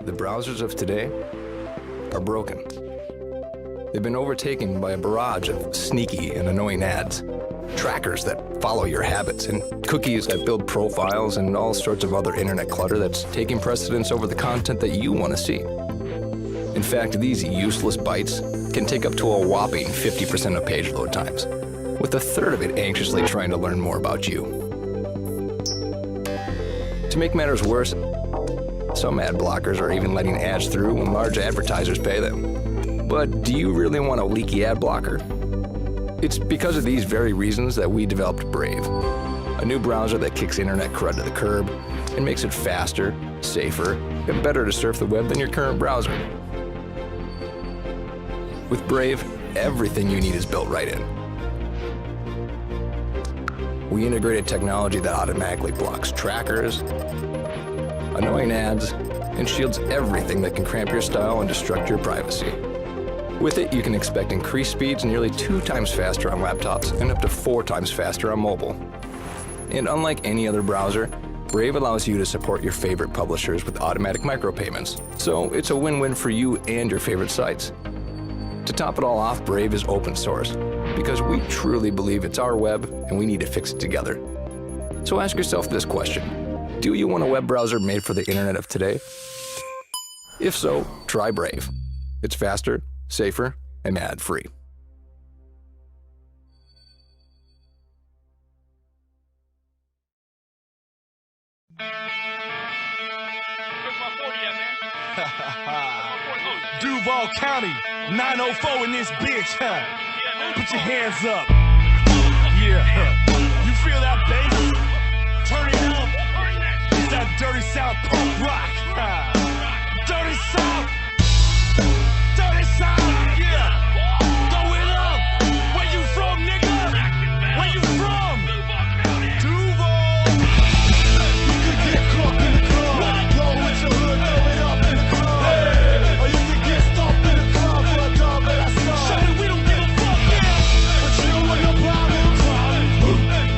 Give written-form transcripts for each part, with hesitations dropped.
The browsers of today are broken. They've been overtaken by a barrage of sneaky and annoying ads, trackers that follow your habits, and cookies that build profiles, and all sorts of other internet clutter that's taking precedence over the content that you want to see. In fact, these useless bytes can take up to a whopping 50% of page load times, with a third of it anxiously trying to learn more about you. To make matters worse, some ad blockers are even letting ads through when large advertisers pay them. But do you really want a leaky ad blocker? It's because of these very reasons that we developed Brave, a new browser that kicks internet crud to the curb and makes it faster, safer, and better to surf the web than your current browser. With Brave, everything you need is built right in. We integrated technology that automatically blocks trackers, annoying ads, and shields everything that can cramp your style and destruct your privacy. With it, you can expect increased speeds nearly 2 times faster on laptops and up to 4 times faster on mobile. And unlike any other browser, Brave allows you to support your favorite publishers with automatic micropayments. So it's a win-win for you and your favorite sites. To top it all off, Brave is open source because we truly believe it's our web and we need to fix it together. So ask yourself this question. Do you want a web browser made for the internet of today? If so, try Brave. It's faster, safer, and ad-free. Duval County, 904 in this bitch, huh? Put your hands up. Yeah. You feel that bass? Turn it up. It's that dirty South punk rock. Dirty South. Dirty South. Yeah. Throw it up. Where you from, nigga? Where you from? Duval. You could get caught in the club. Blow with your hood, throw it up in the club. Hey. Or you could get stomped in the club for a dog that I saw. Shawty, we don't give a fuck, yeah. But you don't want no problems.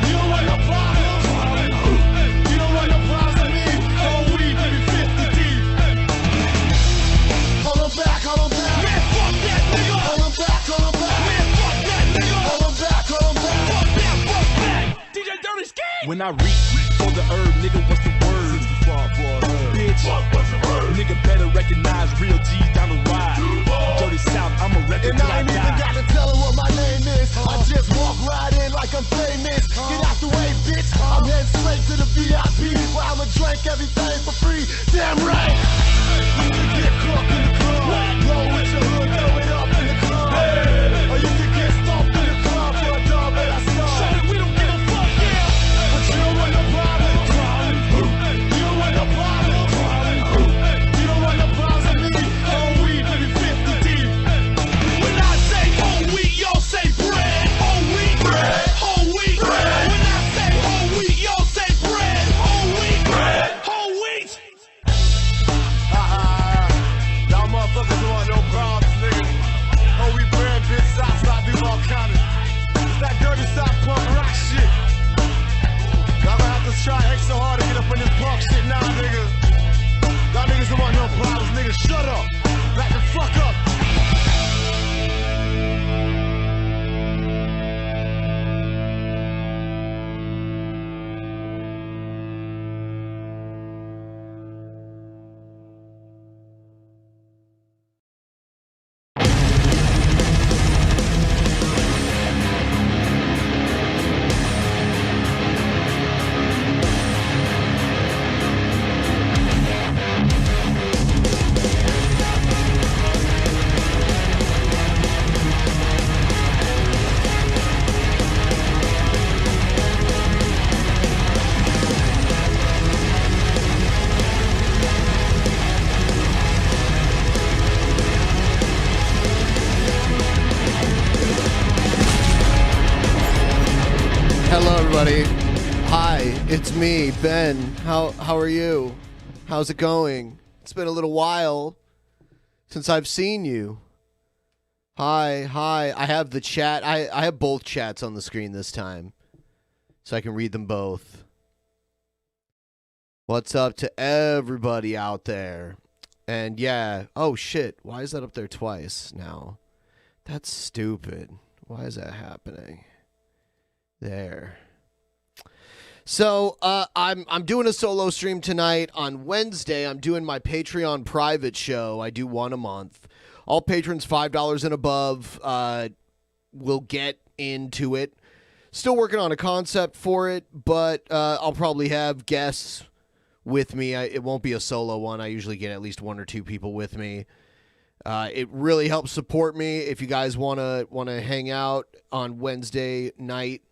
You don't want no problems. You don't want no problems with me. Oh, we give you 50 deep. Hold on back, hold on back. Man, fuck that nigga. Hold on back, hold on back. Man, fuck that nigga. Hold on back, hold on back. Fuck that, fuck that. DJ Dirty Ski. When I reach for the herb, nigga, what's the word? Bitch, what's the word? Nigga better recognize real G's down the ride. Dirty South, I'm a record till I die. And I ain't even gotta tell her what my name is. I just walk right in like I'm famous. Get out the way, bitch. I'm heading straight to the VIP where I'ma drink everything for free. Damn right. You can get caught in the club. Blow with your hood, throw it up in the club. Or you can get stomped in the club for a dog that I saw. Shawty, we don't give a fuck, yeah. But you don't want no problem. You don't want no problem. You don't want no problems with me. Oh, we give you 50 deep. When I say whole wheat, y'all say bread. Whole wheat, bread. Whole wheat, bread. When I say whole wheat, y'all say bread. Whole wheat, bread. Whole wheat. Y'all motherfuckers don't want no problems, nigga. Whole wheat bread, bitch, Southside, Duval County. It's that dirty South punk rock shit. Y'all gonna have to try extra hard to get up in this punk shit now, nigga. Y'all niggas don't want no problems, nigga. Shut up. Back the fuck up. Hello, everybody. Hi, it's me, Ben. How are you? How's it going? It's been a little while since I've seen you. Hi. I have the chat. I have both chats on the screen this time, so I can read them both. What's up to everybody out there? And yeah, oh shit, why is that up there twice now? That's stupid. Why is that happening? There. So I'm doing a solo stream tonight. On Wednesday, I'm doing my Patreon private show. I do one a month. All patrons $5 and above will get into it. Still working on a concept for it, but I'll probably have guests with me. It won't be a solo one. I usually get at least one or two people with me. It really helps support me. If you guys want to hang out on Wednesday night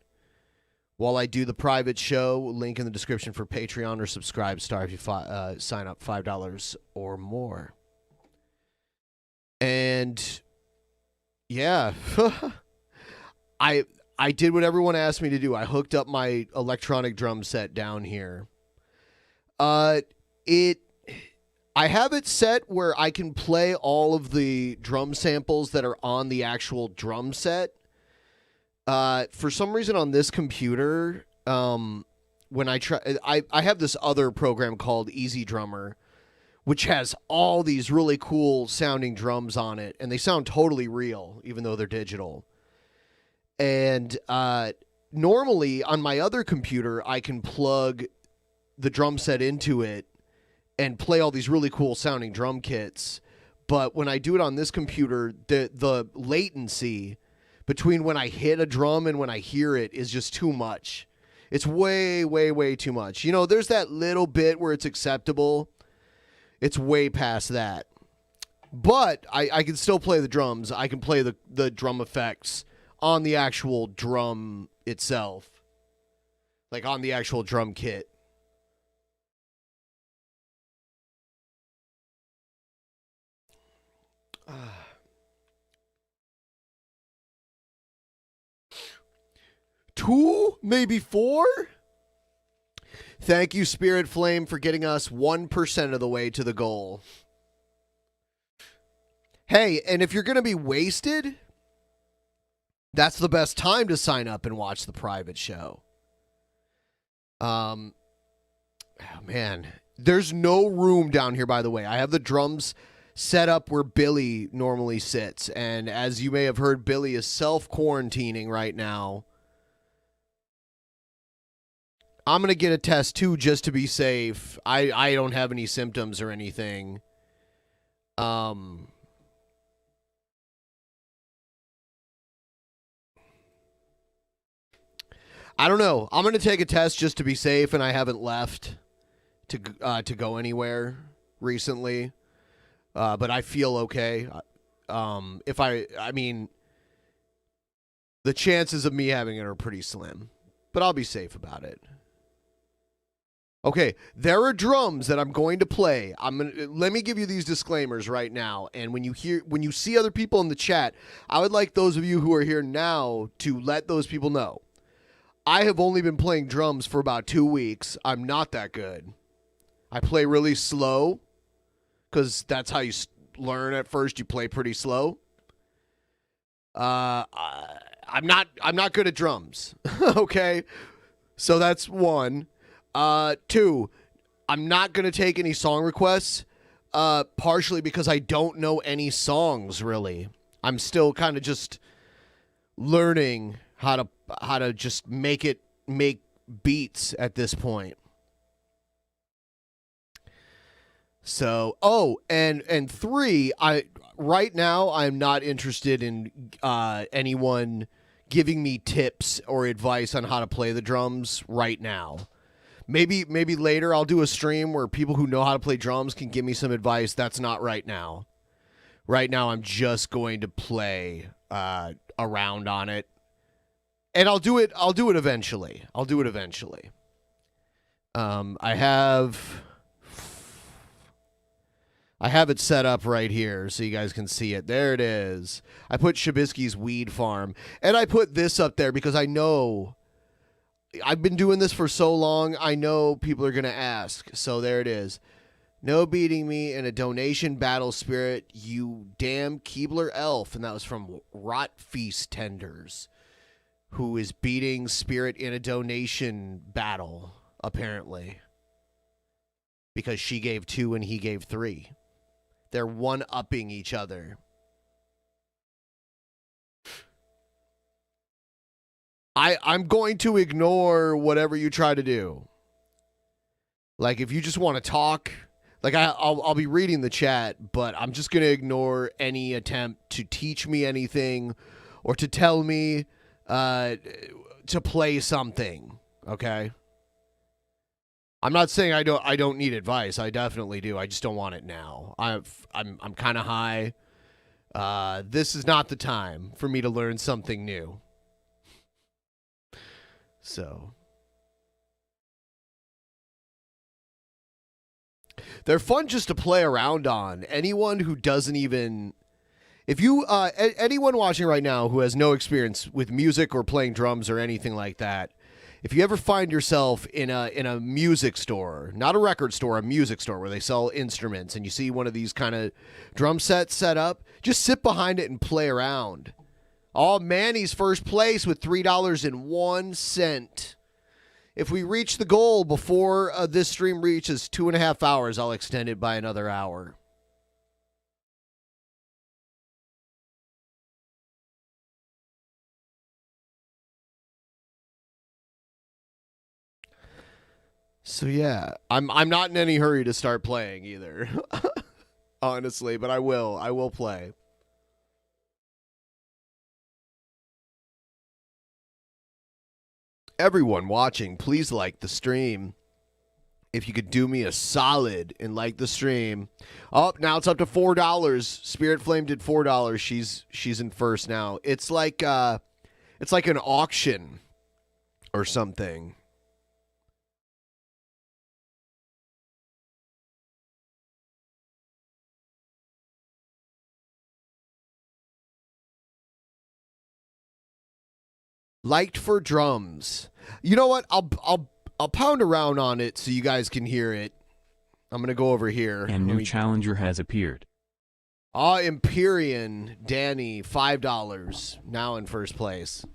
while I do the private show, link in the description for Patreon or Subscribe Star if you sign up $5 or more. And yeah, I did what everyone asked me to do. I hooked up my electronic drum set down here. I have it set where I can play all of the drum samples that are on the actual drum set. For some reason on this computer, when I have this other program called Easy Drummer, which has all these really cool sounding drums on it, and they sound totally real, even though they're digital. And normally on my other computer, I can plug the drum set into it and play all these really cool sounding drum kits. But when I do it on this computer, the latency between when I hit a drum and when I hear it is just too much. It's way, way, way too much. You know, there's that little bit where it's acceptable. It's way past that. But I can still play the drums. I can play the drum effects on the actual drum itself. Like on the actual drum kit. Two, maybe four? Thank you, Spirit Flame, for getting us 1% of the way to the goal. Hey, and if you're going to be wasted, that's the best time to sign up and watch the private show. Oh, man. There's no room down here, by the way. I have the drums set up where Billy normally sits. And as you may have heard, Billy is self-quarantining right now. I'm going to get a test, too, just to be safe. I don't have any symptoms or anything. I don't know. I'm going to take a test just to be safe, and I haven't left to go anywhere recently. But I feel okay. I mean, the chances of me having it are pretty slim. But I'll be safe about it. Okay, there are drums that I'm going to play. Let me give you these disclaimers right now. And when you see other people in the chat, I would like those of you who are here now to let those people know. I have only been playing drums for about 2 weeks. I'm not that good. I play really slow because that's how you learn at first. You play pretty slow. I'm not good at drums. Okay, so that's one. 2, I'm not going to take any song requests, partially because I don't know any songs, really. I'm still kind of just learning how to just make beats at this point. So, and 3, right now I'm not interested in anyone giving me tips or advice on how to play the drums right now. Maybe later I'll do a stream where people who know how to play drums can give me some advice. That's not right now. Right now I'm just going to play around on it. And I'll do it eventually. I have it set up right here so you guys can see it. There it is. I put Shabisky's Weed Farm. And I put this up there because I know I've been doing this for so long, I know people are going to ask. So there it is. No beating me in a donation battle spirit, you damn Keebler elf. And that was from Rot Feast Tenders, who is beating Spirit in a donation battle, apparently. Because she gave 2 and he gave 3. They're one-upping each other. I'm going to ignore whatever you try to do. Like, if you just want to talk, like, I'll be reading the chat, but I'm just going to ignore any attempt to teach me anything or to tell me to play something, okay? I'm not saying I don't need advice. I definitely do. I just don't want it now. I'm kind of high. This is not the time for me to learn something new. So they're fun just to play around on. Anyone who doesn't even, if you anyone watching right now who has no experience with music or playing drums or anything like that, if you ever find yourself in a music store, not a record store, a music store where they sell instruments, and you see one of these kind of drum sets set up, just sit behind it and play around. Oh, Manny's first place with $3.01. If we reach the goal before this stream reaches 2.5 hours, I'll extend it by another hour. So yeah, I'm not in any hurry to start playing either. Honestly, but I will play. Everyone watching, please like the stream. If you could do me a solid and like the stream. Oh, now it's up to $4. Spirit Flame did $4. She's in first now. It's like an auction or something. Liked for drums. You know what? I'll pound around on it so you guys can hear it. I'm gonna go over here. And new challenger has appeared. Empyrean Danny, $5, now in first place.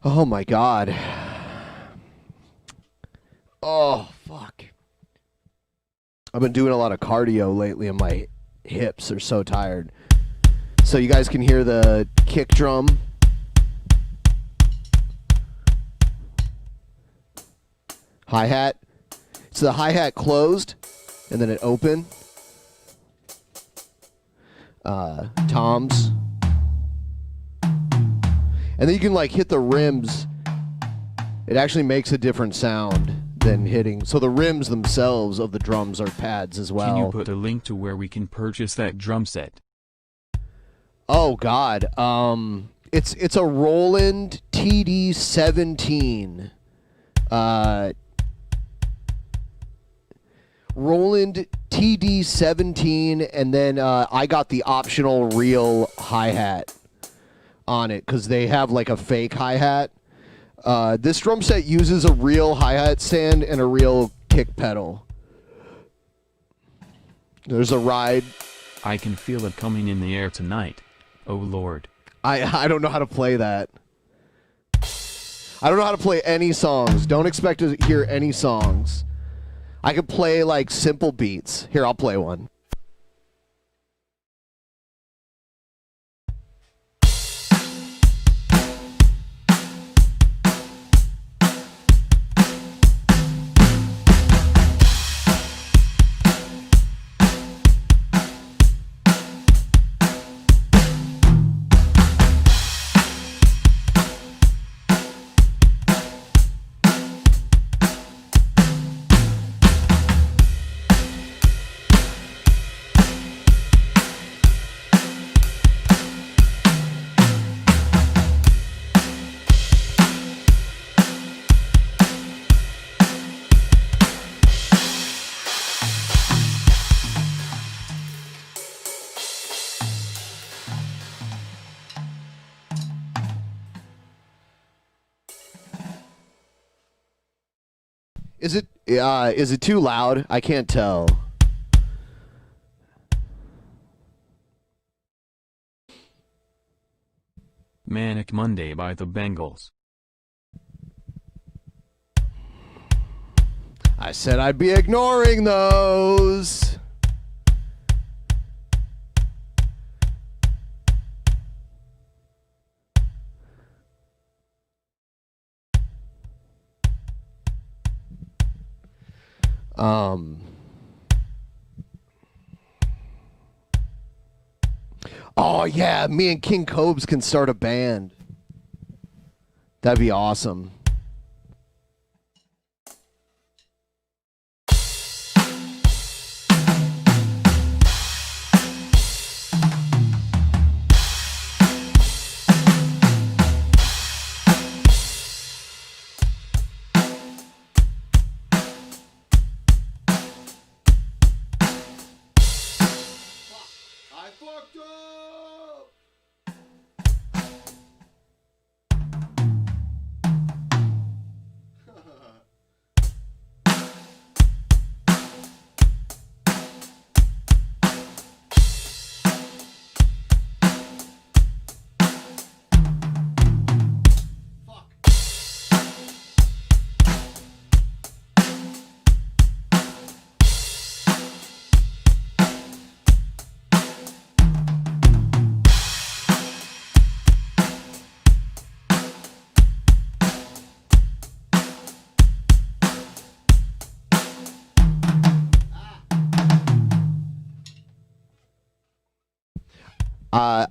Oh my God. Oh, fuck. I've been doing a lot of cardio lately and my hips are so tired. So you guys can hear the kick drum. Hi-hat. So the hi-hat closed and then it opened. Toms. And then you can like hit the rims. It actually makes a different sound than hitting. So the rims themselves of the drums are pads as well. Can you put a link to where we can purchase that drum set? Oh God. It's a Roland TD-17. Roland TD-17, and then I got the optional real hi-hat on it because they have like a fake hi-hat. This drum set uses a real hi-hat stand and a real kick pedal. There's a ride. I can feel it coming in the air tonight. Oh Lord. I don't know how to play that. I don't know how to play any songs. Don't expect to hear any songs. I could play like simple beats. Here, I'll play one. Is it too loud? I can't tell. Manic Monday by the Bengals. I said I'd be ignoring those. Oh yeah, me and King Cobes can start a band. That'd be awesome. I fucked up.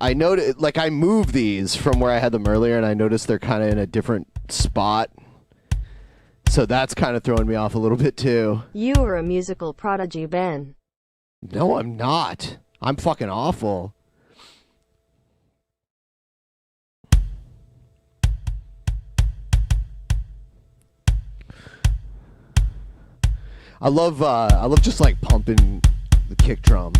I noticed, like, I moved these from where I had them earlier, and I noticed they're kind of in a different spot. So that's kind of throwing me off a little bit, too. You are a musical prodigy, Ben. No, I'm not. I'm fucking awful. I love just, like, pumping the kick drum.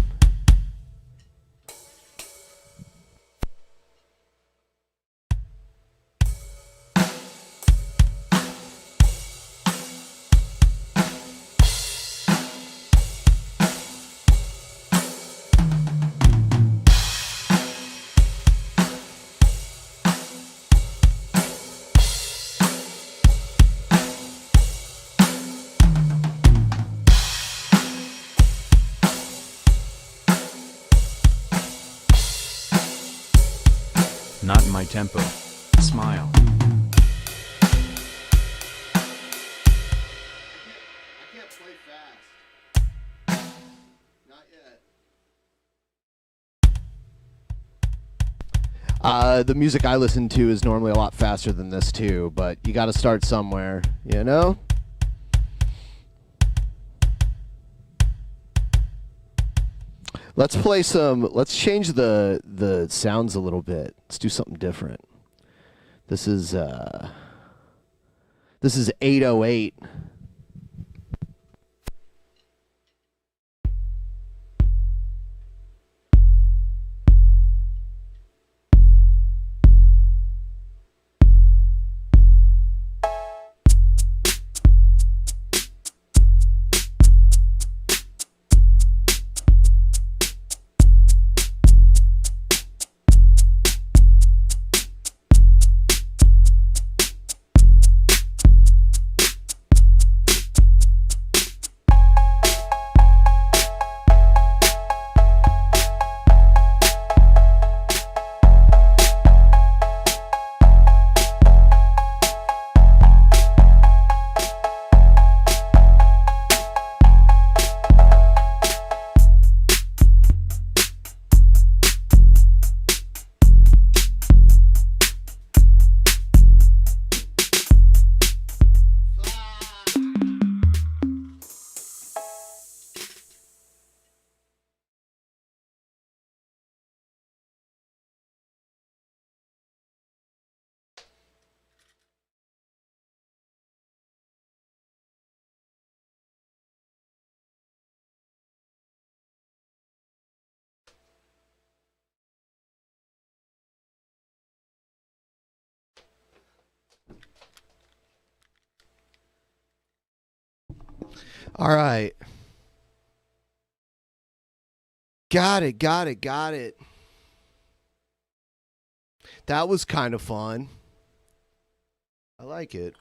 Not my tempo. Smile. I can't play fast. Not yet. The music I listen to is normally a lot faster than this too, but you got to start somewhere, you know? Let's play some, let's change the sounds a little bit. Let's do something different. This is 808. All right. Got it. That was kind of fun. I like it.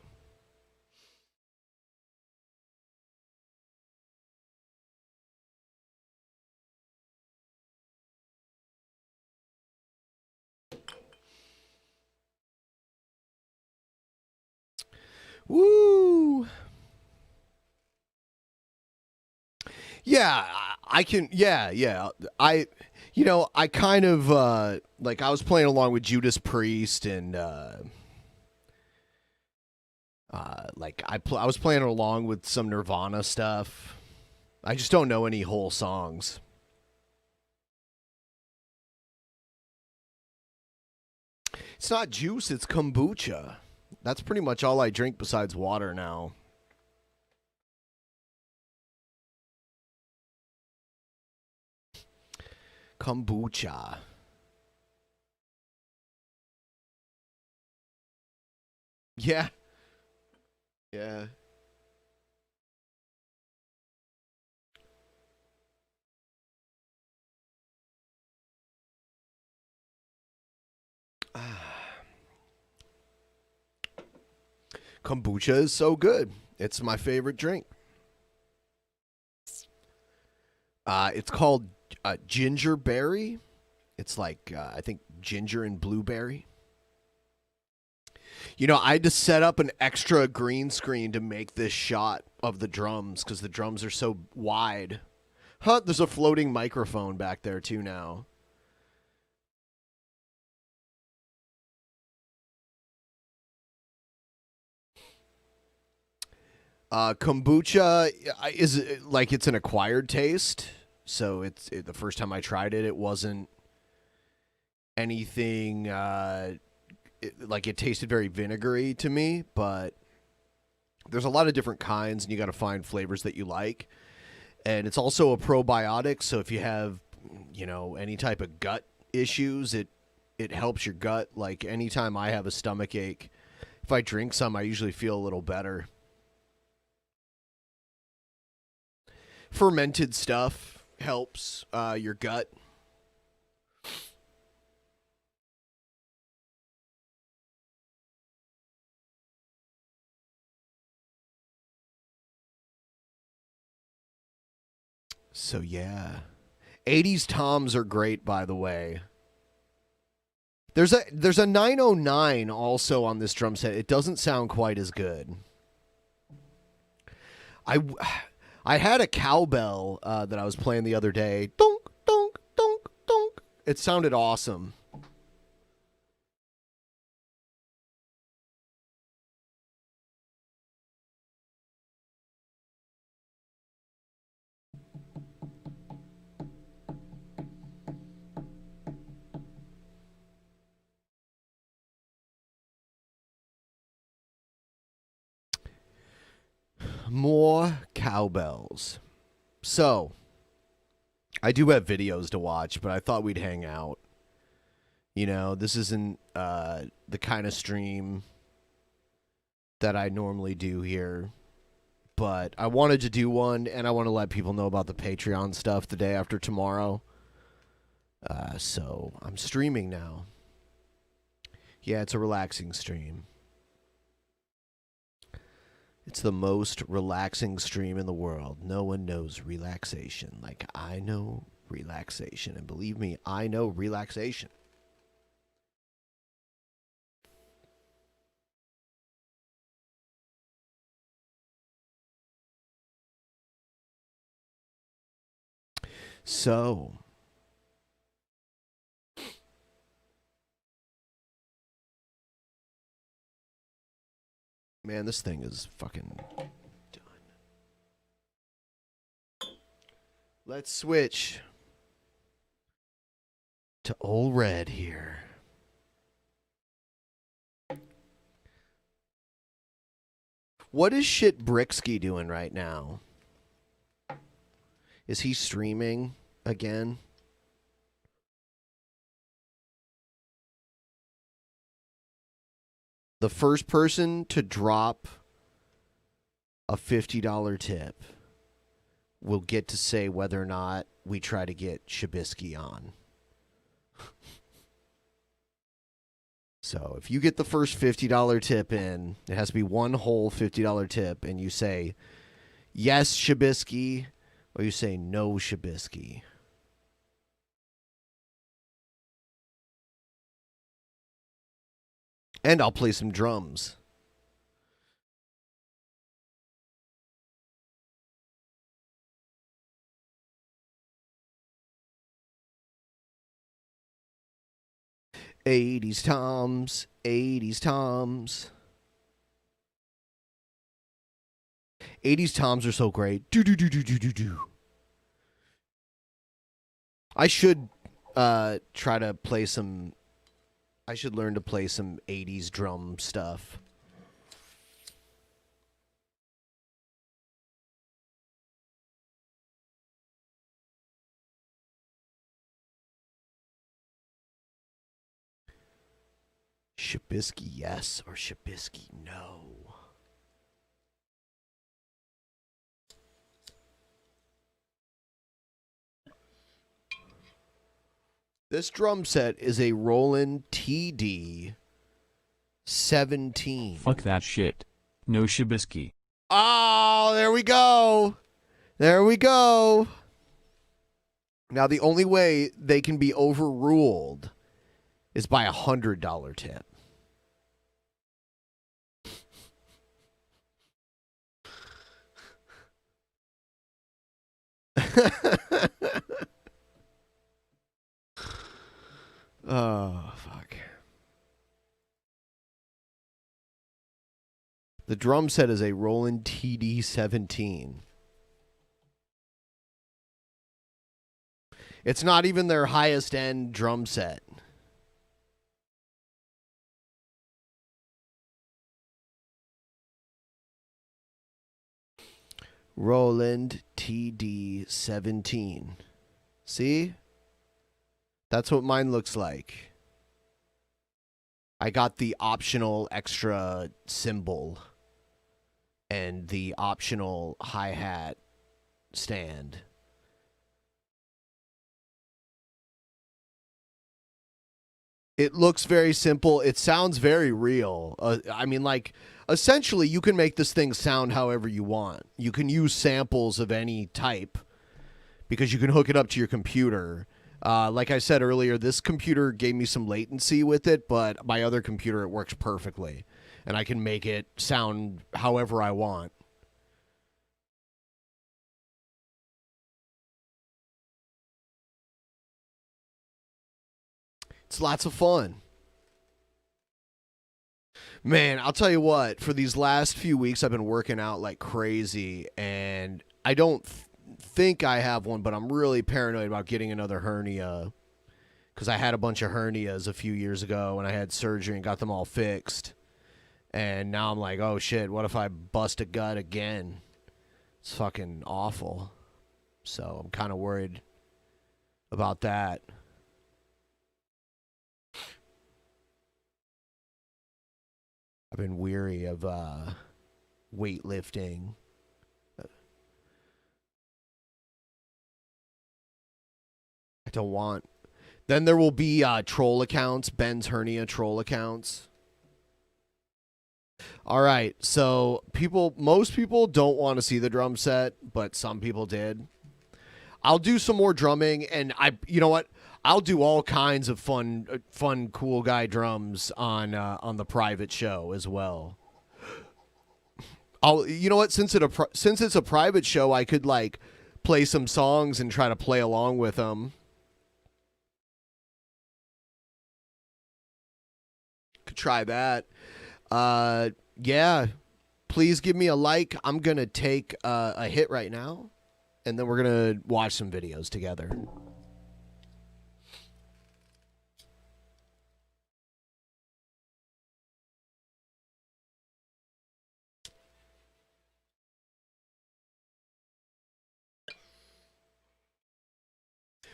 Woo! Yeah, I can. Yeah. I kind of like I was playing along with Judas Priest and like I was playing along with some Nirvana stuff. I just don't know any whole songs. It's not juice, it's kombucha. That's pretty much all I drink besides water now. Kombucha. Yeah. Yeah. Kombucha is so good. It's my favorite drink. It's called ginger berry. It's like, I think, ginger and blueberry. You know, I had to set up an extra green screen to make this shot of the drums because the drums are so wide. Huh, there's a floating microphone back there too now. Kombucha is like it's an acquired taste. So the first time I tried it, it wasn't anything like it tasted very vinegary to me, but there's a lot of different kinds and you got to find flavors that you like. And it's also a probiotic, so if you have, any type of gut issues, it helps your gut. Like anytime I have a stomach ache, if I drink some, I usually feel a little better. Fermented stuff helps your gut. So yeah. 80s toms are great, by the way. There's a 909 also on this drum set. It doesn't sound quite as good. I had a cowbell that I was playing the other day. Donk, donk, donk, donk. It sounded awesome. More cowbells. So, I do have videos to watch, but I thought we'd hang out. This isn't the kind of stream that I normally do here. But I wanted to do one, and I want to let people know about the Patreon stuff the day after tomorrow. So, I'm streaming now. Yeah, it's a relaxing stream. It's the most relaxing stream in the world. No one knows relaxation like I know relaxation. And believe me, I know relaxation. So, man, this thing is fucking done. Let's switch to Old Red here. What is Shit Brixky doing right now? Is he streaming again? The first person to drop a $50 tip will get to say whether or not we try to get Shabisky on. So if you get the first $50 tip in, it has to be one whole $50 tip, and you say, yes, Shabisky, or you say, no, Shabisky. And I'll play some drums. '80s Toms, '80s Toms. '80s Toms are so great. Do do do do do do do. I should try to play some. I should learn to play some '80s drum stuff. Shabisky yes or Shabisky no. This drum set is a Roland TD 17. Fuck that shit. No Shabisky. Oh, there we go. There we go. Now, the only way they can be overruled is by $100 tip. Oh, fuck. The drum set is a Roland TD 17. It's not even their highest end drum set. Roland TD 17. See? That's what mine looks like. I got the optional extra cymbal and the optional hi-hat stand. It looks very simple. It sounds very real. I mean, like, essentially, you can make this thing sound however you want. You can use samples of any type because you can hook it up to your computer. Like I said earlier, this computer gave me some latency with it, but my other computer, it works perfectly. And I can make it sound however I want. It's lots of fun. Man, I'll tell you what, for these last few weeks, I've been working out like crazy, and I don't think I have one, but I'm really paranoid about getting another hernia because I had a bunch of hernias a few years ago, and I had surgery and got them all fixed. And now I'm like, oh shit, what if I bust a gut again? It's fucking awful. So I'm kind of worried about that. I've been weary of weightlifting. I don't want. Then there will be troll accounts, Ben's hernia troll accounts. All right, so most people don't want to see the drum set, but some people did. I'll do some more drumming, and you know what? I'll do all kinds of fun, cool guy drums on the private show as well. You know what? Since it's a private show, I could like play some songs and try to play along with them. Could try that. Yeah. Please give me a like. I'm gonna take a hit right now, and then we're gonna watch some videos together.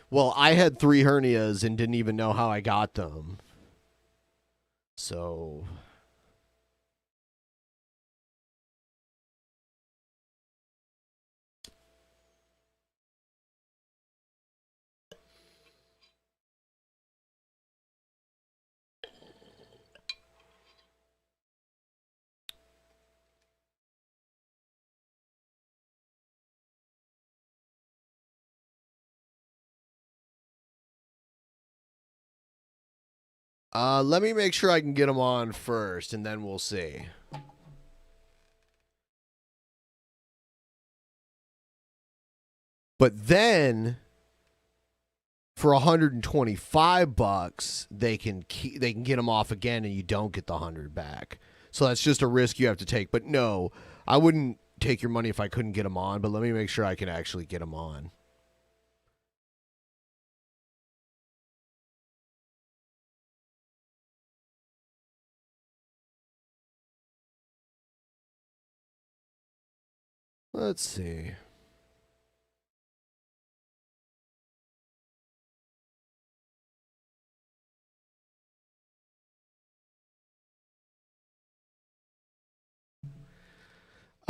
Well, I had 3 hernias and didn't even know how I got them. So... Let me make sure I can get him on first, and then we'll see. But then, for $125, they can get him off again, and you don't get the 100 back. So that's just a risk you have to take. But no, I wouldn't take your money if I couldn't get him on. But let me make sure I can actually get him on. Let's see.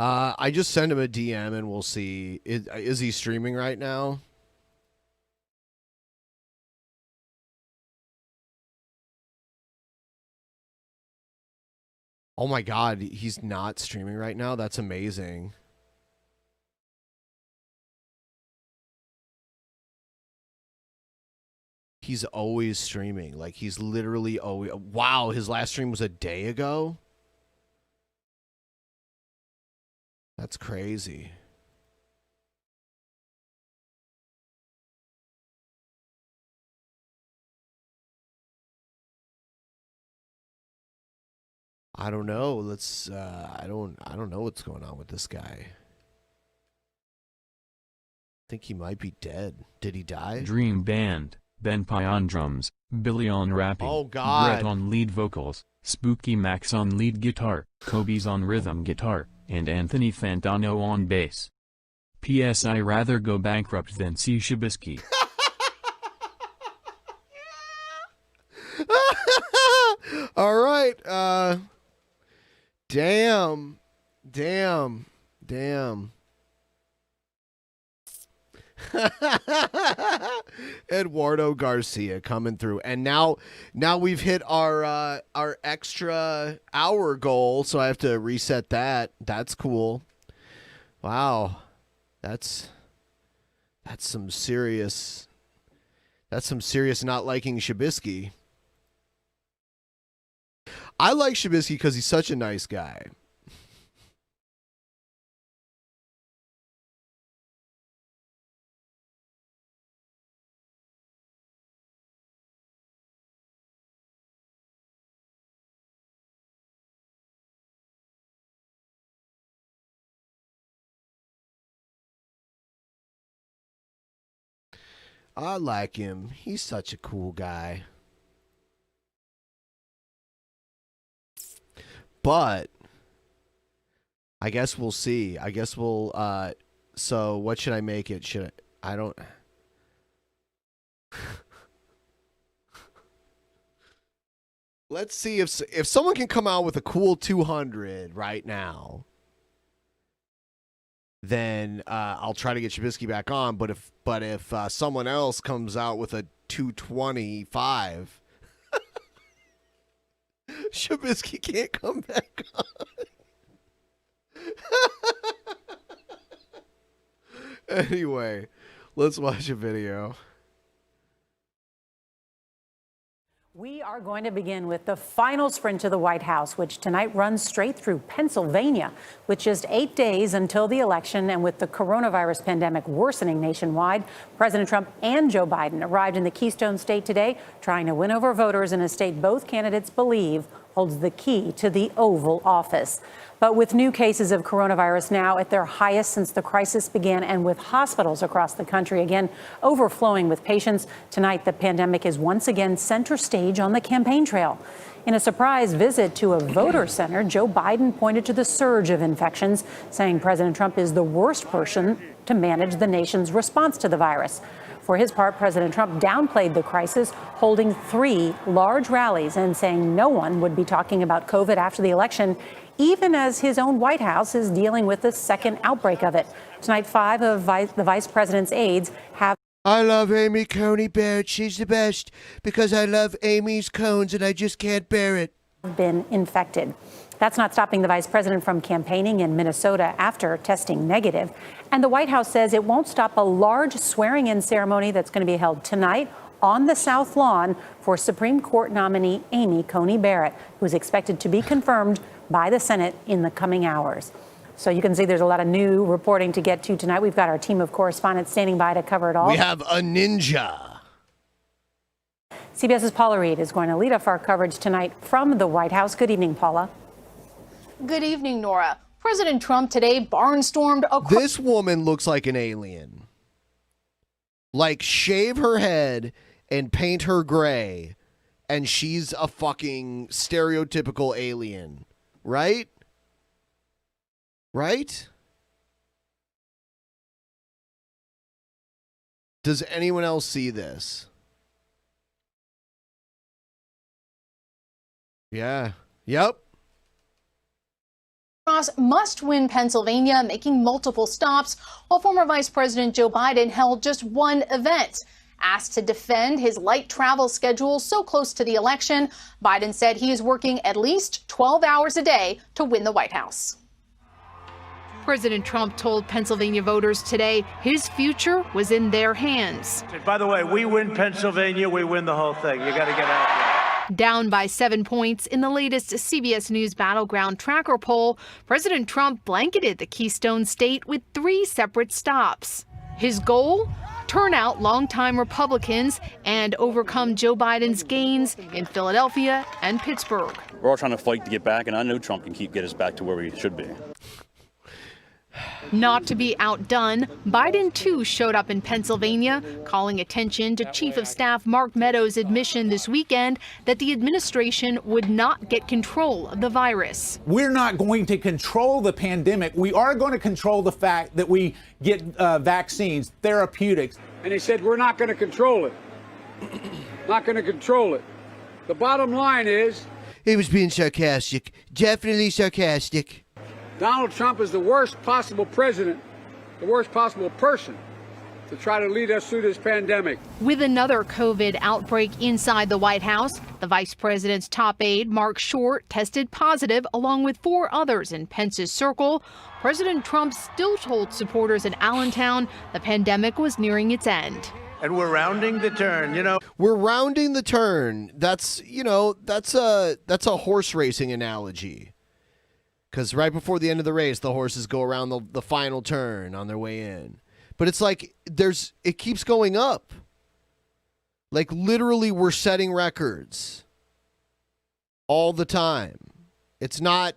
I just sent him a DM and we'll see. Is he streaming right now? Oh my God, he's not streaming right now? That's amazing. He's always streaming. Like, he's literally always... Wow, his last stream was a day ago? That's crazy. I don't know. Let's I don't know what's going on with this guy. I think he might be dead. Did he die? Dream Band, Benpai on drums, Billy on rapping, Oh God. Brett on lead vocals, Spooky Max on lead guitar, Kobe's on rhythm guitar, and Anthony Fantano on bass. P.S. I rather go bankrupt than see Shabisky. All right. Damn. Eduardo Garcia coming through, and now we've hit our extra hour goal, so I have to reset that. That's cool. Wow, that's some serious not liking Shabisky. I like Shabisky because he's such a nice guy. I like him. He's such a cool guy. But I guess we'll see. I guess we'll so what should I make it? I don't Let's see if someone can come out with a cool 200 right now. Then I'll try to get Shabisky back on, but if someone else comes out with a 225, Shabisky can't come back on. Anyway, let's watch a video. We are going to begin with the final sprint to the White House, which tonight runs straight through Pennsylvania. With just 8 days until the election and with the coronavirus pandemic worsening nationwide, President Trump and Joe Biden arrived in the Keystone State today, trying to win over voters in a state both candidates believe holds the key to the Oval Office. But with new cases of coronavirus now at their highest since the crisis began, and with hospitals across the country again overflowing with patients, tonight the pandemic is once again center stage on the campaign trail. In a surprise visit to a voter center, Joe Biden pointed to the surge of infections, saying President Trump is the worst person to manage the nation's response to the virus. For his part, President Trump downplayed the crisis, holding 3 large rallies and saying no one would be talking about COVID after the election, even as his own White House is dealing with the second outbreak of it. Tonight, 5 of the vice president's aides have... I love Amy Coney Barrett. She's the best because I love Amy's cones and I just can't bear it. ...been infected. That's not stopping the vice president from campaigning in Minnesota after testing negative. And the White House says it won't stop a large swearing-in ceremony that's going to be held tonight on the South Lawn for Supreme Court nominee Amy Coney Barrett, who's expected to be confirmed by the Senate in the coming hours. So you can see there's a lot of new reporting to get to tonight. We've got our team of correspondents standing by to cover it all. We have a ninja. CBS's Paula Reed is going to lead off our coverage tonight from the White House. Good evening, Paula. Good evening, Nora. President Trump today barnstormed across. This woman looks like an alien. Like, shave her head and paint her gray, and she's a fucking stereotypical alien. Right? Right? Does anyone else see this? Yeah. Yep. Must win Pennsylvania, making multiple stops, while former Vice President Joe Biden held just one event. Asked to defend his light travel schedule so close to the election, Biden said he is working at least 12 hours a day to win the White House. President Trump told Pennsylvania voters today his future was in their hands. By the way, we win Pennsylvania, we win the whole thing. You got to get out there. Down by 7 points in the latest CBS News Battleground Tracker poll, President Trump blanketed the Keystone State with 3 separate stops. His goal? Turn out longtime Republicans and overcome Joe Biden's gains in Philadelphia and Pittsburgh. We're all trying to fight to get back, and I know Trump can get us back to where we should be. Not to be outdone, Biden too showed up in Pennsylvania, calling attention to Chief of Staff Mark Meadows' admission this weekend that the administration would not get control of the virus. We're not going to control the pandemic. We are going to control the fact that we get vaccines, therapeutics. And he said, we're not going to control it. Not going to control it. The bottom line is... He was being sarcastic. Definitely sarcastic. Donald Trump is the worst possible president, the worst possible person to try to lead us through this pandemic. With another COVID outbreak inside the White House, the vice president's top aide, Mark Short, tested positive along with 4 others in Pence's circle. President Trump still told supporters in Allentown the pandemic was nearing its end. And we're rounding the turn, you know. We're rounding the turn. That's a horse racing analogy. Because right before the end of the race, the horses go around the final turn on their way in. But it's like it keeps going up. Like literally we're setting records all the time. It's not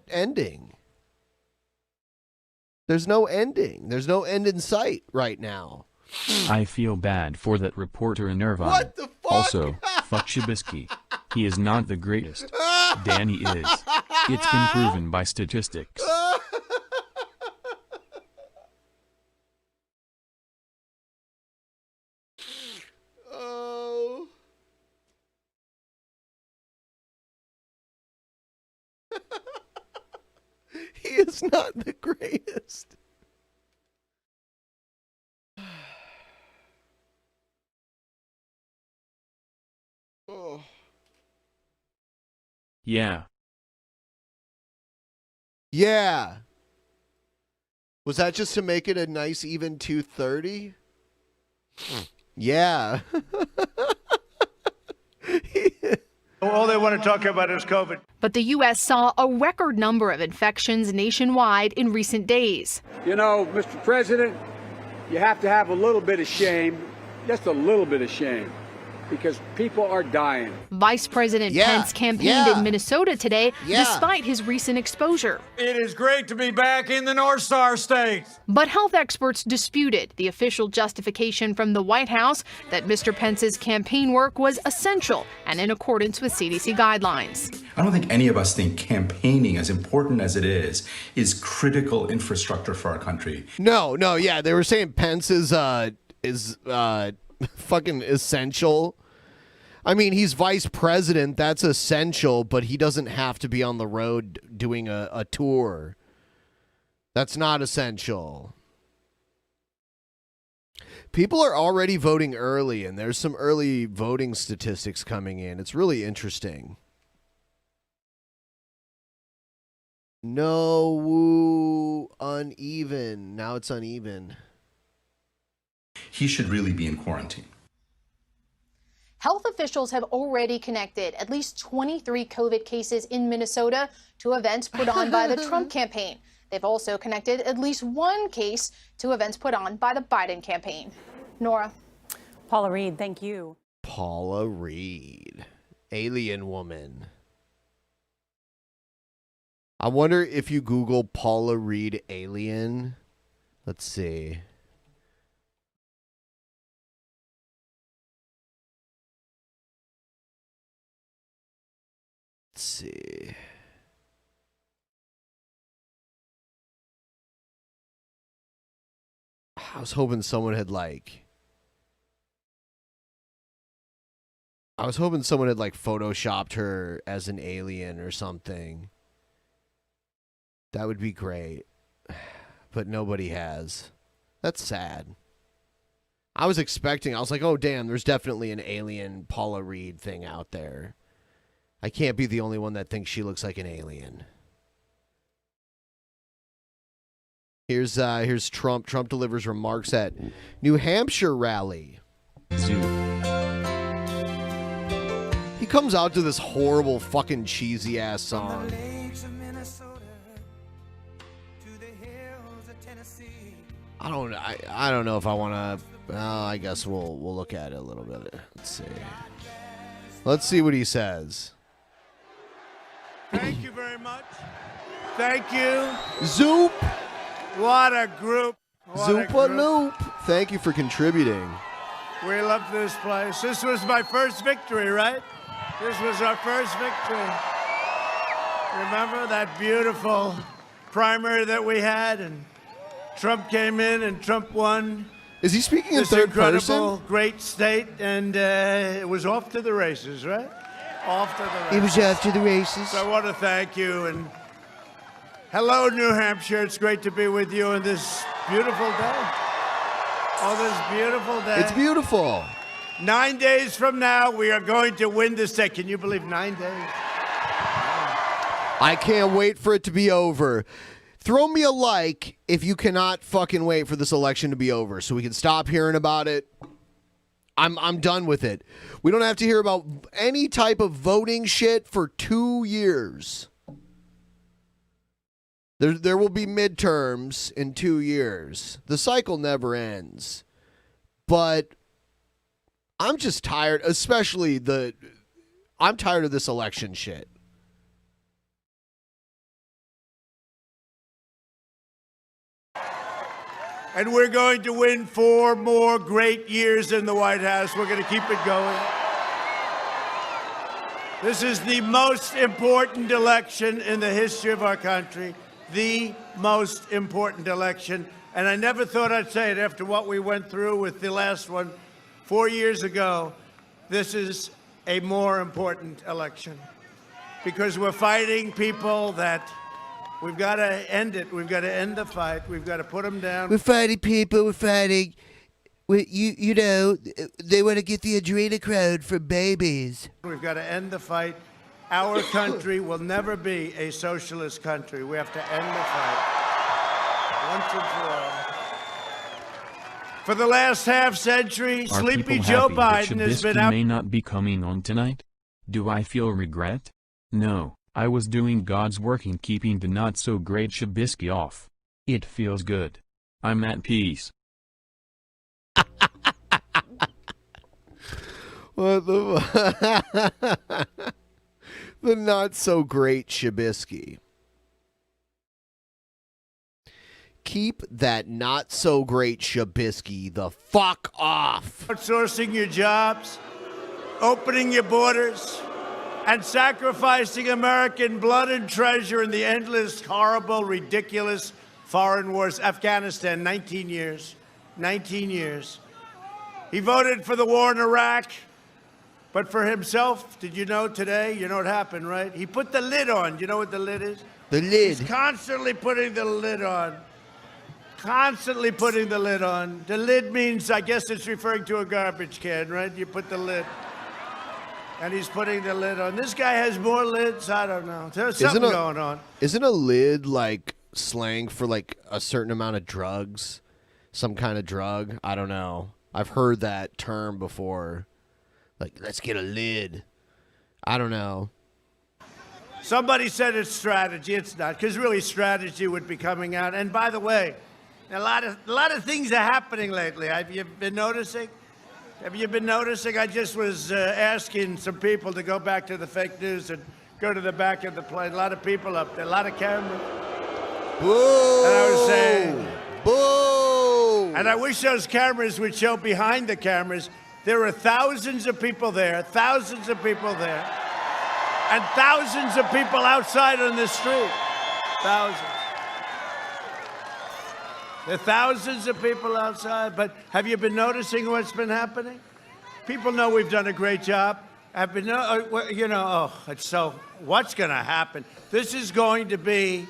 ending. There's no ending. There's no end in sight right now. I feel bad for that reporter in Irvine. What the fuck? Also, fuck Shabisky. He is not the greatest. Danny is. It's been proven by statistics. Oh. He is not the greatest. Oh. Yeah. Yeah. Was that just to make it a nice even 230? Yeah. All they want to talk about is COVID. But the U.S. saw a record number of infections nationwide in recent days. You know, Mr. President, you have to have a little bit of shame, just a little bit of shame, because people are dying. Vice President Pence campaigned in Minnesota today despite his recent exposure. It is great to be back in the North Star States. But health experts disputed the official justification from the White House that Mr. Pence's campaign work was essential and in accordance with CDC guidelines. I don't think any of us think campaigning, as important as it is critical infrastructure for our country. No, yeah, they were saying Pence is fucking essential. I mean, he's vice president. That's essential, but he doesn't have to be on the road doing a tour. That's not essential. People are already voting early, and there's some early voting statistics coming in. It's really interesting. No, woo, uneven. Now it's uneven. He should really be in quarantine. Health officials have already connected at least 23 COVID cases in Minnesota to events put on by the Trump campaign. They've also connected at least one case to events put on by the Biden campaign. Nora. Paula Reed, thank you. Paula Reed, alien woman. I wonder if you Google Paula Reed alien. Let's see. Let's see. I was hoping someone had photoshopped her as an alien or something. That would be great. But nobody has. That's sad. I was like, oh damn, there's definitely an alien Paula Reed thing out there. I can't be the only one that thinks she looks like an alien. Here's Trump. Trump delivers remarks at New Hampshire rally. He comes out to this horrible fucking cheesy ass song. I don't know if I want to. I guess we'll look at it a little bit. Let's see what he says. Thank you very much. Thank you. Zoop. What a group. Zoopa Loop. Thank you for contributing. We love this place. This was my first victory, right? This was our first victory. Remember that beautiful primary that we had, and Trump came in and Trump won. Is he speaking in this third incredible, person? great state, and it was off to the races, right? Off to the races. It was after the races. So I want to thank you, and hello, New Hampshire. It's great to be with you on this beautiful day. Oh, this beautiful day. It's beautiful. 9 days from now, we are going to win this state. Can you believe 9 days? I can't wait for it to be over. Throw me a like if you cannot fucking wait for this election to be over so we can stop hearing about it. I'm done with it. We don't have to hear about any type of voting shit for 2 years. There will be midterms in 2 years. The cycle never ends. But I'm just tired, I'm tired of this election shit. And we're going to win 4 more great years in the White House. We're going to keep it going. This is the most important election in the history of our country. The most important election. And I never thought I'd say it after what we went through with the last one 4 years ago. This is a more important election because we're fighting people that we've got to end it. We've got to end the fight. We've got to put them down. We're fighting people. We're fighting. You know, they want to get the adrenochrome from babies. We've got to end the fight. Our country will never be a socialist country. We have to end the fight once and for all. For the last half century, Are Sleepy people Joe happy that Biden has been Shabisky out. may not be coming on tonight? Do I feel regret? No, I was doing God's work in keeping the not-so-great Shabisky off. It feels good. I'm at peace. What the the not-so-great Shabisky. Keep that not-so-great Shabisky the fuck off. Outsourcing your jobs, opening your borders, and sacrificing American blood and treasure in the endless, horrible, ridiculous foreign wars. Afghanistan, 19 years. 19 years. He voted for the war in Iraq, but for himself, did you know today? You know what happened, right? He put the lid on. You know what the lid is? The lid. He's constantly putting the lid on. Constantly putting the lid on. The lid means, I guess it's referring to a garbage can, right? You put the lid. And he's putting the lid on. This guy has more lids. I don't know. There's something going on. Isn't a lid like slang for like a certain amount of drugs? Some kind of drug? I don't know. I've heard that term before. Like, let's get a lid. I don't know. Somebody said it's strategy. It's not, because really strategy would be coming out. And by the way, a lot of things are happening lately. Have you been noticing? Have you been noticing? I just was asking some people to go back to the fake news and go to the back of the plane. A lot of people up there, a lot of cameras. Boo! And I was saying, boo! And I wish those cameras would show behind the cameras. There are thousands of people there, and thousands of people outside on the street. Thousands. There are thousands of people outside, but have you been noticing what's been happening? People know we've done a great job. What's going to happen? This is going to be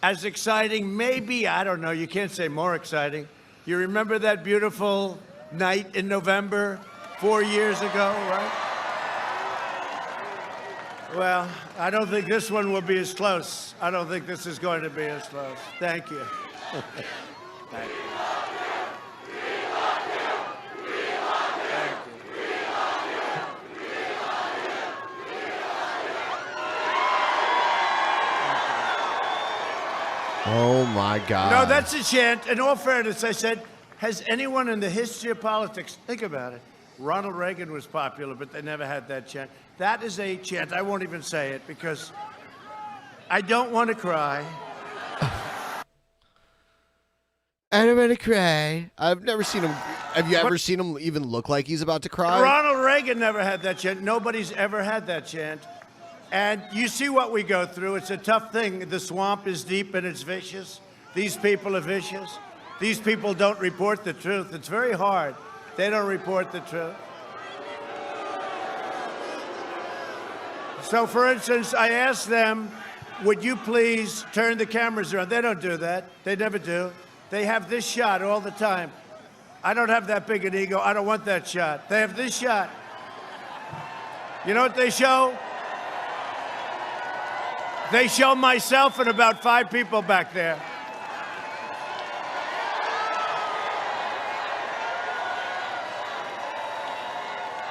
as exciting, maybe, I don't know, you can't say more exciting. You remember that beautiful night in November 4 years ago, right? Well, I don't think this one will be as close. I don't think this is going to be as close. Thank you. Thank you. Oh, my God. No, that's a chant. In all fairness, I said, has anyone in the history of politics, think about it. Ronald Reagan was popular, but they never had that chant. That is a chant. I won't even say it because I don't want to cry. I don't want to cry. I've never seen him. Have you ever seen him even look like he's about to cry? Ronald Reagan never had that chant. Nobody's ever had that chant. And you see what we go through. It's a tough thing. The swamp is deep and it's vicious. These people are vicious. These people don't report the truth. It's very hard. They don't report the truth. So, for instance, I asked them, would you please turn the cameras around? They don't do that. They never do. They have this shot all the time. I don't have that big an ego. I don't want that shot. They have this shot. You know what they show? They show myself and about 5 people back there.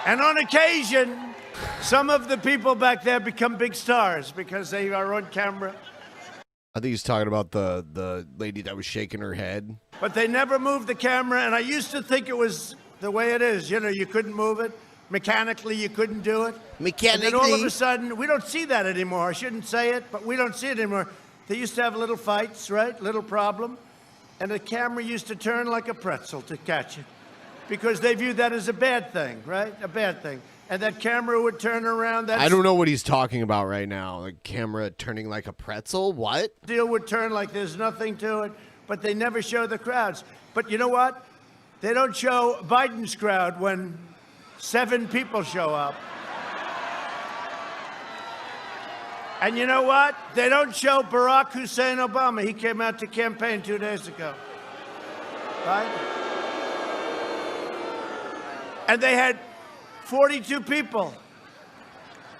And on occasion, some of the people back there become big stars because they are on camera. I think he's talking about the lady that was shaking her head. But they never moved the camera, and I used to think it was the way it is. You know, you couldn't move it. Mechanically, you couldn't do it. Mechanically. And then all of a sudden, we don't see that anymore. I shouldn't say it, but we don't see it anymore. They used to have little fights, right? Little problem. And the camera used to turn like a pretzel to catch it because they viewed that as a bad thing, right? A bad thing. And that camera would turn around. I don't know what he's talking about right now. The camera turning like a pretzel? What? Deal would turn like there's nothing to it, but they never show the crowds. But you know what? They don't show Biden's crowd when 7 people show up. And you know what? They don't show Barack Hussein Obama. He came out to campaign 2 days ago. Right? And they had 42 people.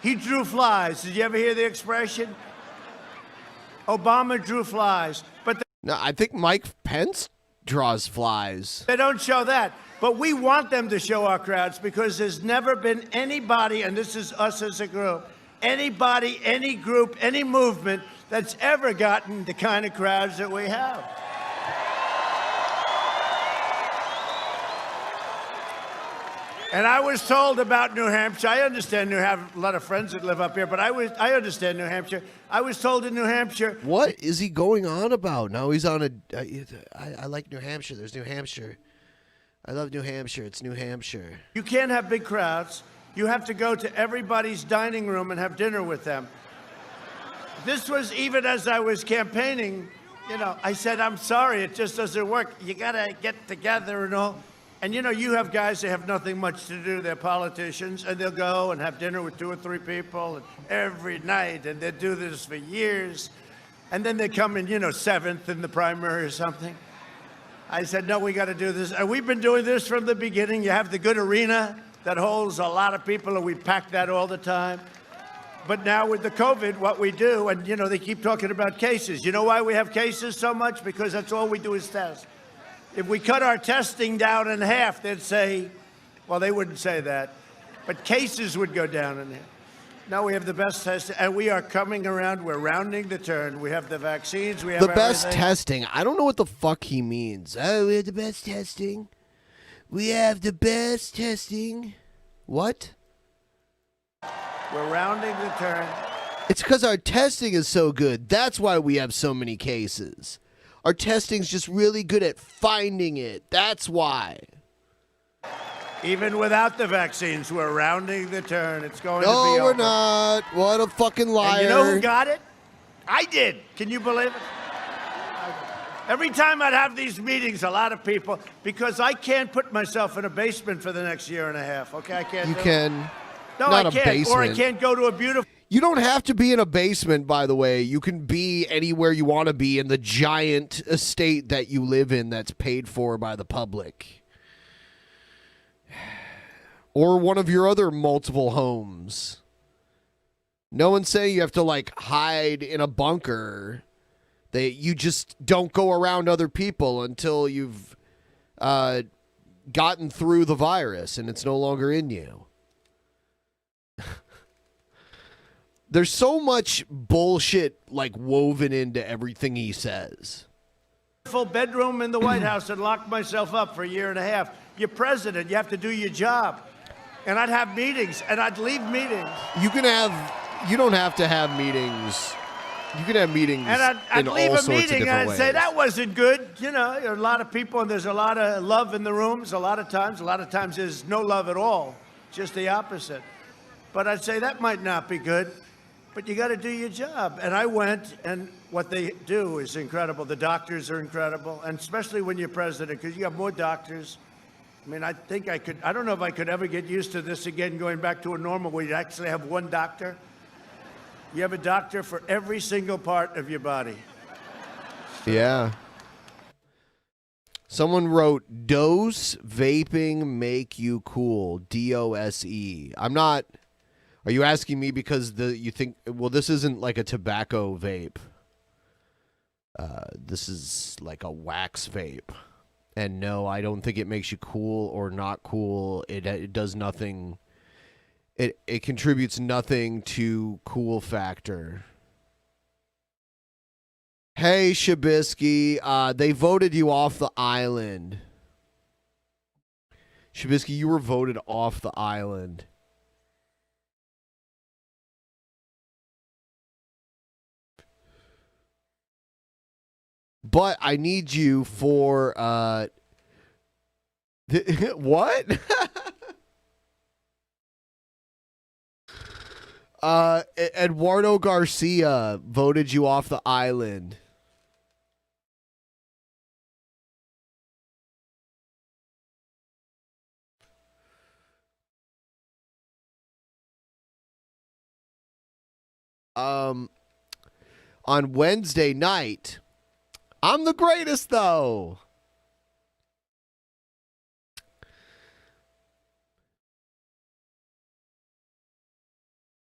He drew flies. Did you ever hear the expression? Obama drew flies. But no, I think Mike Pence draws flies. They don't show that. But we want them to show our crowds because there's never been anybody, and this is us as a group, anybody, any group, any movement that's ever gotten the kind of crowds that we have. And I was told about New Hampshire. I understand I have a lot of friends that live up here, but I understand New Hampshire. I was told in New Hampshire. What is he going on about? No, he's on I like New Hampshire. There's New Hampshire. I love New Hampshire. It's New Hampshire. You can't have big crowds. You have to go to everybody's dining room and have dinner with them. This was even as I was campaigning, you know, I said, I'm sorry, it just doesn't work. You got to get together and all. And, you know, you have guys that have nothing much to do. They're politicians, and they'll go and have dinner with 2 or 3 people every night, and they do this for years. And then they come in, you know, 7th in the primary or something. I said, no, we got to do this. And we've been doing this from the beginning. You have the good arena that holds a lot of people, and we pack that all the time. But now with the COVID, what we do, and, you know, they keep talking about cases. You know why we have cases so much? Because that's all we do is test. If we cut our testing down in half, they'd say, well, they wouldn't say that. but cases would go down in there. No, we have the best testing, and we are coming around. We're rounding the turn. We have the vaccines. We have The best everything. testing. I don't know what the fuck he means. Oh, we have the best testing. We have the best testing. What? We're rounding the turn. It's because our testing is so good. That's why we have so many cases. Our testing's just really good at finding it. That's why. Even without the vaccines, we're rounding the turn. It's going to be No, we're over. not. What a fucking liar. And you know who got it? I did. Can you believe it? Every time I'd have these meetings, a lot of people, because I can't put myself in a basement for the next year and a half. Okay, I can't. You do it. can. No, not I a can't. basement. Or I can't go to a beautiful. You don't have to be in a basement, by the way. You can be anywhere you want to be in the giant estate that you live in that's paid for by the public. Or one of your other multiple homes. No one's saying you have to, like, hide in a bunker. You just don't go around other people until you've gotten through the virus and it's no longer in you. There's so much bullshit, like, woven into everything he says. Full bedroom in the White House and locked myself up for a year and a half. You're president. You have to do your job. And I'd have meetings, and I'd leave meetings. You don't have to have meetings. You can have meetings And I'd in leave all a sorts of meeting and different I'd ways. say, that wasn't good. You know, there are a lot of people, and there's a lot of love in the rooms a lot of times. A lot of times there's no love at all, just the opposite. But I'd say that might not be good, but you got to do your job. And I went, and what they do is incredible. The doctors are incredible, and especially when you're president, because you have more doctors. I mean, I think I don't know if I could ever get used to this again, going back to a normal where you actually have one doctor. You have a doctor for every single part of your body. Yeah. Someone wrote, "Dose vaping make you cool." DOSE. I'm not. Are you asking me because you think? Well, this isn't like a tobacco vape. This is like a wax vape. And no, I don't think it makes you cool or not cool. It does nothing. It contributes nothing to cool factor. Hey, Shabisky, they voted you off the island. Shabisky, you were voted off the island. But I need you for what? Eduardo Garcia voted you off the island. On Wednesday night, I'm the greatest, though.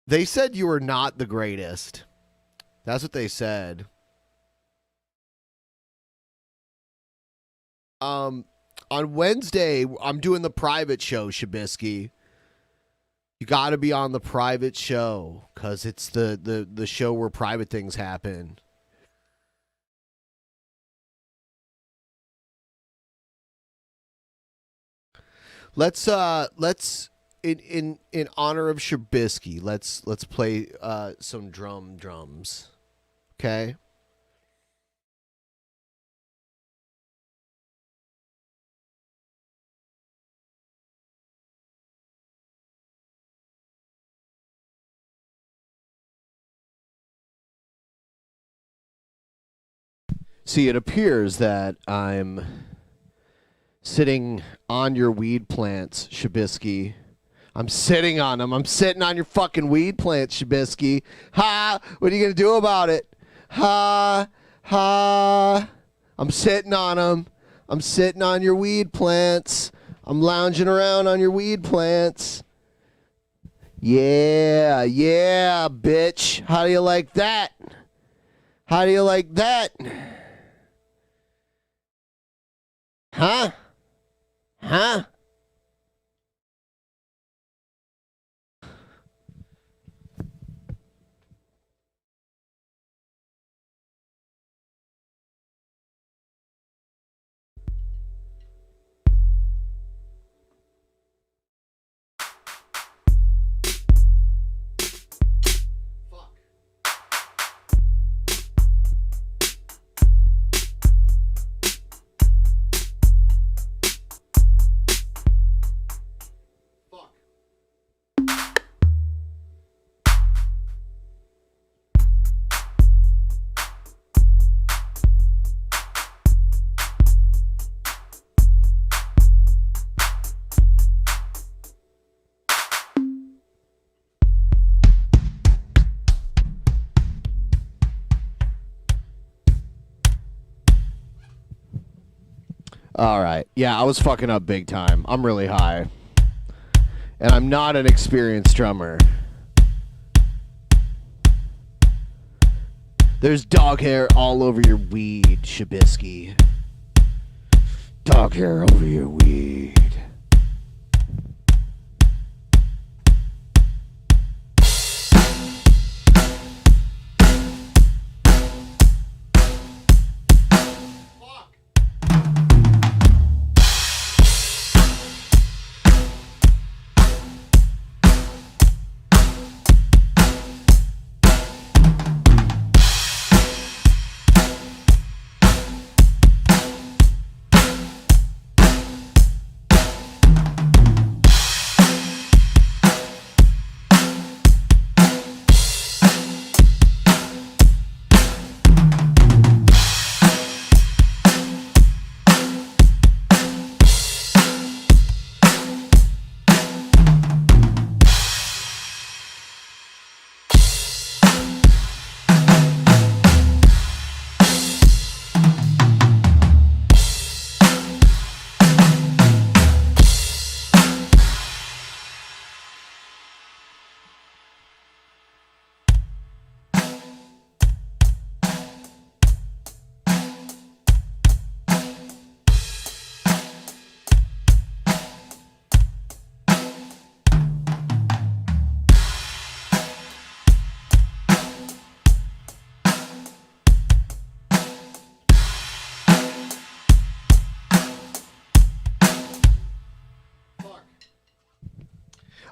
They said you were not the greatest. That's what they said. On Wednesday, I'm doing the private show, Shabisky. You got to be on the private show because it's the show where private things happen. Let's in honor of Shabisky, let's play some drums. Okay? See, it appears that I'm sitting on your weed plants, Shabisky. I'm sitting on them. I'm sitting on your fucking weed plants, Shabisky. Ha! What are you going to do about it? Ha! Ha! I'm sitting on them. I'm sitting on your weed plants. I'm lounging around on your weed plants. Yeah, yeah, bitch. How do you like that? How do you like that? Huh? Huh? All right. Yeah, I was fucking up big time. I'm really high. And I'm not an experienced drummer. There's dog hair all over your weed, Shabisky. Dog hair over your weed.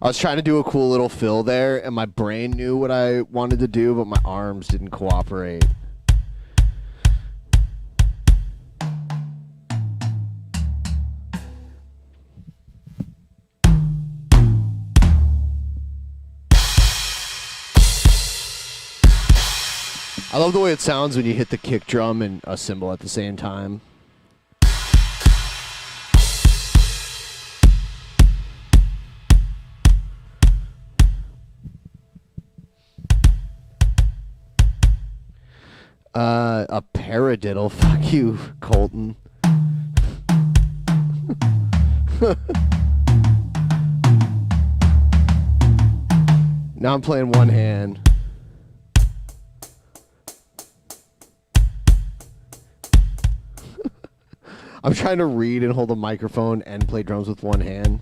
I was trying to do a cool little fill there, and my brain knew what I wanted to do, but my arms didn't cooperate. I love the way it sounds when you hit the kick drum and a cymbal at the same time. A paradiddle. Fuck you, Colton. Now I'm playing one hand. I'm trying to read and hold a microphone and play drums with one hand.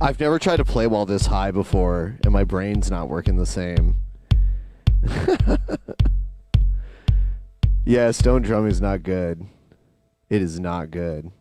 I've never tried to play while this high before, and my brain's not working the same. Yeah, stone drumming is not good. It is not good.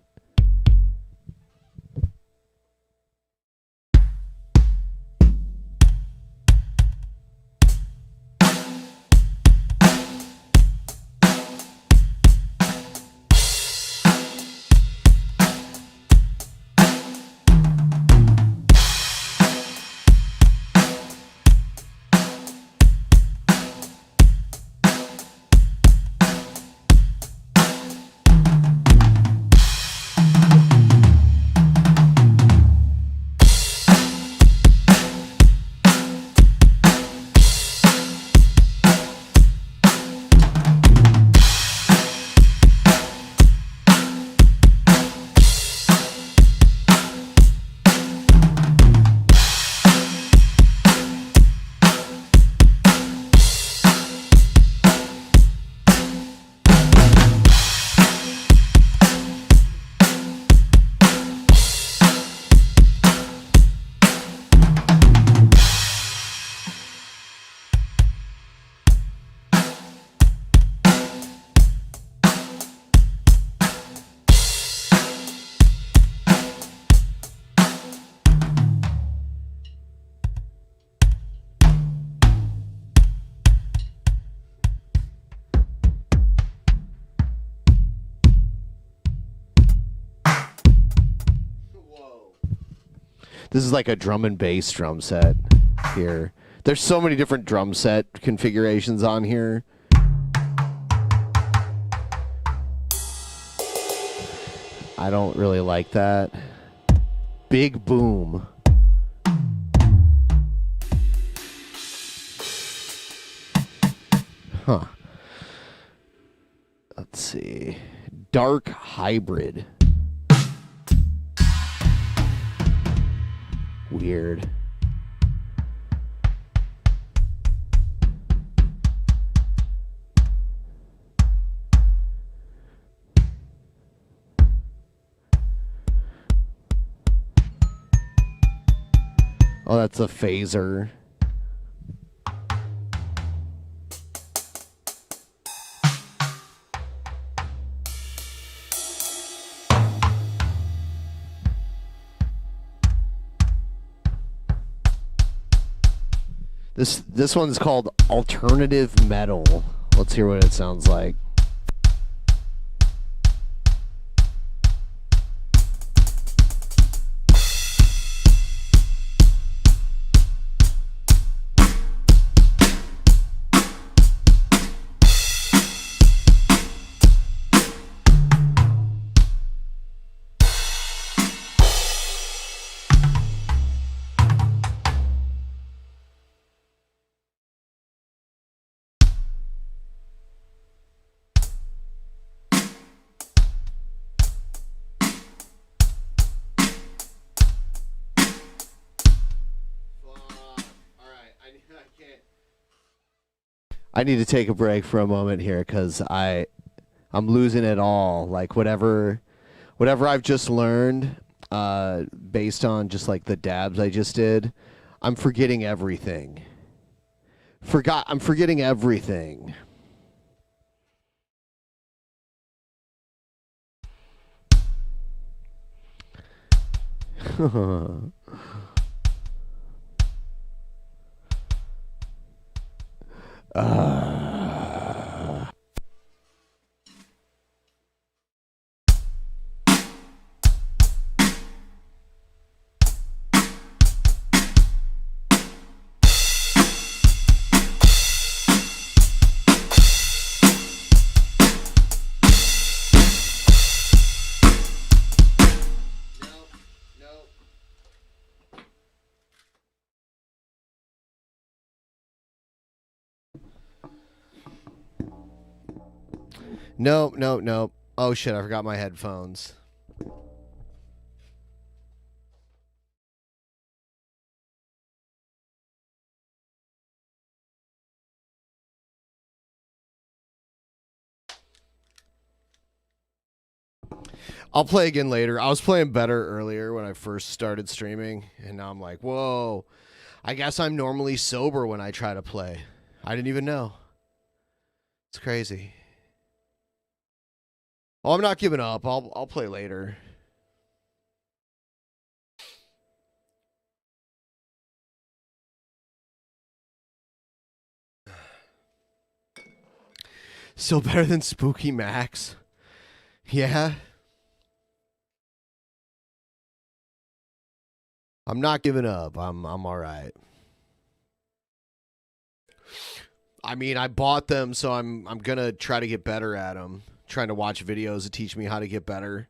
This is like a drum and bass drum set here. There's so many different drum set configurations on here. I don't really like that. Big boom. Huh. Let's see. Dark hybrid. Weird. Oh, that's a phaser. This one's called Alternative Metal. Let's hear what it sounds like. I need to take a break for a moment here because I'm losing it all. Like whatever I've just learned, based on just like the dabs I just did, I'm forgetting everything. I'm forgetting everything. Nope. Oh shit, I forgot my headphones. I'll play again later. I was playing better earlier when I first started streaming, and now I'm like, whoa, I guess I'm normally sober when I try to play. I didn't even know. It's crazy. Oh, I'm not giving up. I'll play later. Still better than Spooky Max. Yeah. I'm not giving up. I'm all right. I mean, I bought them, so I'm gonna try to get better at them. Trying to watch videos to teach me how to get better.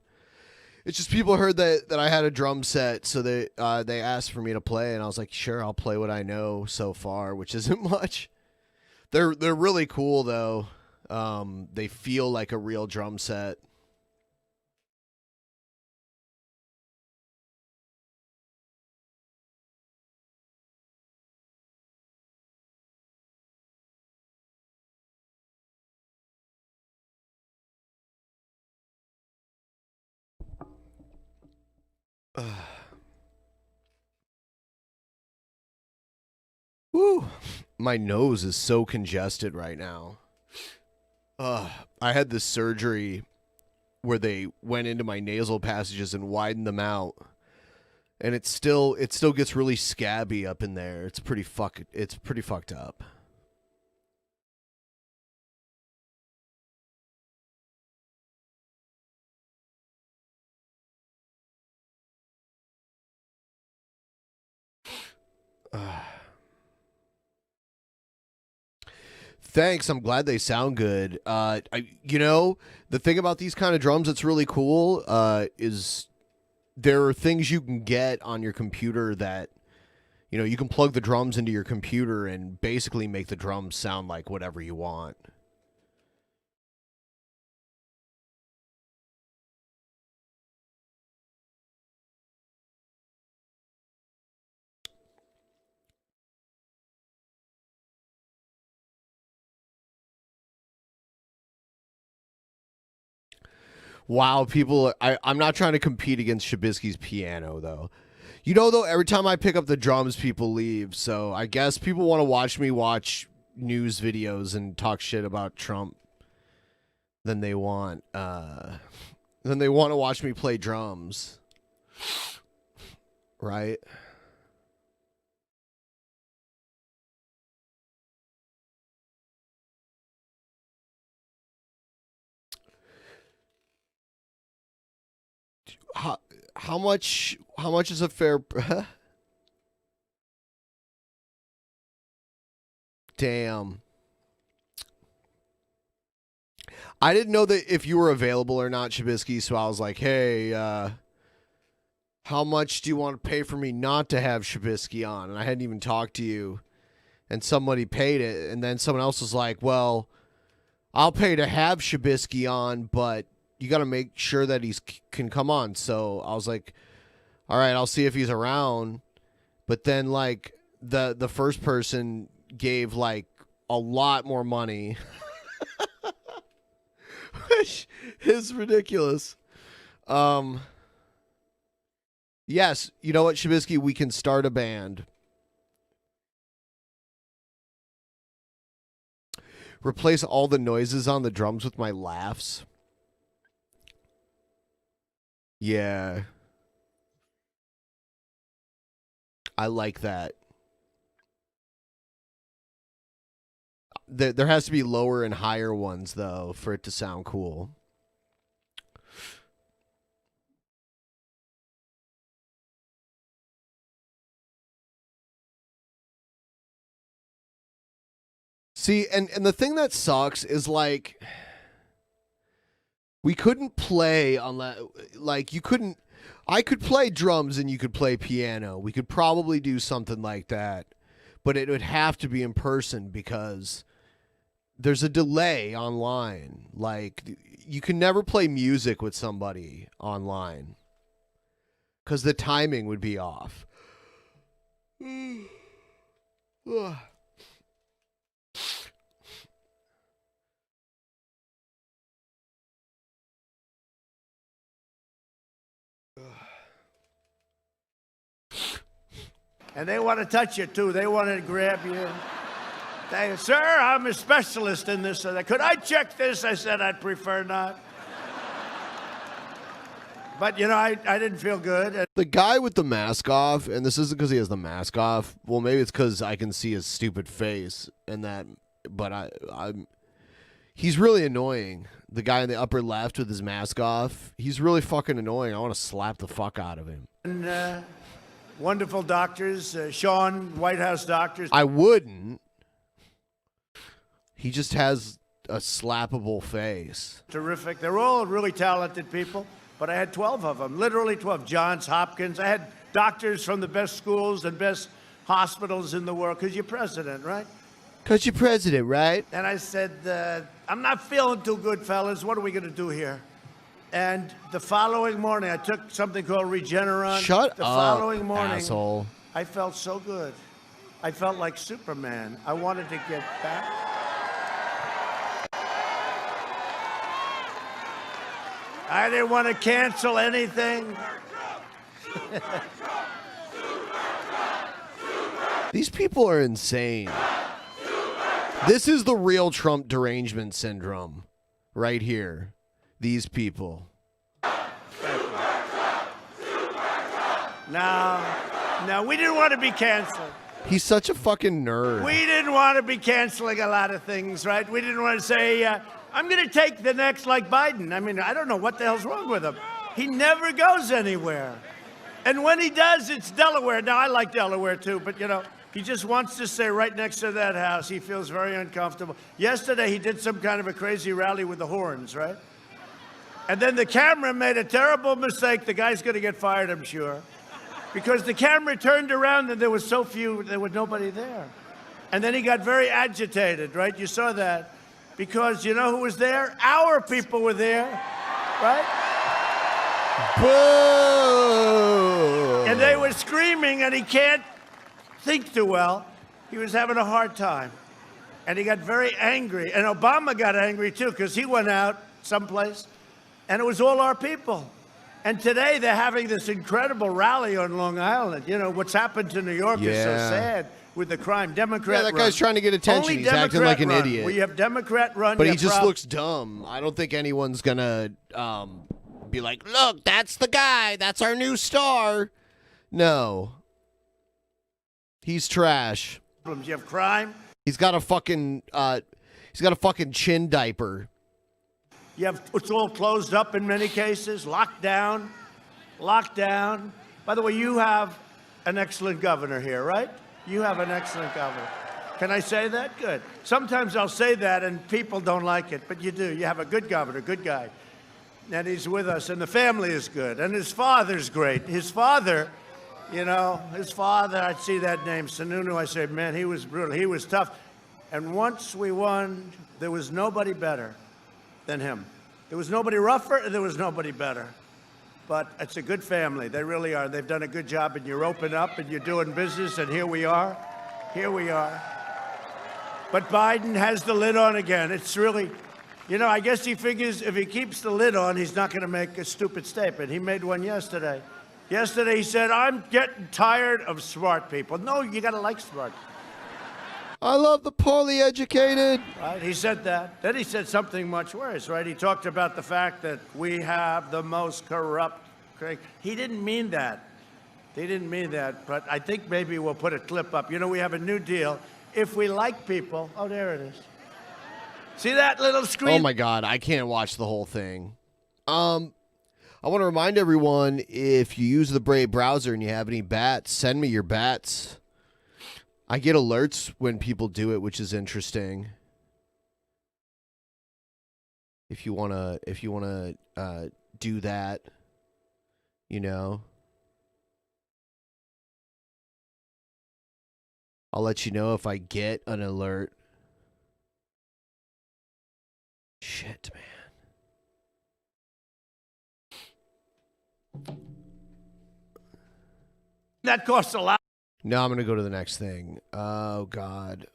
It's just people heard that I had a drum set, so they asked for me to play, and I was like, sure, I'll play what I know so far, which isn't much. They're really cool though. They feel like a real drum set. Woo! My nose is so congested right now. I had this surgery where they went into my nasal passages and widened them out, and it still gets really scabby up in there. It's pretty fucked up. Thanks. I'm glad they sound good. You know, the thing about these kind of drums that's really cool is there are things you can get on your computer that, you know, you can plug the drums into your computer and basically make the drums sound like whatever you want. Wow, people, I'm not trying to compete against Shabisky's piano, though. You know, though, every time I pick up the drums, people leave. So I guess people want to watch me watch news videos and talk shit about Trump than they want to watch me play drums. Right? How much is a fair Damn. I didn't know that if you were available or not, Shabisky, so I was like, hey, how much do you want to pay for me not to have Shabisky on? And I hadn't even talked to you, and somebody paid it, and then someone else was like, well, I'll pay to have Shabisky on, but you got to make sure that he can come on. So I was like, all right, I'll see if he's around. But then, like, the first person gave, like, a lot more money, which is ridiculous. Yes, you know what, Shabisky? We can start a band. Replace all the noises on the drums with my laughs. Yeah. I like that. There has to be lower and higher ones, though, for it to sound cool. See, and the thing that sucks is, like, we couldn't play on that. Like, you couldn't. I could play drums and you could play piano. We could probably do something like that, but it would have to be in person because there's a delay online. Like, you can never play music with somebody online because the timing would be off. And they want to touch you, too. They want to grab you. They, sir, I'm a specialist in this. Could I check this? I said I'd prefer not. But, you know, I didn't feel good. The guy with the mask off, and this isn't because he has the mask off. Well, maybe it's because I can see his stupid face and that. But he's really annoying. The guy in the upper left with his mask off, he's really fucking annoying. I want to slap the fuck out of him. And, wonderful doctors, Sean, White House doctors. I wouldn't. He just has a slappable face. Terrific. They're all really talented people, but I had 12 of them, literally 12. Johns Hopkins. I had doctors from the best schools and best hospitals in the world, because you're president, right? Because you're president, right? And I said, I'm not feeling too good, fellas. What are we going to do here? And the following morning, I took something called Regeneron. Shut up, the following morning, asshole. I felt so good. I felt like Superman. I wanted to get back. I didn't want to cancel anything. These people are insane. This is the real Trump derangement syndrome right here. These people. No, we didn't want to be canceled. He's such a fucking nerd. We didn't want to be canceling a lot of things, right? We didn't want to say, I'm going to take the next like Biden. I mean, I don't know what the hell's wrong with him. He never goes anywhere. And when he does, it's Delaware. Now, I like Delaware, too, but, you know, He just wants to stay right next to that house. He feels very uncomfortable. Yesterday, he did some kind of a crazy rally with the horns, right? And then the camera made a terrible mistake. The guy's going to get fired, I'm sure. Because the camera turned around and there was nobody there. And then he got very agitated, right? You saw that. Because you know who was there? Our people were there, right? Boo! And they were screaming, and he can't think too well. He was having a hard time. And he got very angry. And Obama got angry, too, because he went out someplace, and it was all our people. And today they're having this incredible rally on Long Island. You know, what's happened to New York is so sad with the crime. Democrat Yeah, that guy's trying to get attention. Only He's acting like an Democrat idiot. Well, you have Democrat run. But he just looks dumb. I don't think anyone's going to be like, look, that's the guy. That's our new star. No. He's trash. You have crime. He's got a fucking chin diaper. It's all closed up in many cases, locked down. By the way, you have an excellent governor here, right? You have an excellent governor. Can I say that? Good. Sometimes I'll say that and people don't like it, but you do. You have a good governor, good guy. And he's with us, and the family is good. And his father's great. His father, I'd see that name, Sununu, I say, man, he was brutal. He was tough. And once we won, there was nobody better than him. There was nobody rougher, and there was nobody better. But it's a good family. They really are. They've done a good job, and you're open up, and you're doing business, and here we are. Here we are. But Biden has the lid on again. It's really, I guess he figures if he keeps the lid on, he's not going to make a stupid statement. He made one yesterday. Yesterday he said, I'm getting tired of smart people. No, you got to like smart people. I love the poorly educated. Right, he said that. Then he said something much worse, right? He talked about the fact that we have the most corrupt. He didn't mean that. He didn't mean that, but I think maybe we'll put a clip up. We have a new deal. If we like people, oh, there it is. See that little screen? Oh my God, I can't watch the whole thing. I want to remind everyone, if you use the Brave browser and you have any bats, send me your bats. I get alerts when people do it, which is interesting. If you wanna do that, I'll let you know if I get an alert. Shit, man. That costs a lot. No, I'm going to go to the next thing. Oh, God.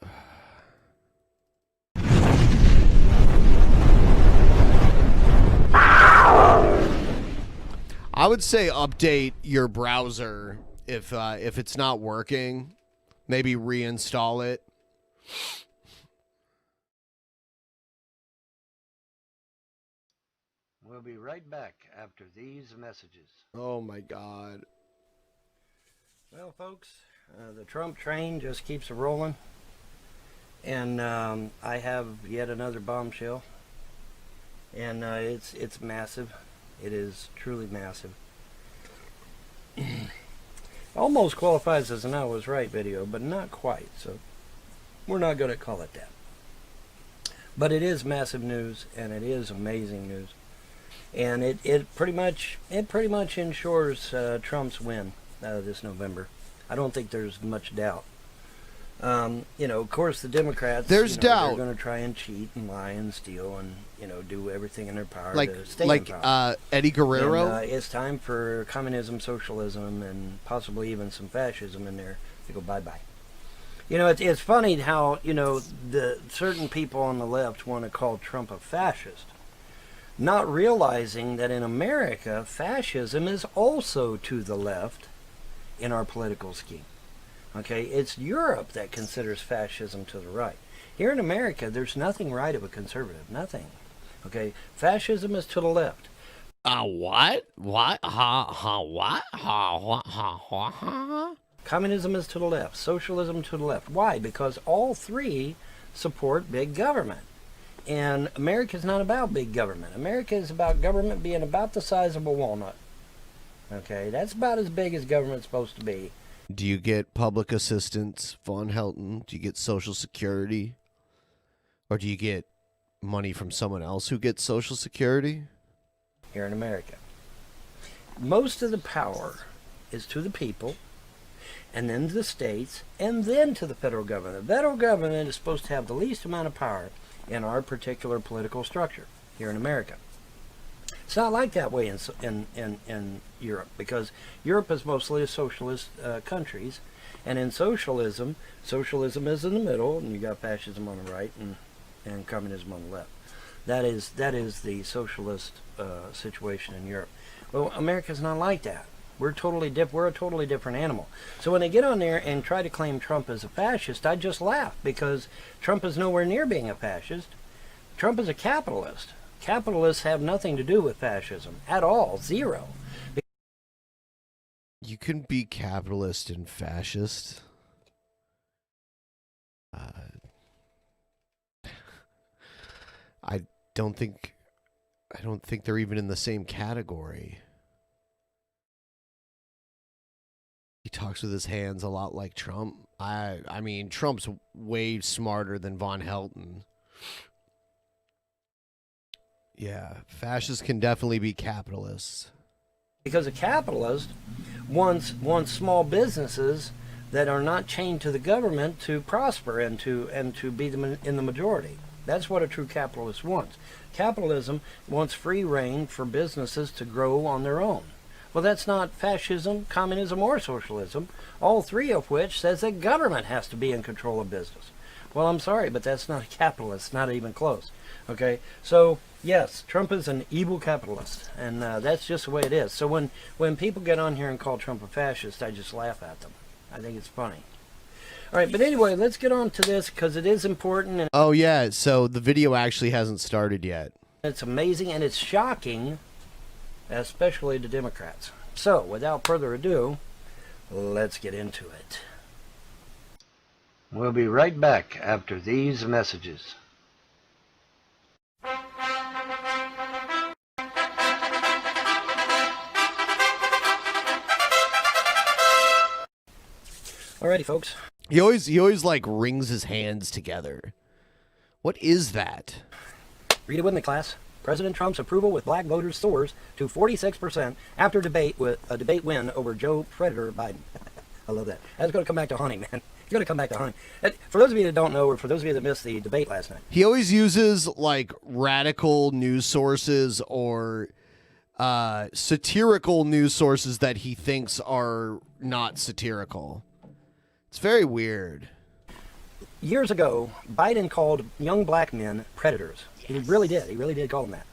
I would say update your browser if it's not working. Maybe reinstall it. We'll be right back after these messages. Oh, my God. Well, folks, the Trump train just keeps rolling. And I have yet another bombshell. And it's massive. It is truly massive. Almost qualifies as an I was right video, but not quite. So we're not going to call it that. But it is massive news, and it is amazing news. And it pretty much ensures Trump's win this November. I don't think there's much doubt. Of course, the Democrats. There's doubt. They're going to try and cheat and lie and steal and do everything in their power to stay in power. Eddie Guerrero. And, it's time for communism, socialism, and possibly even some fascism in there to go bye-bye. It's funny how the certain people on the left want to call Trump a fascist, not realizing that in America, fascism is also to the left in our political scheme. Okay, it's Europe that considers fascism to the right. Here in America, there's nothing right of a conservative, nothing. Okay, fascism is to the left. What? What? What? Communism is to the left. Socialism to the left. Why? Because all three support big government. And America is not about big government. America is about government being about the size of a walnut. Okay, that's about as big as government's supposed to be. Do you get public assistance, Von Helton? Do you get Social Security? Or do you get money from someone else who gets Social Security? Here in America. Most of the power is to the people, and then to the states, and then to the federal government. The federal government is supposed to have the least amount of power in our particular political structure here in America. It's not like that way in Europe, because Europe is mostly a socialist countries, and in socialism is in the middle, and you got fascism on the right and communism on the left. That is the socialist situation in Europe. Well, America's not like that. We're totally we're a totally different animal. So when they get on there and try to claim Trump as a fascist, I just laugh, because Trump is nowhere near being a fascist. Trump is a capitalist. Capitalists have nothing to do with fascism at all, zero. You can be capitalist and fascist. I don't think they're even in the same category. He talks with his hands a lot like Trump. I mean, Trump's way smarter than Von Helton. Yeah, fascists can definitely be capitalists. Because a capitalist wants small businesses that are not chained to the government to prosper and to be in the majority. That's what a true capitalist wants. Capitalism wants free reign for businesses to grow on their own. Well, that's not fascism, communism, or socialism, all three of which says that government has to be in control of business. Well, I'm sorry, but that's not a capitalist, not even close. Okay, so yes, Trump is an evil capitalist, and that's just the way it is. So when people get on here and call Trump a fascist, I just laugh at them. I think it's funny. All right, but anyway, let's get on to this, because it is important. And oh, yeah, so the video actually hasn't started yet. It's amazing, and it's shocking, especially to Democrats. So, without further ado, let's get into it. We'll be right back after these messages. Alrighty, folks. He always like wrings his hands together. What is that? Read it with me, class. President Trump's approval with black voters soars to 46% after a debate win over Joe Predator Biden. I love that. That's going to come back to haunt him, man. It's going to come back to haunt him. For those of you that don't know, or for those of you that missed the debate last night. He always uses like radical news sources or satirical news sources that he thinks are not satirical. It's very weird. Years ago, Biden called young black men predators. Yes. He really did. He really did call them that.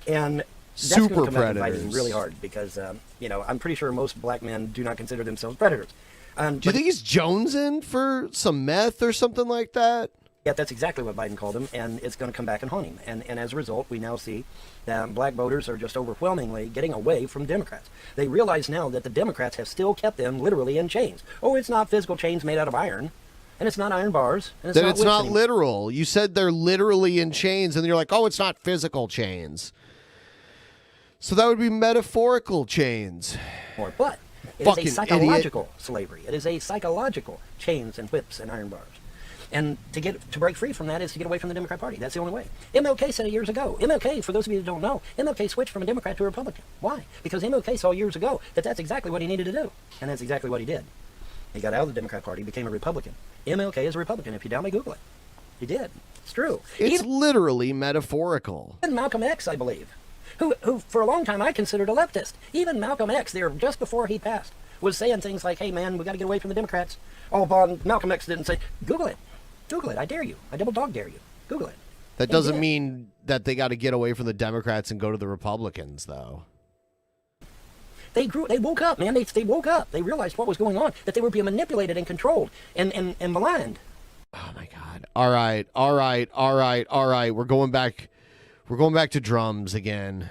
And that's going to come back to Biden really hard because, I'm pretty sure most black men do not consider themselves predators. Do you think he's jonesing for some meth or something like that? Yeah, that's exactly what Biden called him, and it's going to come back and haunt him. And as a result, we now see that black voters are just overwhelmingly getting away from Democrats. They realize now that the Democrats have still kept them literally in chains. Oh, it's not physical chains made out of iron, and it's not iron bars, and it's then not it's not literal. You said they're literally in chains, and you're like, oh, it's not physical chains. So that would be metaphorical chains. But it is a psychological slavery. It is a psychological chains and whips and iron bars. And to break free from that is to get away from the Democrat Party. That's the only way. MLK said it years ago. MLK, for those of you that don't know, MLK switched from a Democrat to a Republican. Why? Because MLK saw years ago that that's exactly what he needed to do. And that's exactly what he did. He got out of the Democrat Party, became a Republican. MLK is a Republican. If you doubt me, Google it. He did. It's true. It's literally metaphorical. Even Malcolm X, I believe, who for a long time I considered a leftist. Even Malcolm X, there just before he passed, was saying things like, hey, man, we got to get away from the Democrats. Malcolm X didn't say, Google it. Google it. I dare you. I double dog dare you. Google it. That doesn't mean that they got to get away from the Democrats and go to the Republicans, though. They woke up, man. They woke up. They realized what was going on, that they were being manipulated and controlled and maligned. Oh, my God. All right. We're going back to drums again.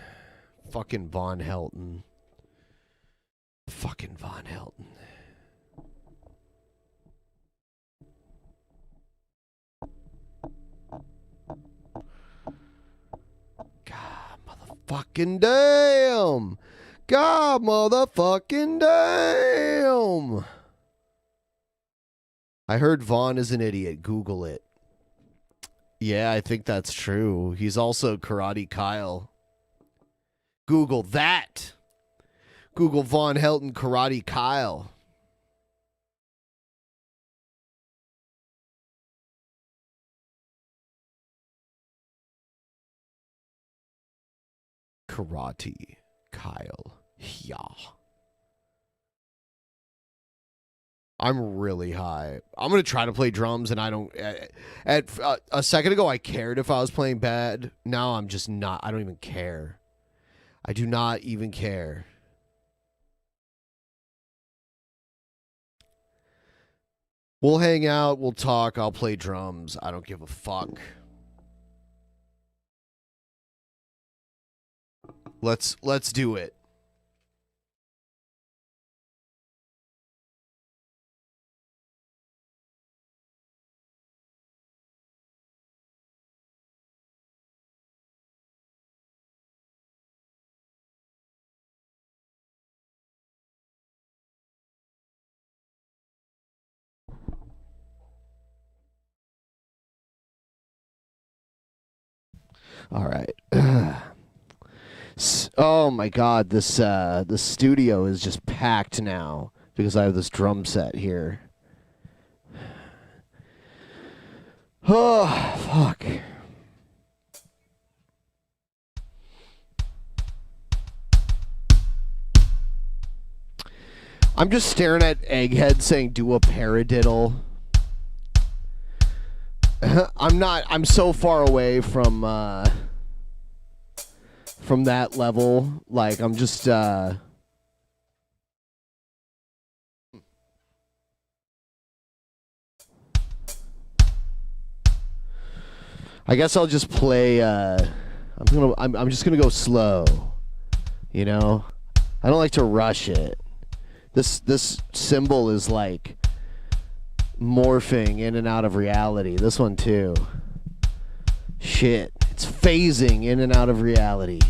Fucking Von Helton. Fucking damn. God motherfucking damn. I heard Vaughn is an idiot. Google it. Yeah, I think that's true. He's also Karate Kyle. Google that. Google Von Helton Karate Kyle. Karate Kyle. Yeah. I'm really high. I'm going to try to play drums, and I don't... a second ago, I cared if I was playing bad. Now I'm just not. I don't even care. I do not even care. We'll hang out. We'll talk. I'll play drums. I don't give a fuck. Let's do it. All right. Oh my God, this the studio is just packed now because I have this drum set here. Oh, fuck. I'm just staring at Egghead saying do a paradiddle. I'm so far away from that level. Like, I'm just, I guess I'll just play, I'm just gonna go slow. You know? I don't like to rush it. This symbol is like morphing in and out of reality. This one too. Shit. It's phasing in and out of reality.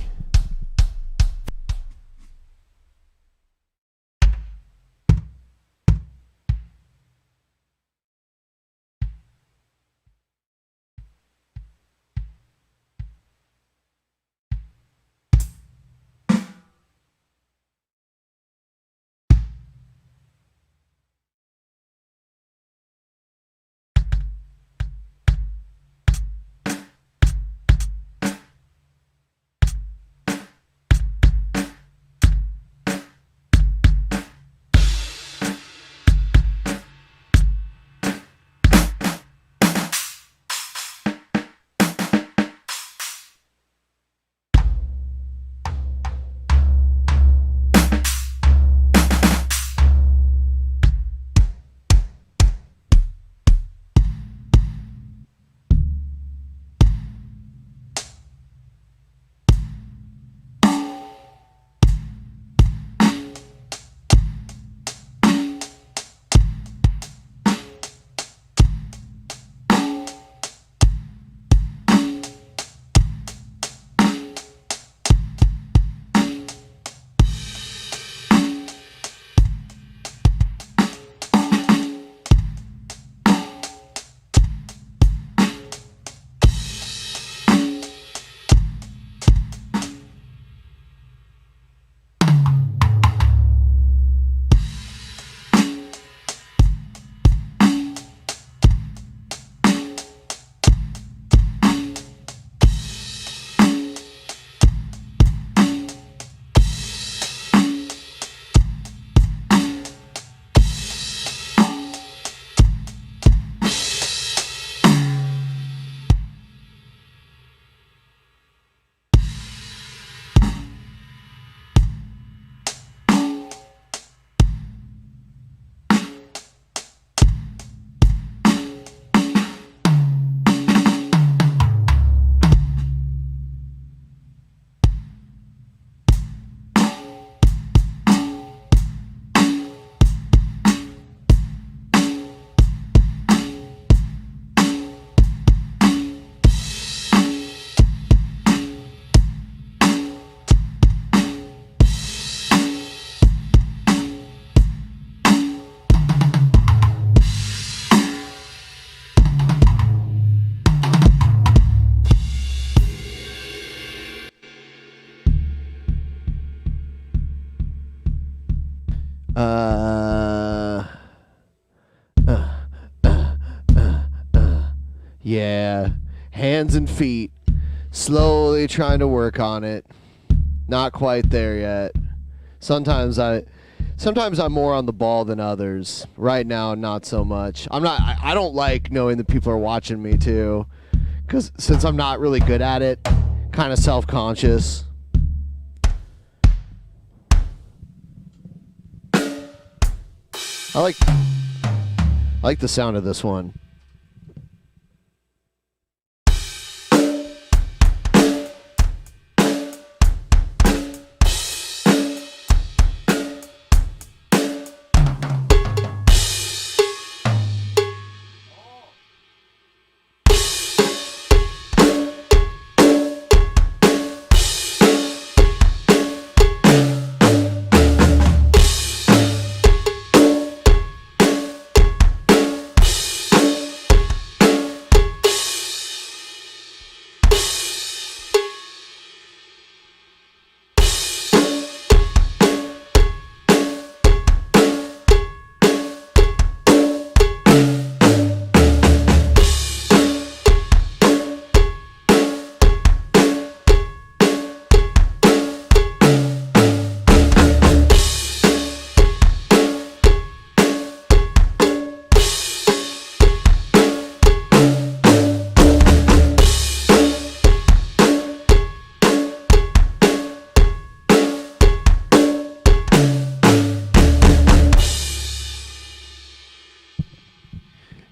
Yeah, hands and feet. Slowly trying to work on it. Not quite there yet. Sometimes I'm more on the ball than others. Right now, not so much. I don't like knowing that people are watching me too, because since I'm not really good at it, kind of self-conscious. I like the sound of this one.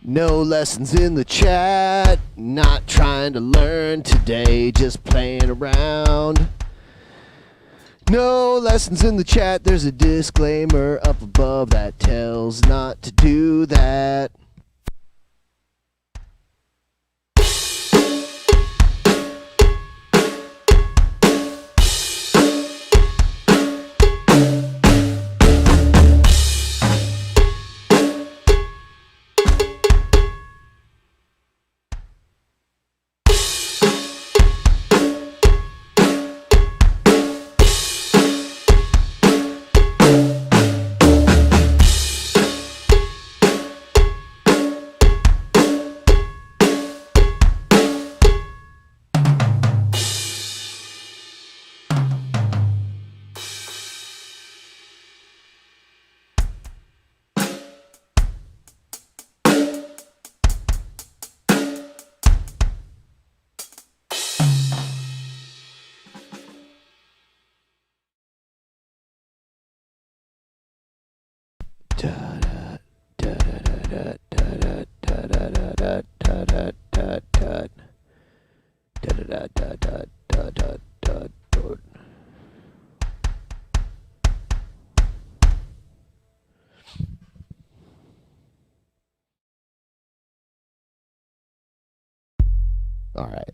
No lessons in the chat, not trying to learn today, just playing around. No lessons in the chat, there's a disclaimer up above that tells not to do that. All right.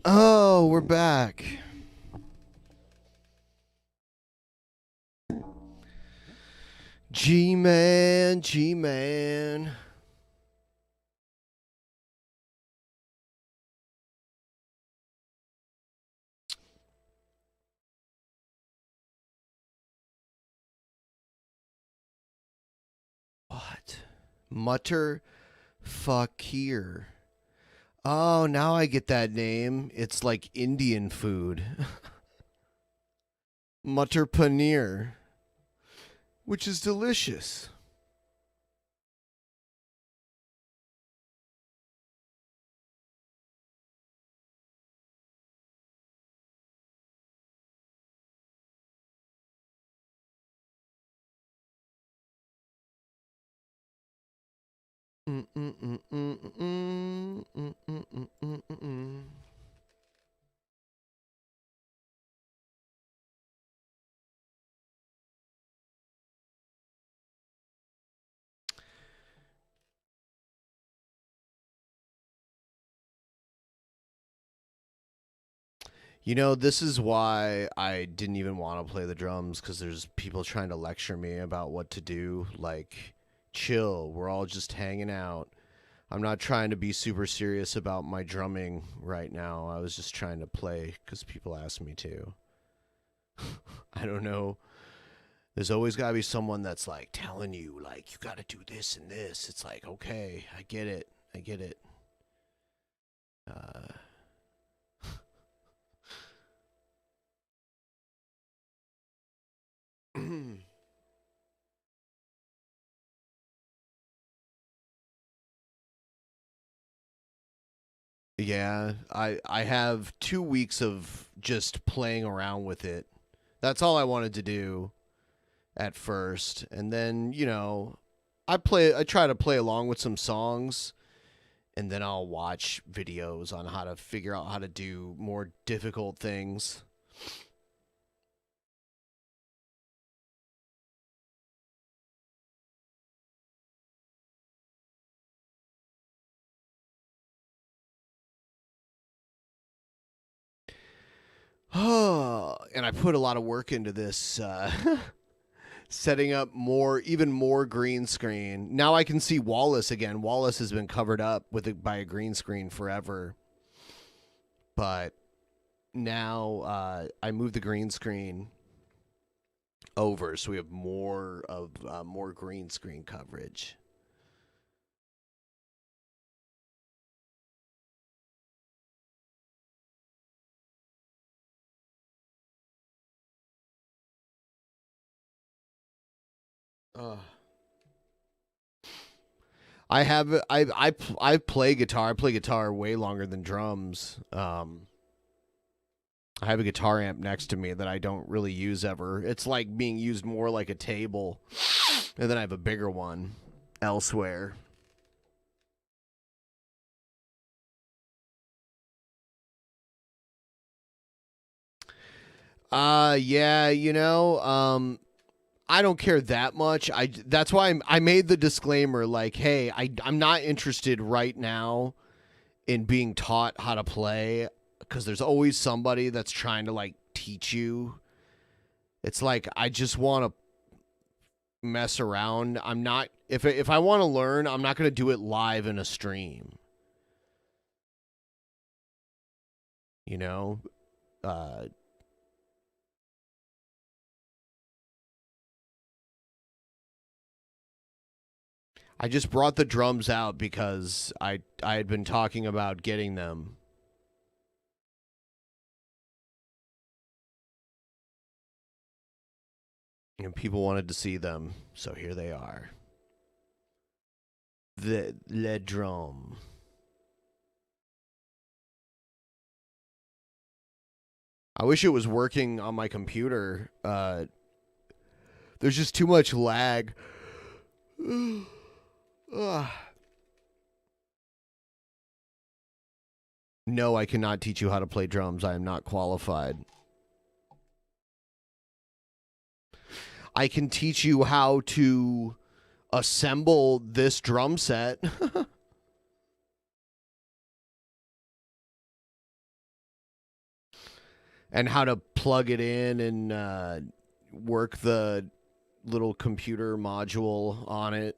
Oh, we're back. G-Man, G-Man. What? Mutter Fakir. Oh, now I get that name. It's like Indian food. Mutter Paneer, which is delicious. You know, this is why I didn't even want to play the drums, because there's people trying to lecture me about what to do. Like, chill. We're all just hanging out. I'm not trying to be super serious about my drumming right now. I was just trying to play because people asked me to. I don't know. There's always got to be someone that's like telling you, like, you got to do this and this. It's like, okay, I get it. I get it. Yeah, I have 2 weeks of just playing around with it. That's all I wanted to do at first. And then, you know, I try to play along with some songs, and then I'll watch videos on how to figure out how to do more difficult things. And I put a lot of work into this, setting up even more green screen. Now I can see Wallace again. Wallace has been covered up by a green screen forever. But now I moved the green screen over, so we have more green screen coverage. I play guitar. I play guitar way longer than drums. I have a guitar amp next to me that I don't really use ever. It's like being used more like a table. And then I have a bigger one elsewhere. Yeah, you know, I don't care that much. That's why I made the disclaimer, like, hey, I'm not interested right now in being taught how to play, because there's always somebody that's trying to, like, teach you. It's like, I just want to mess around. I'm not, if I want to learn, I'm not going to do it live in a stream. You know? I just brought the drums out because I had been talking about getting them. And people wanted to see them, so here they are. The Le Drum. I wish it was working on my computer. There's just too much lag. No, I cannot teach you how to play drums. I am not qualified. I can teach you how to assemble this drum set. and how to plug it in and work the little computer module on it.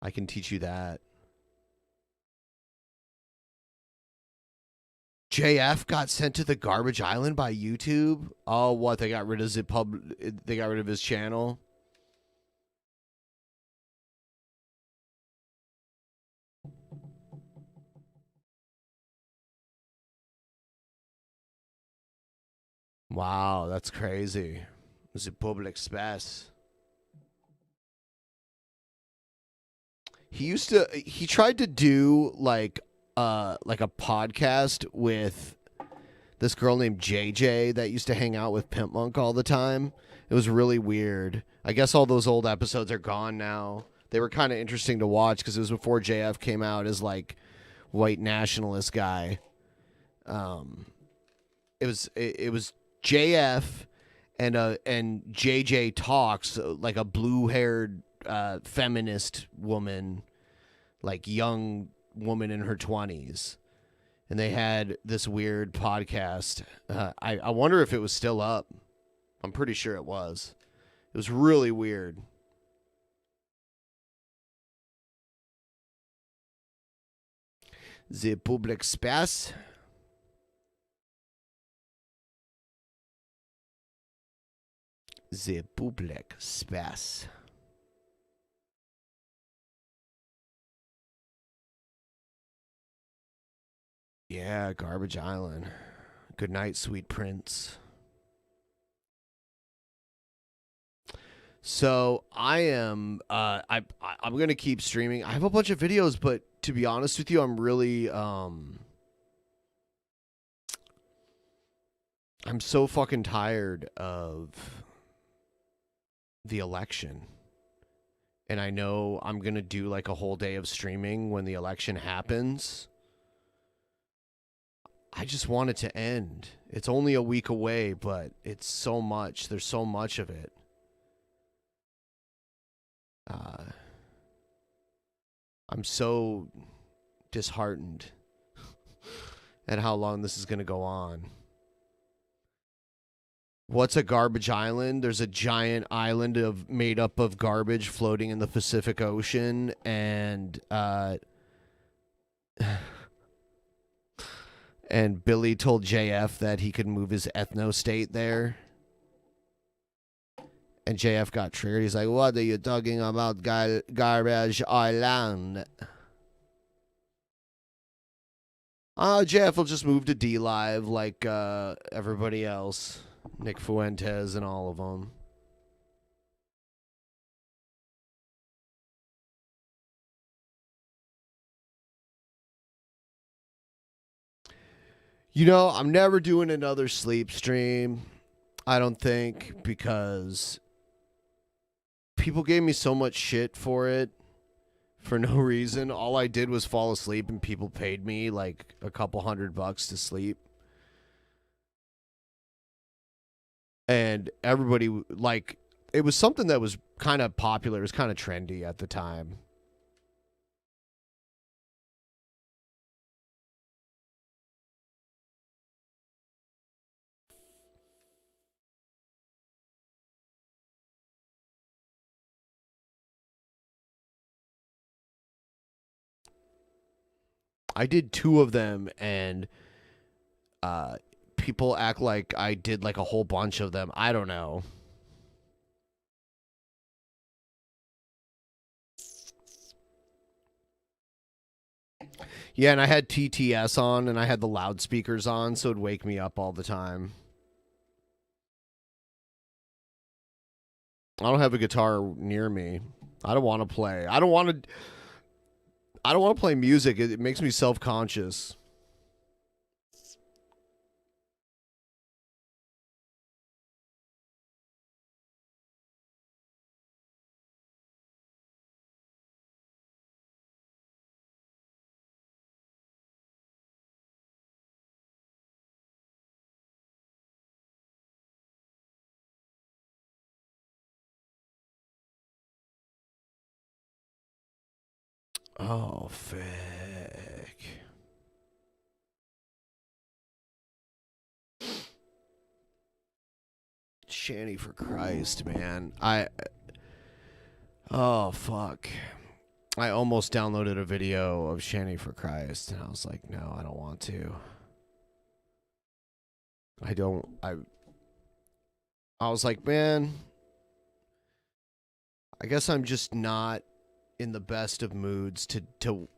I can teach you that. JF got sent to the garbage island by YouTube. Oh, what? They got rid of They got rid of his channel. Wow, that's crazy. It's a public space. He tried to do like a podcast with this girl named JJ that used to hang out with PIMPMUNK all the time. It was really weird. I guess all those old episodes are gone now. They were kind of interesting to watch because it was before JF came out as like white nationalist guy. It was JF and JJ Talks, like a blue-haired feminist woman, like young woman in her 20s. And they had this weird podcast. I wonder if it was still up. I'm pretty sure it was. It was really weird. The public space. The public space. Yeah, Garbage Island. Good night, sweet prince. So I am. I'm gonna keep streaming. I have a bunch of videos, but to be honest with you, I'm really. I'm so fucking tired of the election. And I know I'm going to do like a whole day of streaming when the election happens. I just want it to end. It's only a week away, but it's so much. There's so much of it. I'm so disheartened at how long this is going to go on. What's a garbage island? There's a giant island made up of garbage floating in the Pacific Ocean, and and Billy told JF that he could move his ethno-state there. And JF got triggered. He's like, "What are you talking about, garbage island?" JF will just move to D-Live like everybody else. Nick Fuentes and all of them. You know, I'm never doing another sleep stream, I don't think, because people gave me so much shit for it for no reason. All I did was fall asleep and people paid me like a couple $100 to sleep. And everybody, like, it was something that was kind of popular. It was kind of trendy at the time. I did 2 of them, and people act like I did like a whole bunch of them. I don't know. Yeah, and I had TTS on, and I had the loudspeakers on, so it'd wake me up all the time. I don't have a guitar near me. I don't want to play. I don't want to play music. It makes me self-conscious. Oh, fuck. Shanny for Christ, man. Oh, fuck. I almost downloaded a video of Shanny for Christ, and I was like, no, I don't want to. I was like, man, I guess I'm just not in the best of moods to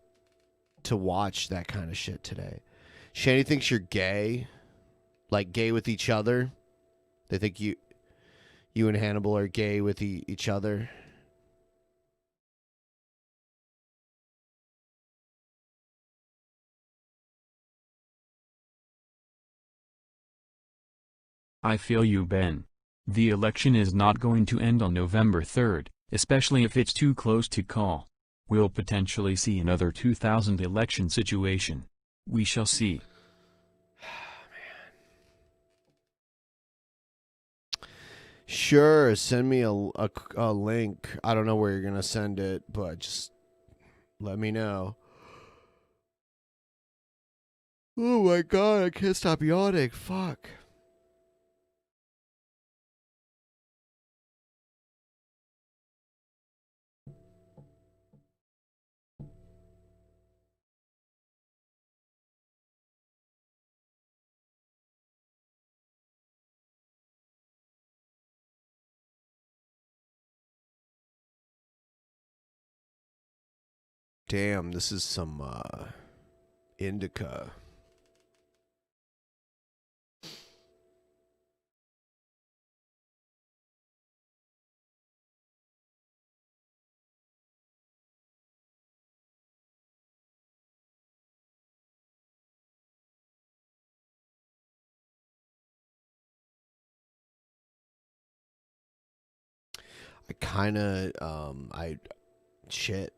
watch that kind of shit today. Shanny thinks you're gay, like gay with each other. They think you and Hannibal are gay with each other. I feel you, Ben. The election is not going to end on November 3rd, especially if it's too close to call. We'll potentially see another 2000 election situation. We shall see. Sure, send me a link. I don't know where you're going to send it, but just let me know. Oh my god, I can't stop yawning. Fuck. Damn, this is some indica. Shit.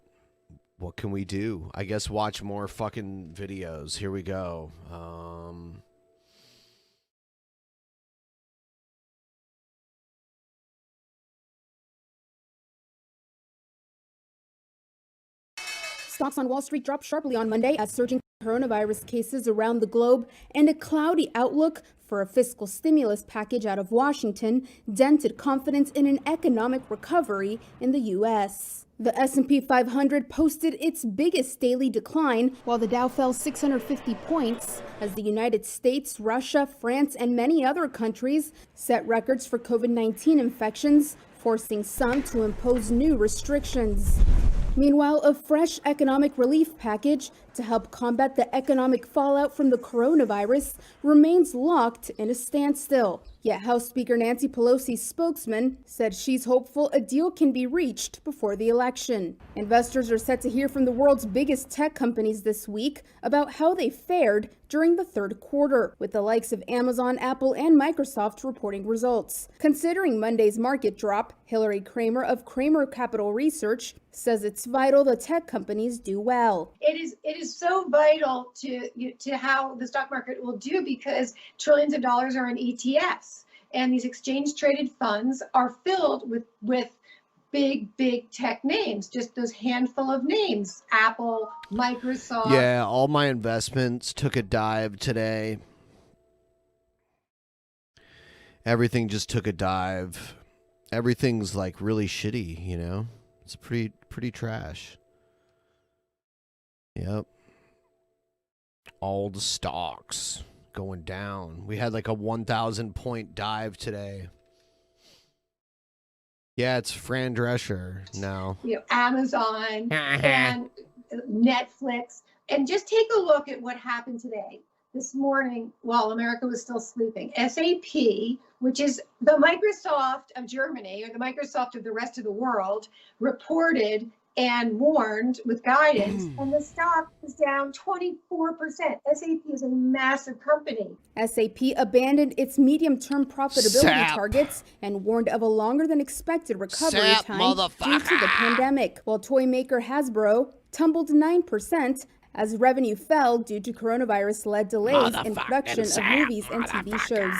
What can we do? I guess watch more fucking videos. Here we go. Stocks on Wall Street dropped sharply on Monday as surging coronavirus cases around the globe and a cloudy outlook for a fiscal stimulus package out of Washington dented confidence in an economic recovery in the U.S. The S&P 500 posted its biggest daily decline, while the Dow fell 650 points as the United States, Russia, France, and many other countries set records for COVID-19 infections, forcing some to impose new restrictions. Meanwhile, a fresh economic relief package to help combat the economic fallout from the coronavirus remains locked in a standstill. Yet House Speaker Nancy Pelosi's spokesman said she's hopeful a deal can be reached before the election. Investors are set to hear from the world's biggest tech companies this week about how they fared during the third quarter, with the likes of Amazon, Apple, and Microsoft reporting results. Considering Monday's market drop, Hillary Kramer of Kramer Capital Research says it's vital the tech companies do well. It is so vital to how the stock market will do because trillions of dollars are in ETFs, and these exchange traded funds are filled with big tech names, just those handful of names: Apple, Microsoft. Yeah, all my investments took a dive today. Everything just took a dive. Everything's like really shitty, you know? It's pretty trash. Yep. All the stocks going down. We had like a 1,000 point dive today. Yeah, it's Fran Drescher now. Amazon and Netflix. And just take a look at what happened today. This morning, while America was still sleeping, SAP, which is the Microsoft of Germany or the Microsoft of the rest of the world, reported and warned with guidance, and the stock is down 24%. SAP is a massive company. SAP abandoned its medium-term profitability targets and warned of a longer than expected recovery time due to the pandemic, while toy maker Hasbro tumbled 9% as revenue fell due to coronavirus-led delays in production of movies and TV shows.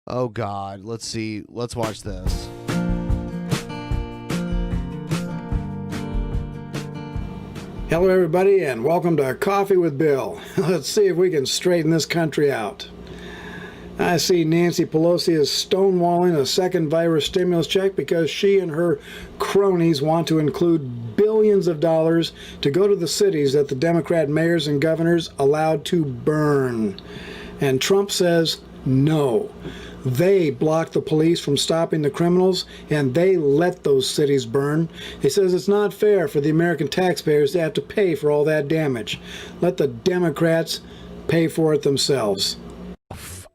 Oh God, let's see. Let's watch this. Hello, everybody, and welcome to Coffee with Bill. Let's see if we can straighten this country out. I see Nancy Pelosi is stonewalling a second virus stimulus check because she and her cronies want to include billions of dollars to go to the cities that the Democrat mayors and governors allowed to burn. And Trump says no. They blocked the police from stopping the criminals, and they let those cities burn. He says it's not fair for the American taxpayers to have to pay for all that damage. Let the Democrats pay for it themselves.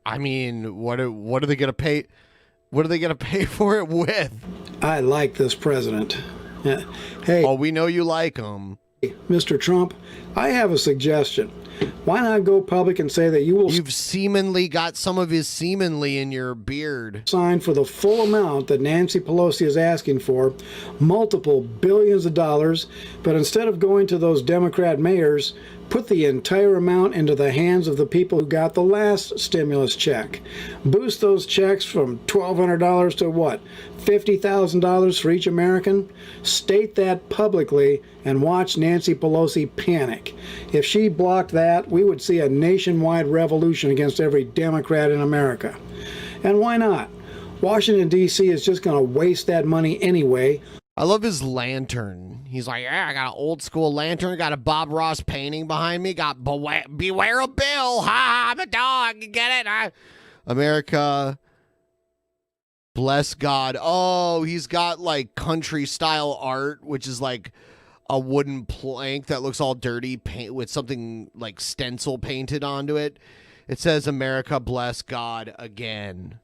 I mean, what are they going to pay? What are they going to pay for it with? I like this president. Hey. Oh, we know you like him. Mr. Trump, I have a suggestion. Why not go public and say that you will... You've seemingly got some of his seemingly in your beard. ...sign for the full amount that Nancy Pelosi is asking for, multiple billions of dollars, but instead of going to those Democrat mayors, put the entire amount into the hands of the people who got the last stimulus check. Boost those checks from $1,200 to what? $50,000 for each American? State that publicly and watch Nancy Pelosi panic. If she blocked that, we would see a nationwide revolution against every Democrat in America. And why not? Washington, D.C. is just going to waste that money anyway. I love his lantern. He's like, yeah, I got an old school lantern, got a Bob Ross painting behind me, got Beware of Bill. Ha ha, I'm a dog. You get it? America, bless God. Oh, he's got like country style art, which is like a wooden plank that looks all dirty paint with something like stencil painted onto it. It says America, bless God again.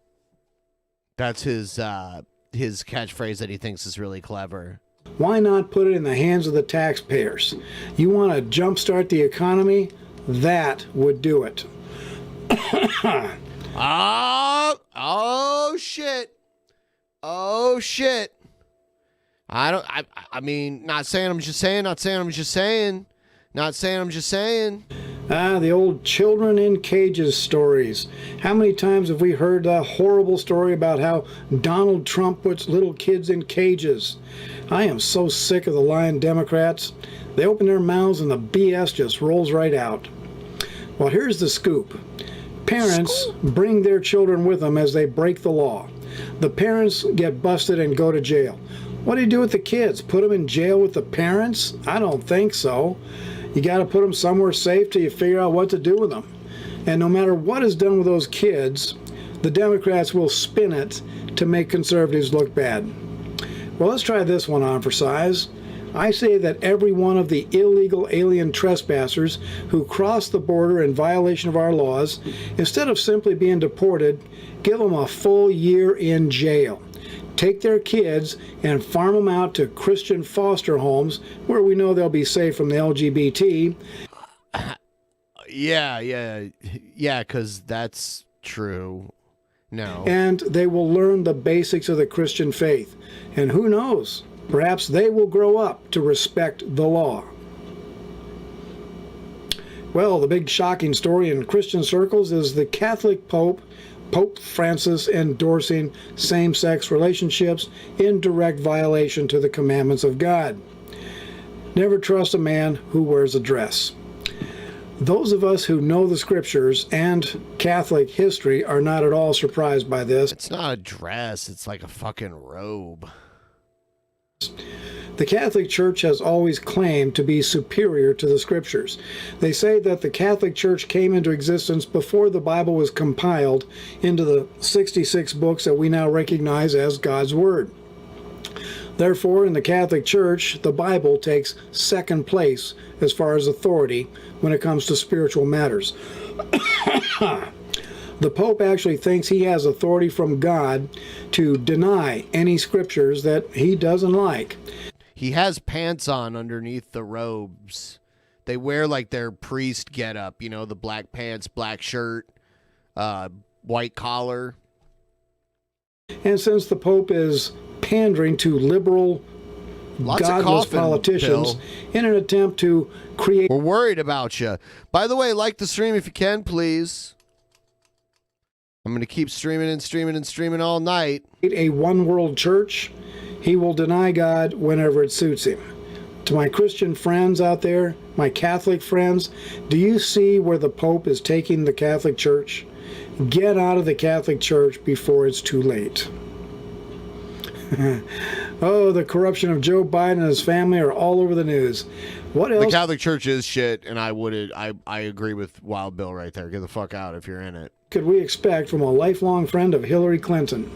That's his catchphrase that he thinks is really clever. Why not put it in the hands of the taxpayers? You want to jumpstart the economy? That would do it. Oh shit. Oh shit. I mean, not saying I'm just saying, not saying I'm just saying. Not saying I'm just saying. The old children in cages stories. How many times have we heard the horrible story about how Donald Trump puts little kids in cages? I am so sick of the lying Democrats. They open their mouths and the BS just rolls right out. Well, here's the scoop. Parents bring their children with them as they break the law. The parents get busted and go to jail. What do you do with the kids? Put them in jail with the parents? I don't think so. You got to put them somewhere safe till you figure out what to do with them. And no matter what is done with those kids, the Democrats will spin it to make conservatives look bad. Well, let's try this one on for size. I say that every one of the illegal alien trespassers who cross the border in violation of our laws, instead of simply being deported, give them a full year in jail. Take their kids and farm them out to Christian foster homes where we know they'll be safe from the LGBT. Yeah, because that's true. No. And they will learn the basics of the Christian faith. And who knows, perhaps they will grow up to respect the law. Well, the big shocking story in Christian circles is the Catholic Pope Francis endorsing same-sex relationships in direct violation to the commandments of God. Never trust a man who wears a dress. Those of us who know the scriptures and Catholic history are not at all surprised by this. It's not a dress, it's like a fucking robe. The Catholic Church has always claimed to be superior to the scriptures. They say that the Catholic Church came into existence before the Bible was compiled into the 66 books that we now recognize as God's Word. Therefore, in the Catholic Church, the Bible takes second place as far as authority when it comes to spiritual matters. The Pope actually thinks he has authority from God to deny any scriptures that he doesn't like. He has pants on underneath the robes. They wear like their priest getup, you know, the black pants, black shirt, white collar. And since the Pope is pandering to liberal, godless politicians in an attempt to create... We're worried about you. By the way, like the stream if you can, please. I'm going to keep streaming and streaming and streaming all night. A one-world church, he will deny God whenever it suits him. To my Christian friends out there, my Catholic friends, do you see where the Pope is taking the Catholic Church? Get out of the Catholic Church before it's too late. Oh, the corruption of Joe Biden and his family are all over the news. What else? The Catholic Church is shit, and I agree with Wild Bill right there. Get the fuck out if you're in it. Could we expect from a lifelong friend of Hillary Clinton?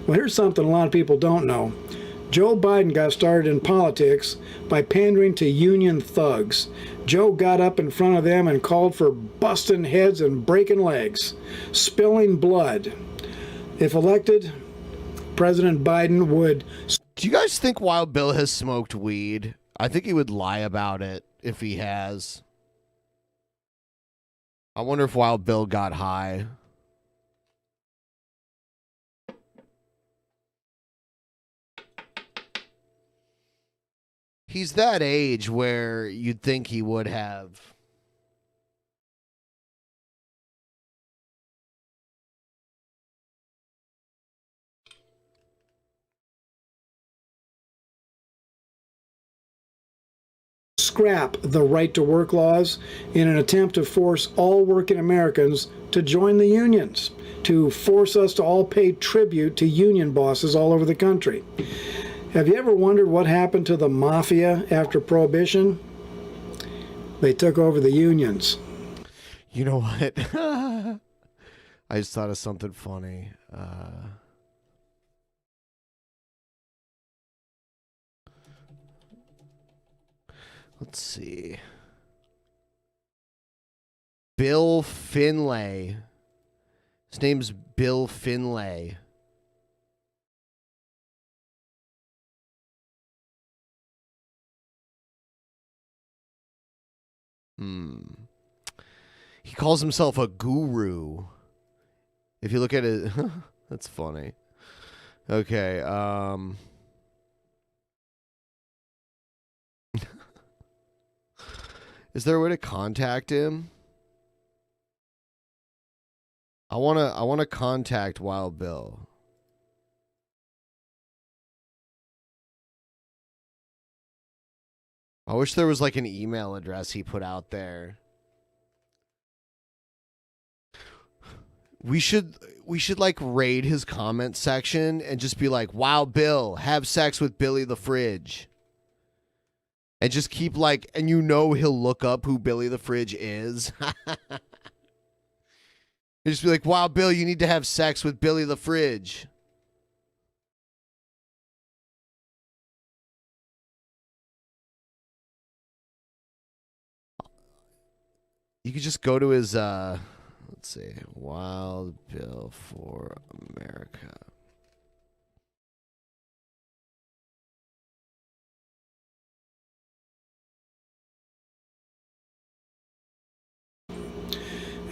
Well, here's something a lot of people don't know. Joe Biden got started in politics by pandering to union thugs. Joe got up in front of them and called for busting heads and breaking legs, spilling blood. If elected, President Biden would... Do you guys think Wild Bill has smoked weed? I think he would lie about it if he has. I wonder if Wild Bill got high. He's that age where you'd think he would have. Scrap the right-to-work laws in an attempt to force all working Americans to join the unions, to force us to all pay tribute to union bosses all over the country. Have you ever wondered what happened to the mafia after Prohibition? They took over the unions. You know what? I just thought of something funny. Let's see. Bill Finlay. His name's Bill Finlay. He calls himself a guru. If you look at it, that's funny. Okay, is there a way to contact him? I wanna contact Wild Bill. I wish there was like an email address he put out there. We should like raid his comment section and just be like, "Wow, Bill, have sex with Billy the Fridge." And just keep like, and you know he'll look up who Billy the Fridge is. You just be like, "Wow, Bill, you need to have sex with Billy the Fridge." You could just go to his, let's see, Wild Bill for America.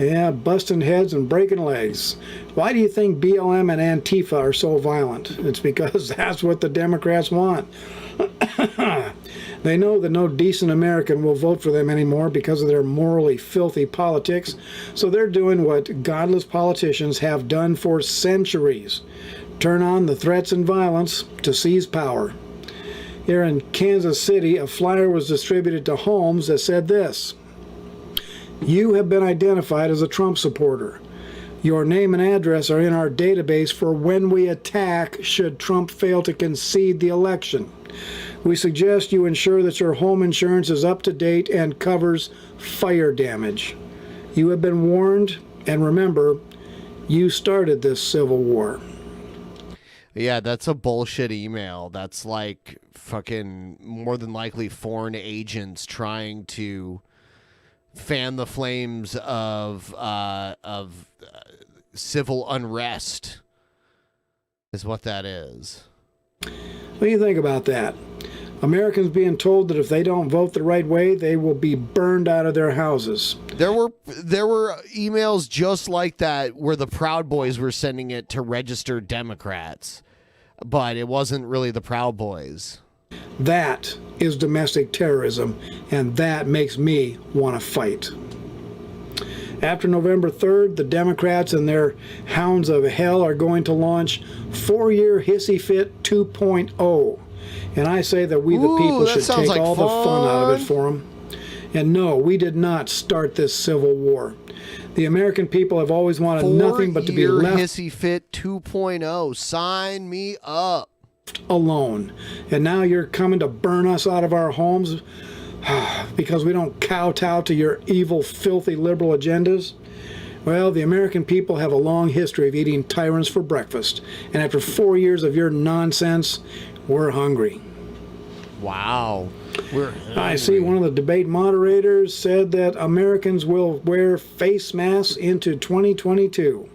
Yeah, busting heads and breaking legs. Why do you think BLM and Antifa are so violent? It's because that's what the Democrats want. They know that no decent American will vote for them anymore because of their morally filthy politics, so they're doing what godless politicians have done for centuries. Turn on the threats and violence to seize power. Here in Kansas City, a flyer was distributed to homes that said this: "You have been identified as a Trump supporter. Your name and address are in our database for when we attack should Trump fail to concede the election. We suggest you ensure that your home insurance is up to date and covers fire damage. You have been warned, and remember, you started this civil war." Yeah, that's a bullshit email. That's like fucking more than likely foreign agents trying to fan the flames of civil unrest is what that is. What do you think about that? Americans being told that if they don't vote the right way, they will be burned out of their houses. There were emails just like that where the Proud Boys were sending it to registered Democrats, but it wasn't really the Proud Boys. That is domestic terrorism, and that makes me want to fight. After November 3rd, the Democrats and their hounds of hell are going to launch 4-year Hissy Fit 2.0. And I say that we, the people, that should sounds take like all the fun out of it fun. for them. And no, we did not start this civil war. The American people have always wanted nothing but to be left Hissy Fit 2.0. Sign me up. alone. And now you're coming to burn us out of our homes because we don't kowtow to your evil, filthy liberal agendas? Well, the American people have a long history of eating tyrants for breakfast. And after 4 years of your nonsense, we're hungry. Wow. I see one of the debate moderators said that Americans will wear face masks into 2022.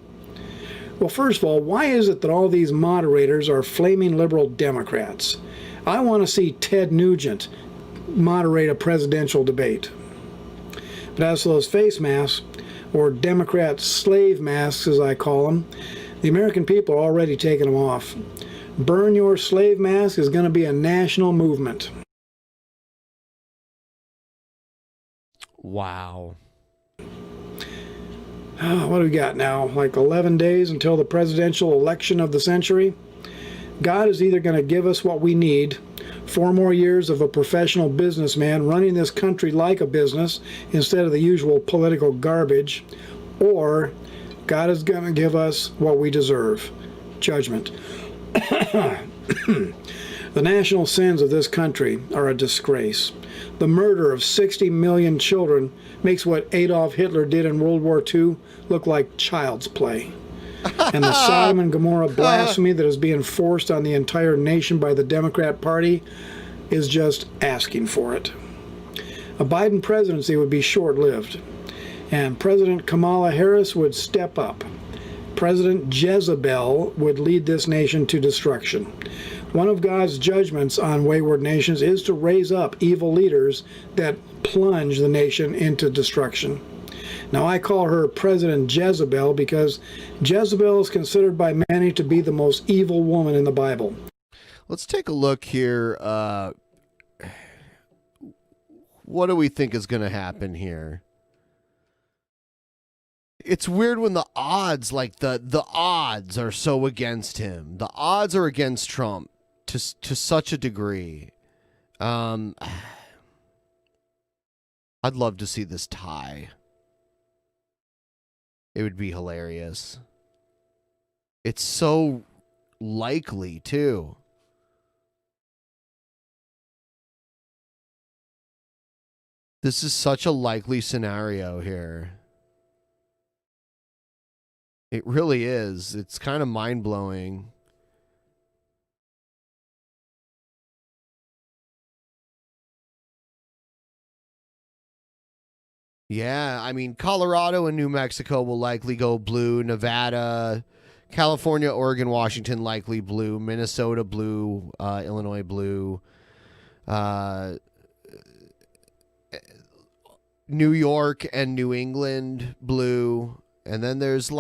Well, first of all, why is it that all these moderators are flaming liberal Democrats? I want to see Ted Nugent moderate a presidential debate. But as for those face masks, or Democrat slave masks as I call them, the American people are already taking them off. Burn your slave mask is going to be a national movement. Wow. What do we got now? Like 11 days until the presidential election of the century? God is either going to give us what we need, 4 more years of a professional businessman running this country like a business instead of the usual political garbage, or God is going to give us what we deserve, judgment. The national sins of this country are a disgrace. The murder of 60 million children makes what Adolf Hitler did in World War II look like child's play. And the Sodom and Gomorrah blasphemy that is being forced on the entire nation by the Democrat Party is just asking for it. A Biden presidency would be short-lived, and President Kamala Harris would step up. President Jezebel would lead this nation to destruction. One of God's judgments on wayward nations is to raise up evil leaders that plunge the nation into destruction. Now, I call her President Jezebel because Jezebel is considered by many to be the most evil woman in the Bible. Let's take a look here. What do we think is going to happen here? It's weird when the odds, like the odds are so against him. The odds are against Trump to such a degree. I'd love to see this tie. It would be hilarious. It's so likely, too. This is such a likely scenario here. It really is. It's kind of mind-blowing. Yeah, I mean, Colorado and New Mexico will likely go blue. Nevada, California, Oregon, Washington likely blue. Minnesota blue. Illinois blue. New York and New England blue. And then there's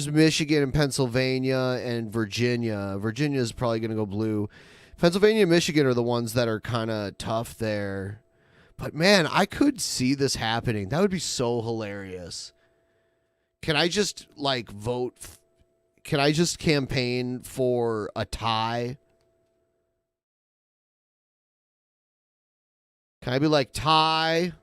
Michigan and Pennsylvania and Virginia. Virginia is probably going to go blue. Pennsylvania and Michigan are the ones that are kind of tough there. But man, I could see this happening. That would be so hilarious. Can I just vote? Can I just campaign for a tie? Can I be like, tie?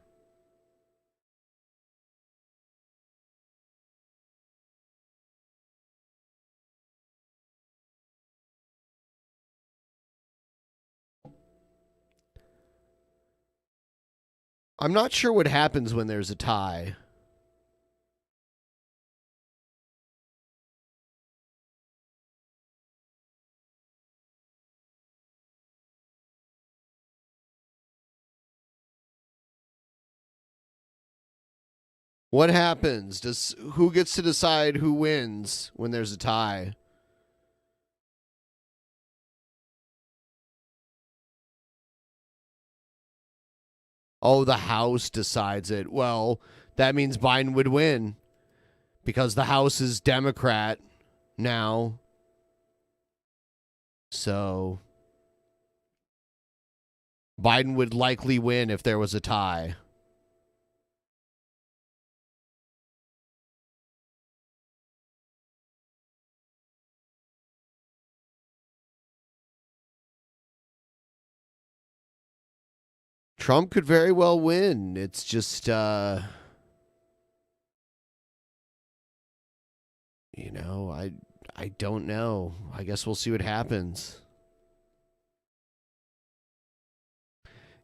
I'm not sure what happens when there's a tie. What happens? Who gets to decide who wins when there's a tie? Oh, the House decides it. Well, that means Biden would win because the House is Democrat now. So Biden would likely win if there was a tie. Trump could very well win. It's just, you know, I don't know. I guess we'll see what happens.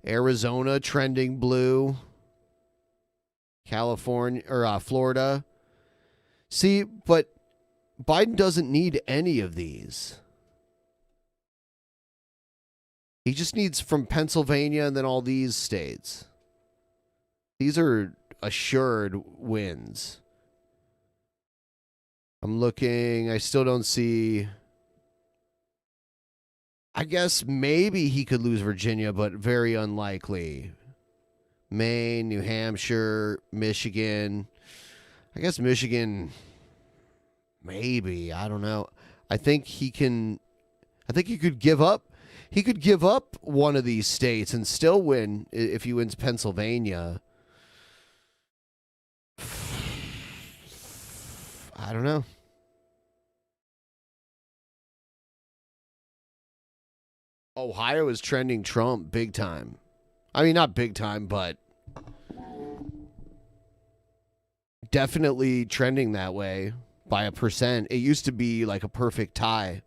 Arizona trending blue. California or Florida. See, but Biden doesn't need any of these. He just needs from Pennsylvania and then all these states. These are assured wins. I'm looking. I still don't see. I guess maybe he could lose Virginia, but very unlikely. Maine, New Hampshire, Michigan. I guess Michigan, maybe. I don't know. I think he can. I think he could give up. He could give up one of these states and still win if he wins Pennsylvania. I don't know. Ohio is trending Trump big time. I mean, not big time, but definitely trending that way by 1%. It used to be like a perfect tie.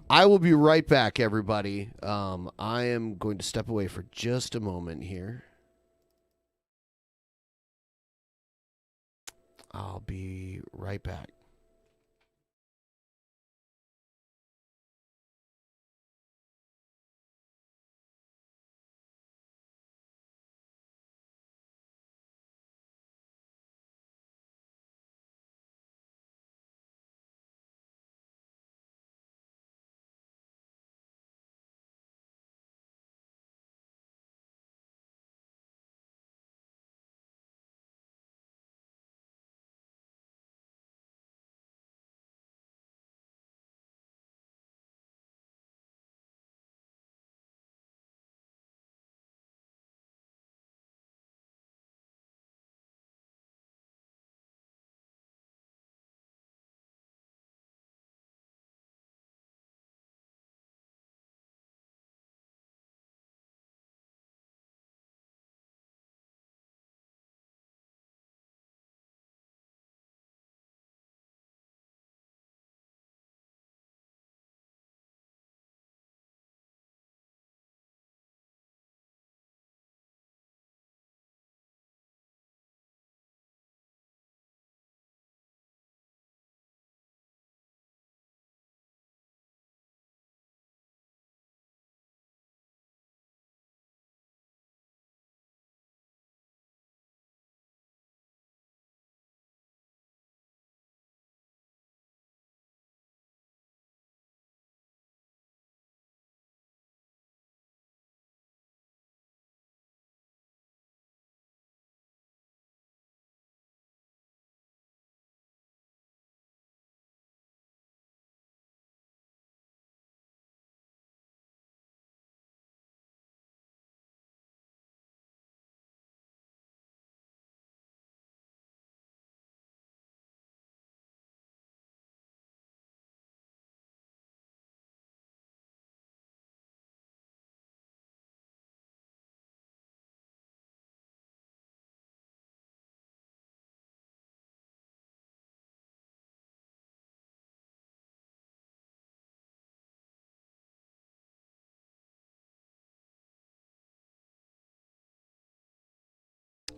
I will be right back, everybody. I am going to step away for just a moment here. I'll be right back.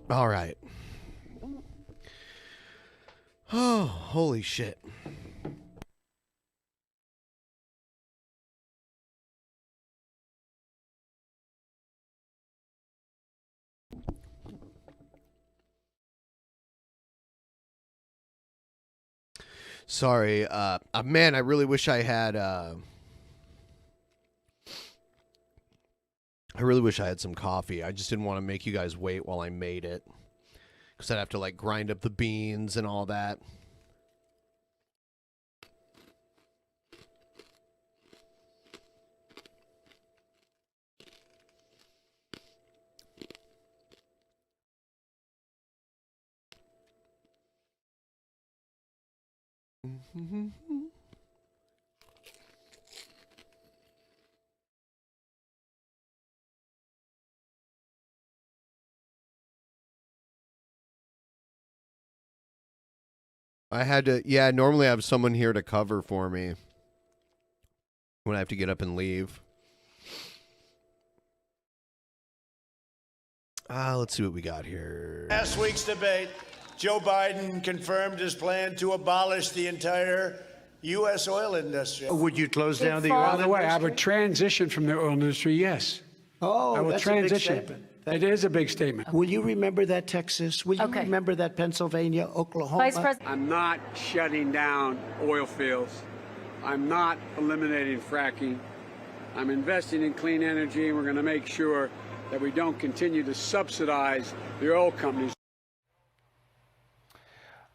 All right. Oh, holy shit. Sorry. Man, I really wish I had some coffee. I just didn't want to make you guys wait while I made it. Because I'd have to like grind up the beans and all that. I had to, yeah, normally I have someone here to cover for me when I have to get up and leave. Let's see what we got here. Last week's debate, Joe Biden confirmed his plan to abolish the entire U.S. oil industry. Would you close down the oil By industry? the way, I would transition from the oil industry, yes. Oh, I will that's a big transition. statement. It is a big statement. Will you remember that, Texas? Will you remember that, Pennsylvania, Oklahoma? Vice President. I'm not shutting down oil fields. I'm not eliminating fracking. I'm investing in clean energy, and we're going to make sure that we don't continue to subsidize the oil companies.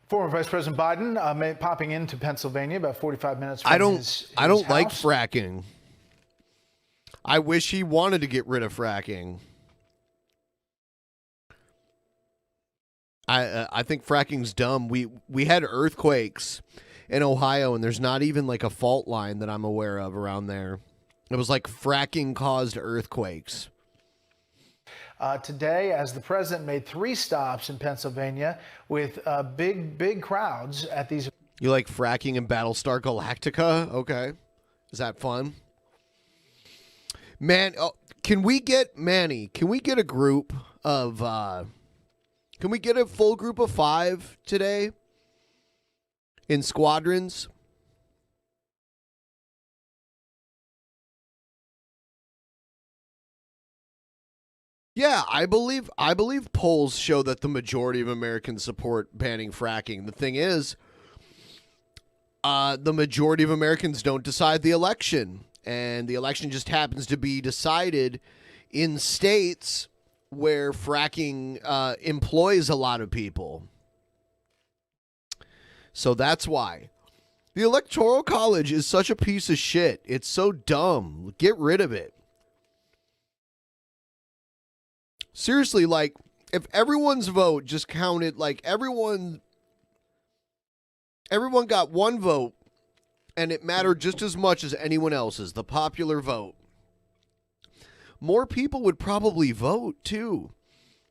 Former Vice President Biden popping into Pennsylvania about 45 minutes from I don't his like house. fracking. I wish he wanted to get rid of fracking. I think fracking's dumb. We had earthquakes in Ohio, and there's not even like a fault line that I'm aware of around there. It was like fracking caused earthquakes. Today, as the president made 3 stops in Pennsylvania with big crowds at these. You like fracking in Battlestar Galactica? Okay. Is that fun? Man, can we get a group of, can we get a full group of 5 today in squadrons? Yeah, I believe polls show that the majority of Americans support banning fracking. The thing is, the majority of Americans don't decide the election, and the election just happens to be decided in states where fracking employs a lot of people. So that's why. The Electoral College is such a piece of shit. It's so dumb. Get rid of it. Seriously, like, if everyone's vote just counted, like, everyone got one vote, and it mattered just as much as anyone else's, the popular vote, more people would probably vote, too.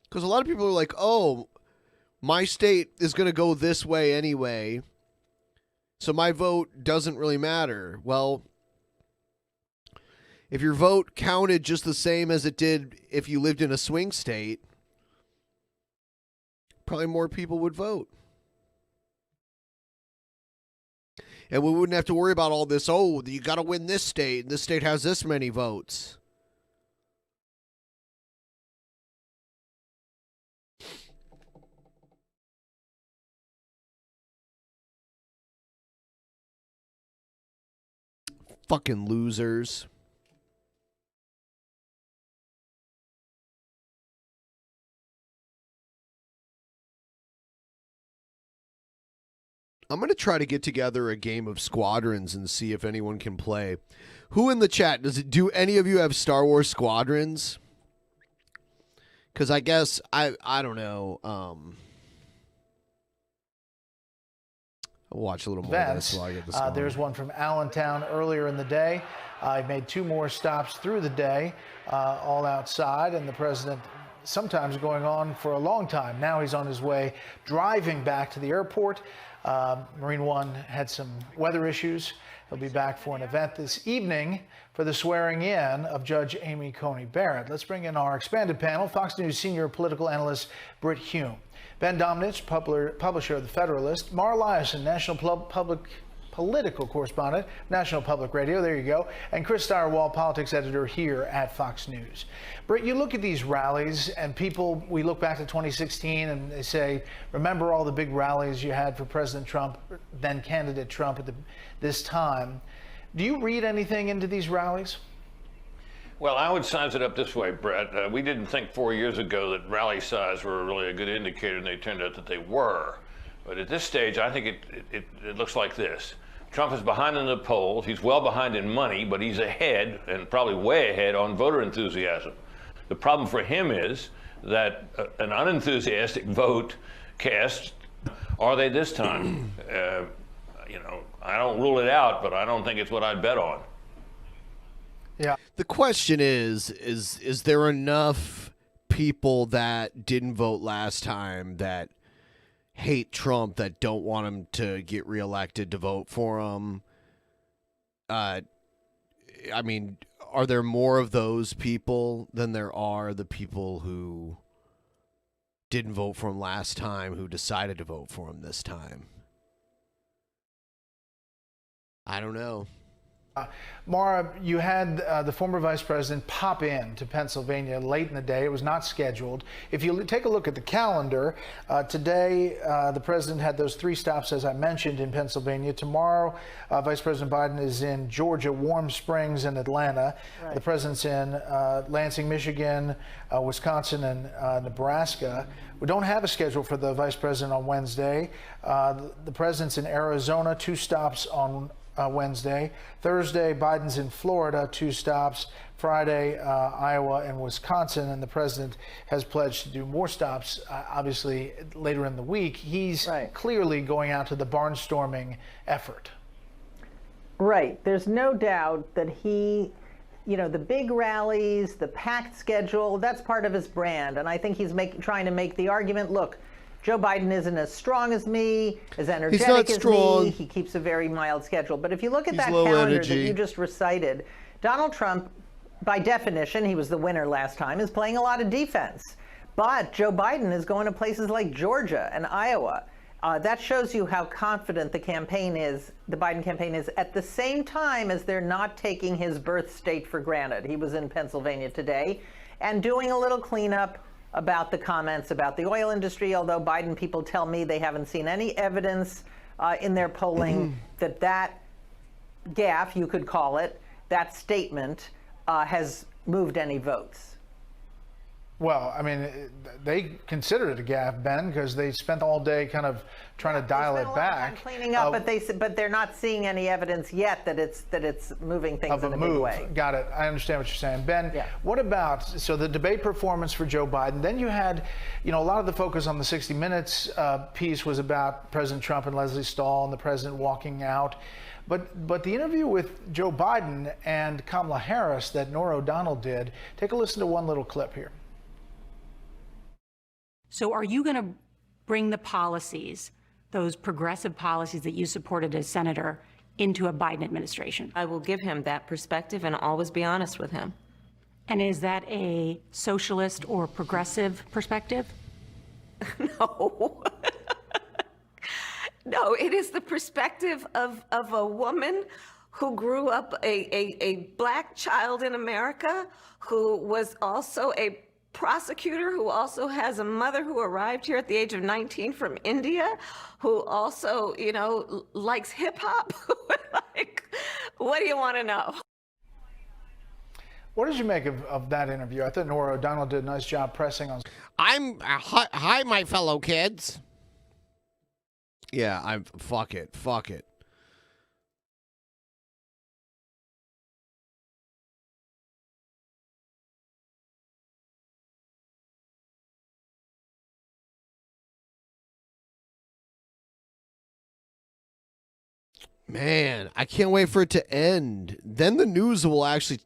Because a lot of people are like, oh, my state is going to go this way anyway, so my vote doesn't really matter. Well, if your vote counted just the same as it did if you lived in a swing state, probably more people would vote. And we wouldn't have to worry about all this, oh, you got to win this state, and this state has this many votes. Fucking losers. I'm going to try to get together a game of Squadrons and see if anyone can play. Who in the chat, do any of you have Star Wars Squadrons? Because I guess, I don't know. I'll watch a little more of this while I get this going. There's one from Allentown earlier in the day. I made 2 more stops through the day, all outside, and the president sometimes going on for a long time. Now he's on his way driving back to the airport. Marine One had some weather issues. He'll be back for an event this evening for the swearing in of Judge Amy Coney Barrett. Let's bring in our expanded panel, Fox News senior political analyst Britt Hume, Ben Domnitz, publisher of The Federalist, Mara Liasson, national political correspondent, National Public Radio, there you go, and Chris Stirewall, politics editor here at Fox News. Britt, you look at these rallies and people, we look back to 2016 and they say, remember all the big rallies you had for President Trump, then candidate Trump at this time. Do you read anything into these rallies? Well, I would size it up this way, Brett. We didn't think 4 years ago that rally size were really a good indicator, and they turned out that they were. But at this stage, I think it looks like this. Trump is behind in the polls. He's well behind in money, but he's ahead, and probably way ahead, on voter enthusiasm. The problem for him is that an unenthusiastic vote cast, are they this time? I don't rule it out, but I don't think it's what I'd bet on. Yeah. The question is there enough people that didn't vote last time that hate Trump that don't want him to get reelected to vote for him. I mean, are there more of those people than there are the people who didn't vote for him last time who decided to vote for him this time? I don't know. Mara, you had the former vice president pop in to Pennsylvania late in the day. It was not scheduled. If you take a look at the calendar, today the president had those 3 stops, as I mentioned, in Pennsylvania. Tomorrow, Vice President Biden is in Georgia, Warm Springs, and Atlanta. Right. The president's in Lansing, Michigan, Wisconsin, and Nebraska. We don't have a schedule for the vice president on Wednesday. The president's in Arizona, 2 stops on Wednesday. Thursday, Biden's in Florida, 2 stops. Friday, Iowa and Wisconsin, and the president has pledged to do more stops, obviously, later in the week. He's clearly going out to the barnstorming effort. Right. There's no doubt that he, the big rallies, the packed schedule, that's part of his brand. And I think he's trying to make the argument, look, Joe Biden isn't as strong as me, as energetic as me. He keeps a very mild schedule. But if you look at that calendar that you just recited, Donald Trump, by definition, he was the winner last time, is playing a lot of defense. But Joe Biden is going to places like Georgia and Iowa. That shows you how confident the campaign is, the Biden campaign is, at the same time as they're not taking his birth state for granted. He was in Pennsylvania today and doing a little cleanup about the comments about the oil industry, although Biden people tell me they haven't seen any evidence in their polling that gaffe, you could call it, that statement has moved any votes. Well, I mean, they considered it a gaffe, Ben, because they spent all day kind of trying to dial it back, cleaning up. But they're not seeing any evidence yet that it's moving things in a big way. Got it. I understand what you're saying, Ben. What about the debate performance for Joe Biden? Then you had, a lot of the focus on the 60 Minutes piece was about President Trump and Leslie Stahl and the president walking out. But the interview with Joe Biden and Kamala Harris that Norah O'Donnell did, take a listen to one little clip here. So are you going to bring the policies, those progressive policies that you supported as senator, into a Biden administration? I will give him that perspective and always be honest with him. And is that a socialist or progressive perspective? No. No, it is the perspective of a woman who grew up a black child in America, who was also a prosecutor, who also has a mother who arrived here at the age of 19 from India, who also, likes hip hop. What do you want to know? What did you make of that interview? I thought Norah O'Donnell did a nice job pressing on. Hi, my fellow kids. Yeah, fuck it. Man, I can't wait for it to end. Then the news will actually,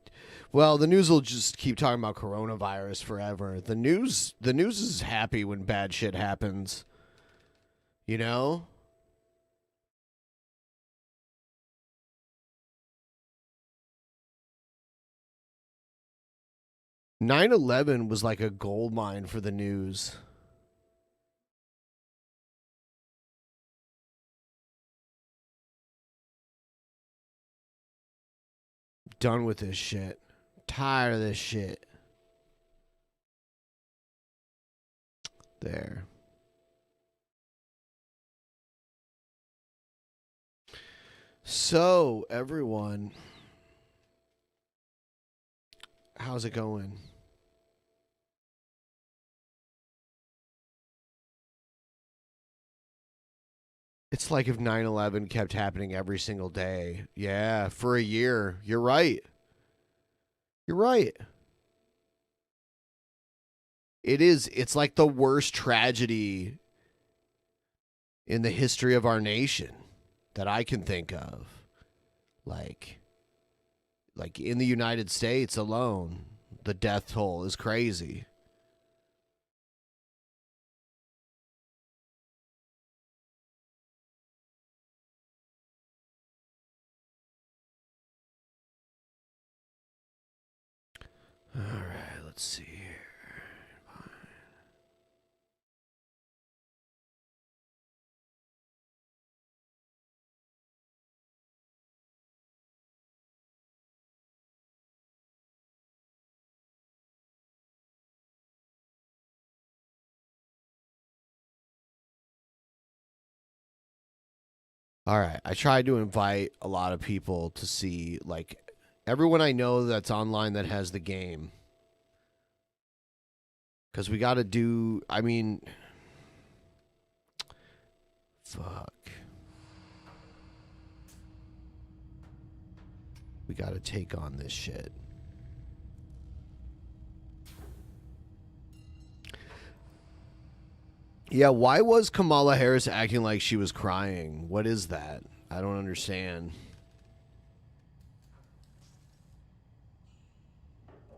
the news will just keep talking about coronavirus forever. The news is happy when bad shit happens. 9/11 was like a gold mine for the news. Done with this shit. Tired of this shit. There. So, everyone, how's it going? It's like if 9/11 kept happening every single day. Yeah, for a year. You're right. You're right. It is. It's like the worst tragedy in the history of our nation that I can think of. Like in the United States alone, the death toll is crazy. All right, let's see here. All right, I tried to invite a lot of people to see, like, everyone I know that's online that has the game. Because we got to do, I mean, fuck. We got to take on this shit. Yeah, why was Kamala Harris acting like she was crying? What is that? I don't understand.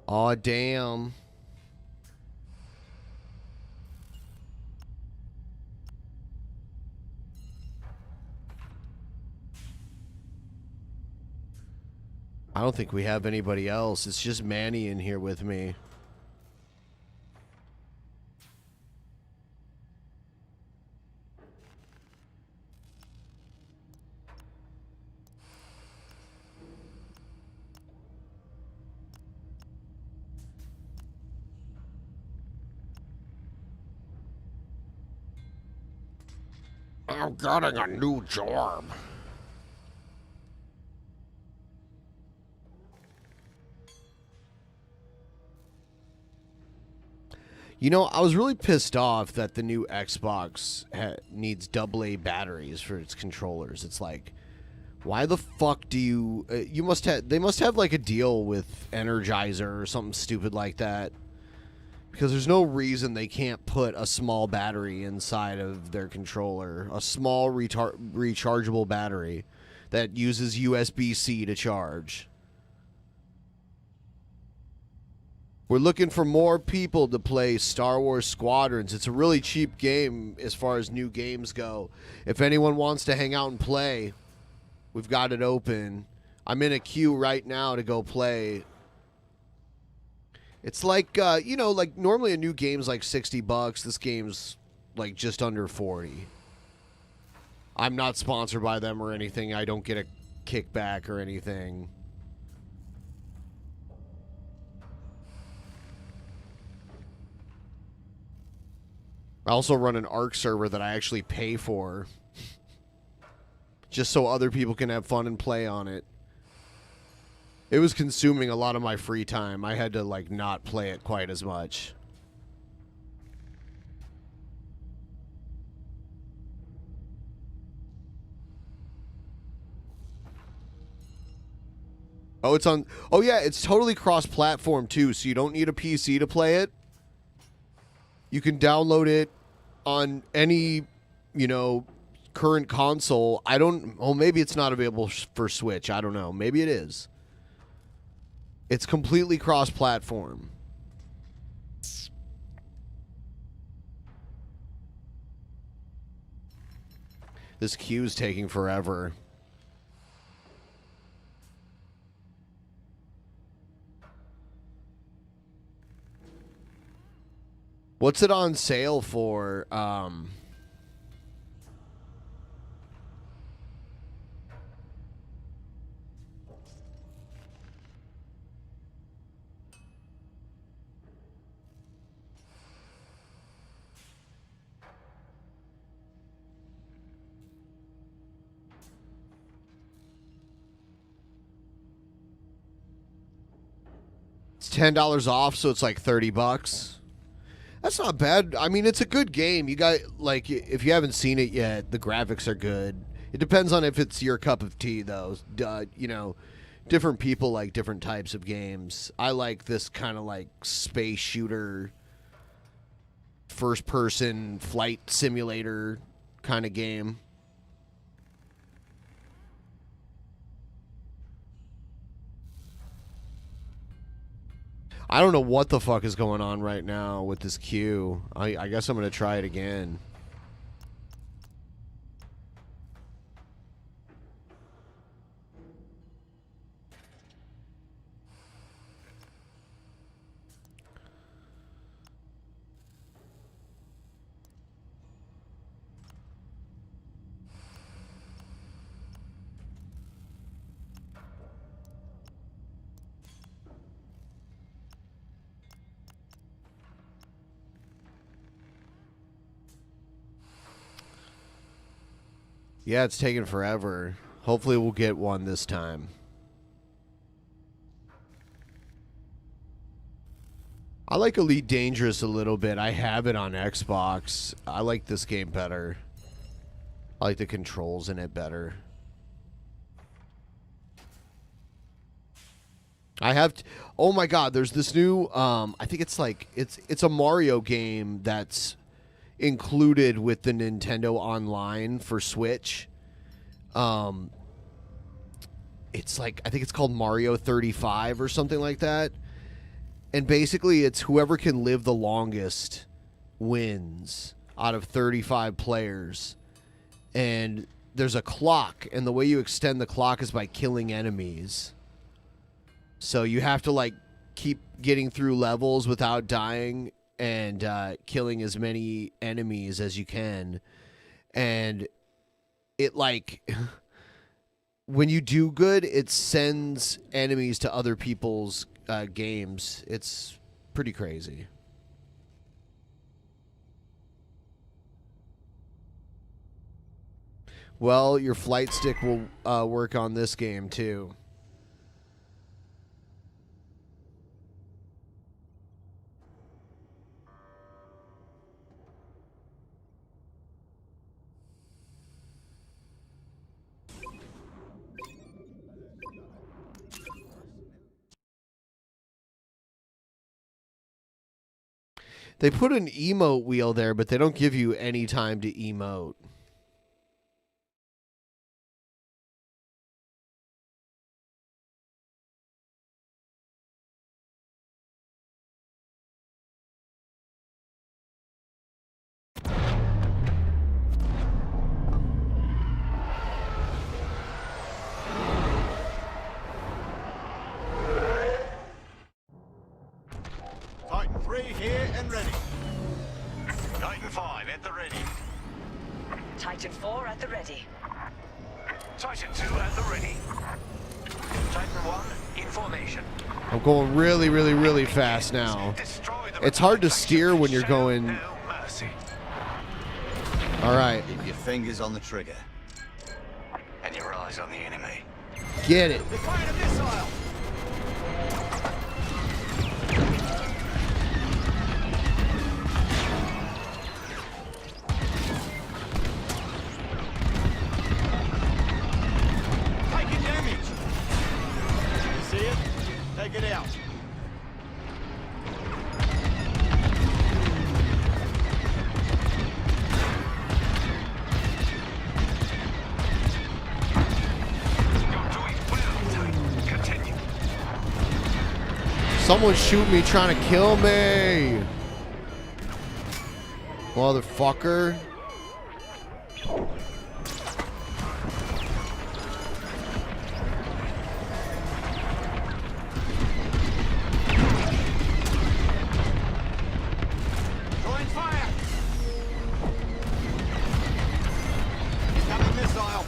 Aw, damn. I don't think we have anybody else. It's just Manny in here with me. I'm getting a new job. You know, I was really pissed off that the new Xbox needs AA batteries for its controllers. It's like, why the fuck do you... you must have... They must have, like, a deal with Energizer or something stupid like that. Because there's no reason they can't put a small battery inside of their controller. A small rechargeable battery that uses USB-C to charge. We're looking for more people to play Star Wars Squadrons. It's a really cheap game as far as new games go. If anyone wants to hang out and play, we've got it open. I'm in a queue right now to go play. It's like, you know, like normally a new game's like $60. This game's like just under 40. I'm not sponsored by them or anything. I don't get a kickback or anything. I also run an ARC server that I actually pay for. Just so other people can have fun and play on it. It was consuming a lot of my free time. I had to, like, not play it quite as much. Oh, it's on... Oh, yeah, it's totally cross-platform, too, so you don't need a PC to play it. You can download it on any, you know, current console. I don't... Oh, maybe it's not available for Switch. I don't know. Maybe it is. It's completely cross-platform. This queue's taking forever. What's it on sale for? It's $10 off, so it's like $30. That's not bad. I mean, it's a good game. You got, like, if you haven't seen it yet, the graphics are good. It depends on if it's your cup of tea, though. You know, different people like different types of games. I like this kind of like space shooter, first-person flight simulator kind of game. I don't know what the fuck is going on right now with this queue. I guess I'm going to try it again. Yeah, it's taking forever. Hopefully we'll get one this time. I like Elite Dangerous a little bit. I have it on Xbox. I like this game better. I like the controls in it better. I have oh my god, there's this new I think it's like it's a Mario game that's included with the Nintendo Online for Switch. It's like I think it's called Mario 35 or something like that. And basically it's whoever can live the longest wins out of 35 players. And there's a clock, and the way you extend the clock is by killing enemies. So you have to like keep getting through levels without dying and killing as many enemies as you can. And it like when you do good, it sends enemies to other people's games. It's pretty crazy. Well, your flight stick will work on this game too. They put an emote wheel there, but they don't give you any time to emote. Titan 3 here and ready. Titan 5 at the ready. Titan 4 at the ready. Titan 2 at the ready. Titan 1 in formation. I'm going really, really, really fast now. It's hard to steer when you're going. All right. Keep your fingers on the trigger. And your eyes on the enemy. Get it. They're firing a missile. Taking damage. You see it? Take it out. Someone's shooting me, trying to kill me. Motherfucker. Drawing fire. Incoming missile.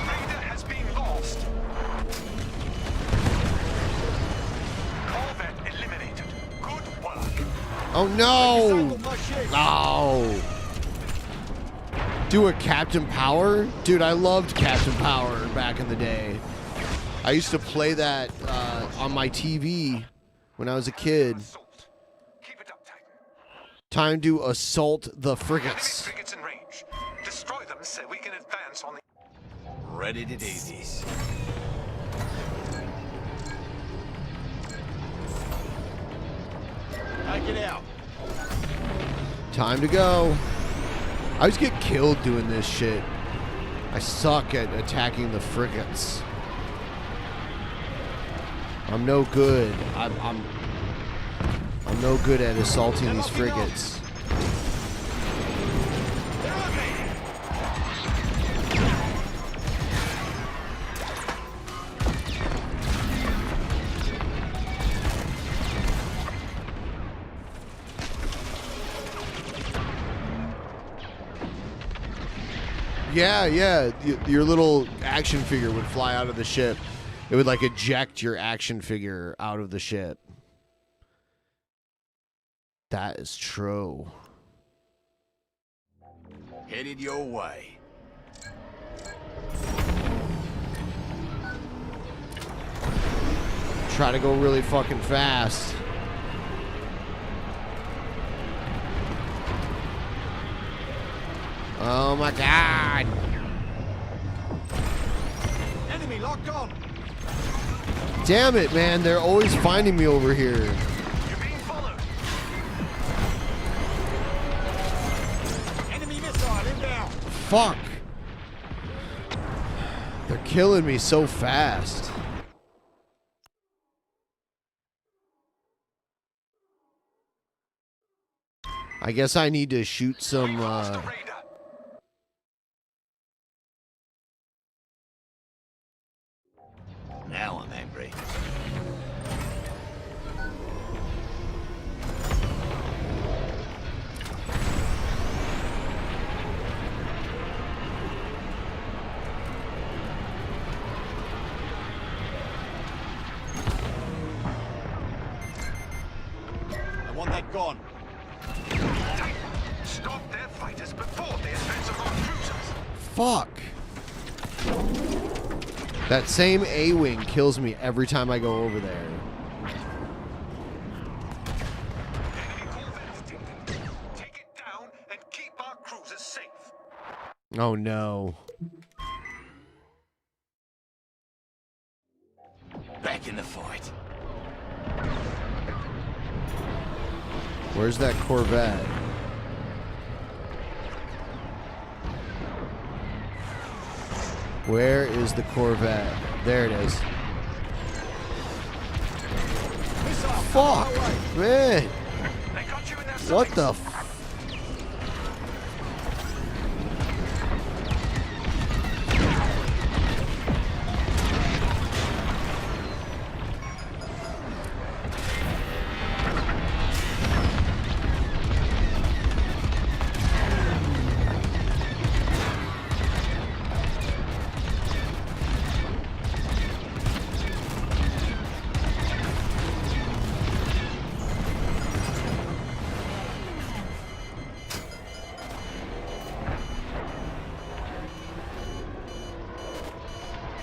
Raider has been lost. Corvette eliminated. Good work. Oh no! No! Do a Captain Power? Dude, I loved Captain Power back in the day. I used to play that on my TV when I was a kid. Time to assault the frigates. Frigates in range. Destroy them so we can advance on the... Ready to do this. Take it out. Time to go. I always get killed doing this shit. I suck at attacking the frigates. I'm no good. I'm no good at assaulting these frigates. Yeah. Your little action figure would fly out of the ship. It would like eject your action figure out of the ship. That is true. Headed your way. Try to go really fucking fast. Oh my god. Enemy locked on. Damn it, man. They're always finding me over here. You're being followed. Enemy missile inbound. Fuck. They're killing me so fast. I guess I need to shoot some, Now I'm angry. I want that gone. Stop their fighters before they advance upon cruisers. fuck. That same A-wing kills me every time I go over there. Take it down and keep our cruisers safe. Oh no. Back in the fight. Where's that Corvette? Where is the Corvette? There it is. Fuck, man. What the f...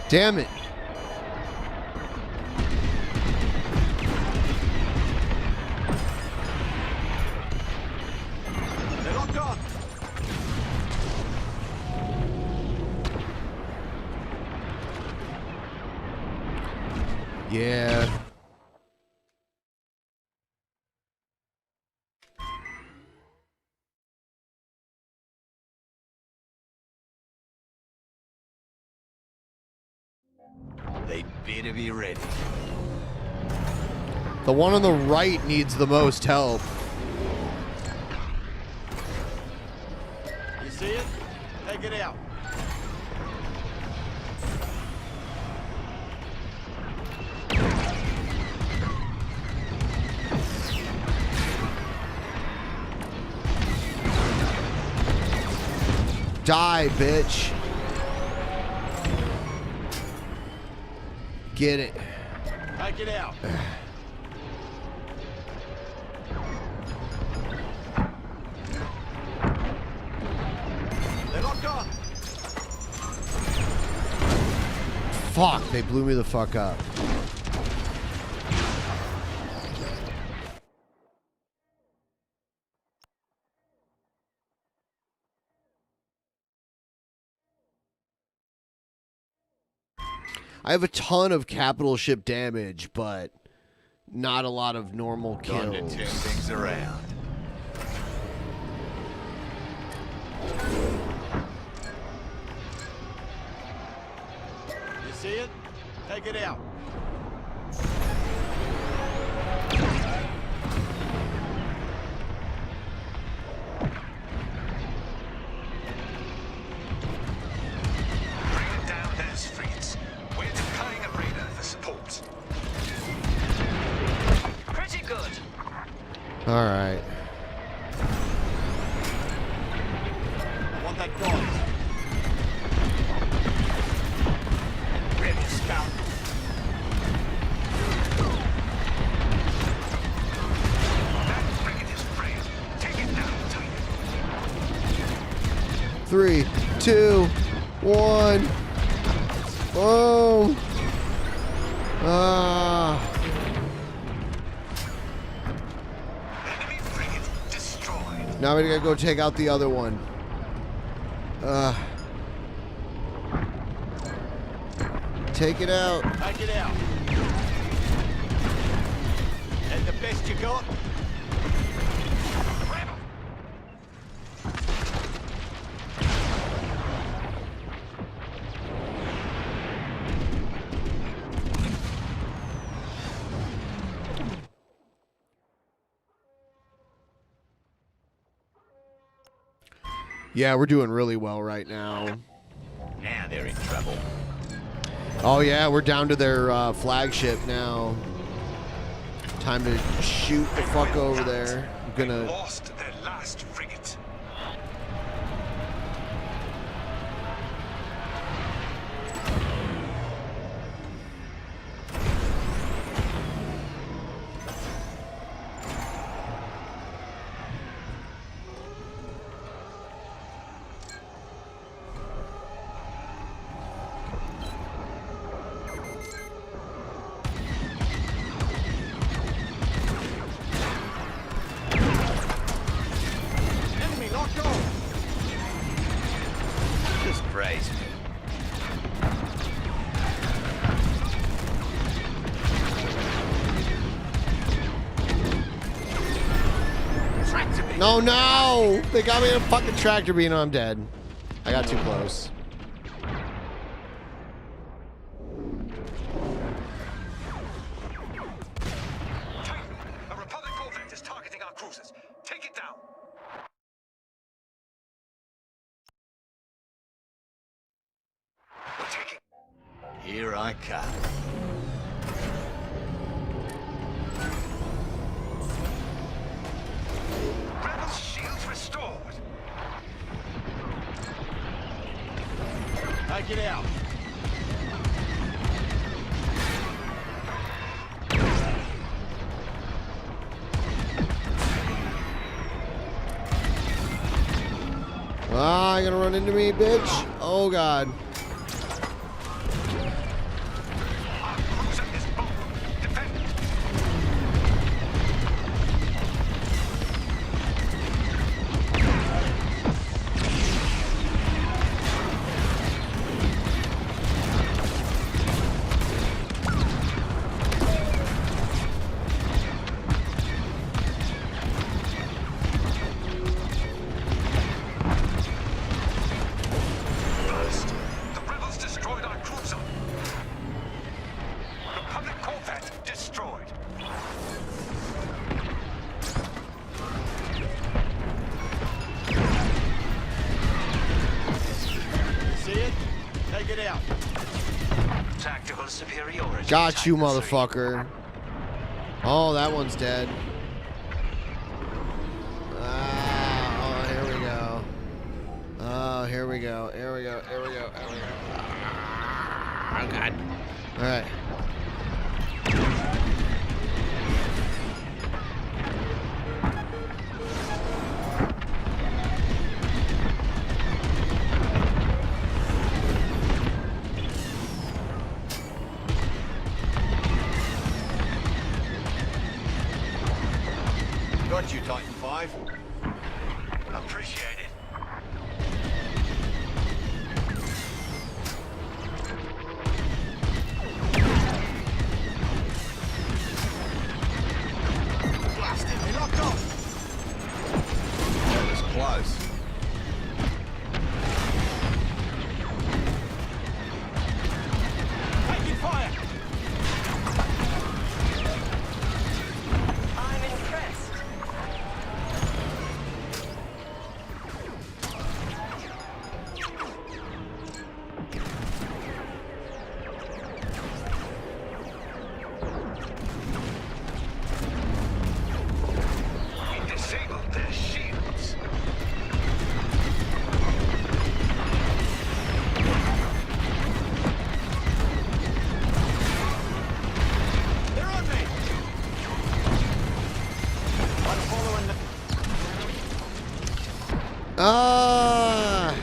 Damn it. They're locked on. Yeah. They better be ready. The one on the right needs the most help. You see it? Take it out. Die, bitch. Get it. Take it out. They're locked on. Fuck, they blew me the fuck up. I have a ton of capital ship damage, but not a lot of normal kills. Time to turn things around. You see it? Take it out. Bring down those freaks. We're deploying a radar for support. Pretty good. All right. I want that gone. Rebel scout. That frigate is frail. Take it down, Titan. 3, 2, 1. Oh. Ah. Now we gotta go take out the other one. Take it out. Take it out. That the best you got? Yeah, we're doing really well right now. Now they're in trouble. Oh yeah, we're down to their flagship now. Time to shoot the fuck over there. I'm gonna... Lost their last frigate. Enemy locked on. Just crazy. No, no! They got me in a fucking tractor beam. I'm dead. I got too close. A Republic corvette is targeting our cruisers. Take it down. We're taking... Here I come. Rebel shields restored. Take it out. Ah, you're gonna run into me, bitch. Oh, God. The rebels destroyed our cruiser. Republic corvette destroyed. See it? Take it out. Tactical superiority. Got you, motherfucker. Oh, that one's dead. Ah, oh, here we go. Oh, here we go. Here we go. Here we go. Here we go. Oh, God. All right. Got you, Titan 5. Appreciate it. Blasted, we locked off. That was close. Taking fire. I'm impressed. We disabled their shields. They're on me. I'm following the... Ah!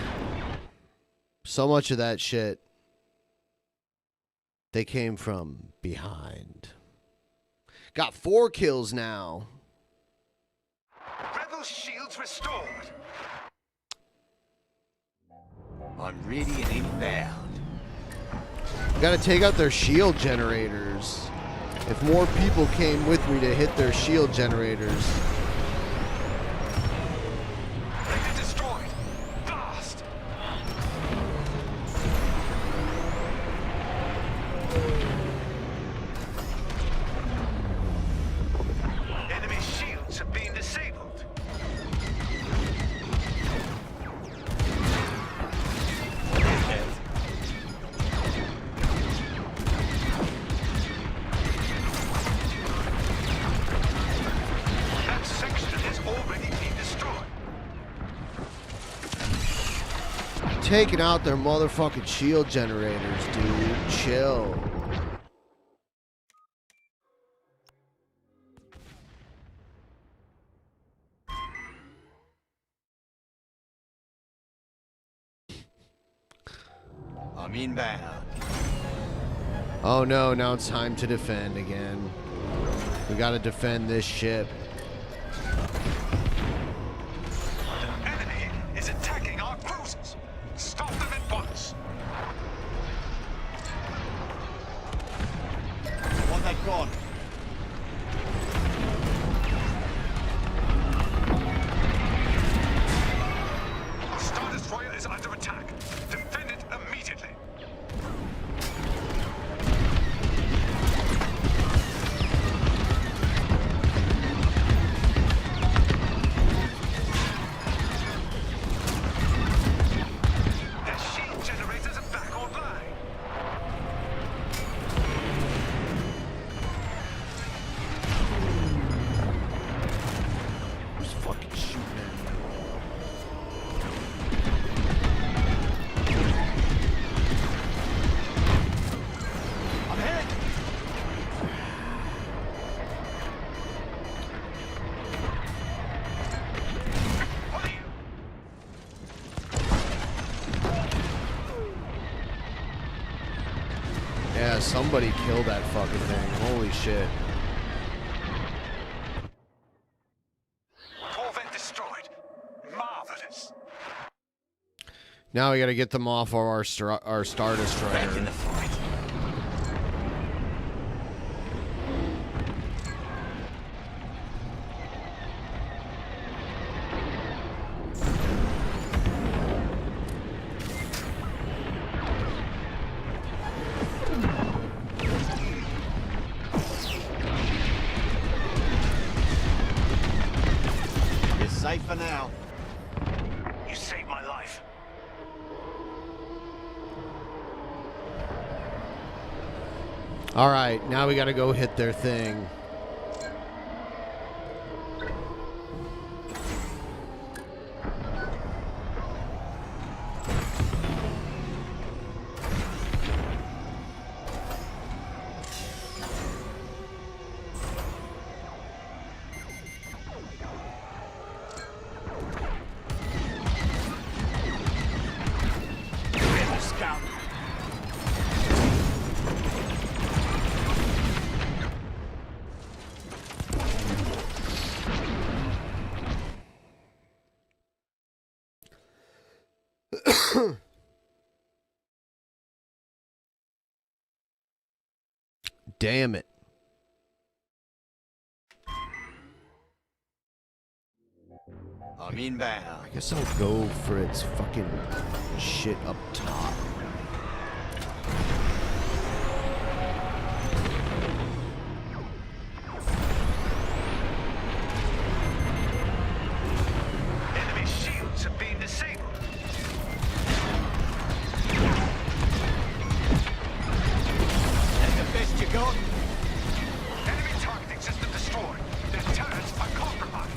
So much of that shit. They came from behind. Got 4 kills now. Rebel those shields restored. I'm ready and inbound. Gotta take out their shield generators. If more people came with me to hit their shield generators. They've been destroyed. Blast! Enemy shields have been disabled. That section has already been destroyed. Taking out their motherfucking shield generators, dude. Chill. I'm inbound. Oh no, now it's time to defend again. We gotta defend this ship. An enemy is attacking our cruisers. Stop them at once. Want that gone? The Star Destroyer is under attack. Defend it immediately. Their shield generators are back online. Who's fucking shooting at me? I'm hit. What are you? Yeah, somebody killed that fucking thing. Holy shit. Corvette destroyed. Marvelous. Now we gotta get them off of our Star Destroyer. Back in the fight. You're safe for now. You saved my life. All right, now we gotta go hit their thing. Scout. Damn it. I'm inbound. I guess I'll go for its fucking shit up top. Enemy shields have been disabled. That's the best you got? Enemy targeting system destroyed. Their turrets are compromised.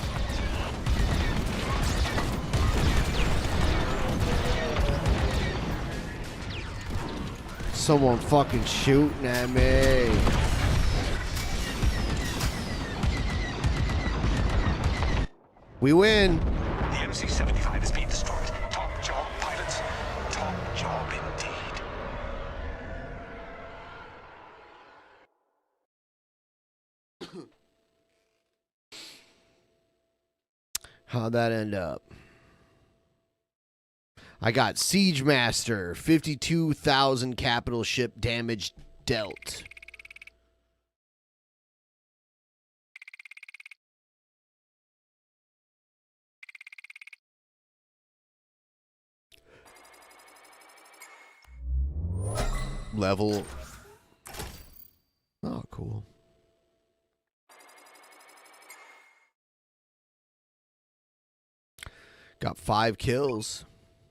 Someone fucking shooting at me. We win. The MC-75 has been destroyed. Top job, pilots. Top job indeed. How'd that end up? I got Siege Master, 52,000 capital ship damage dealt. Level. Oh, cool. Got 5 kills.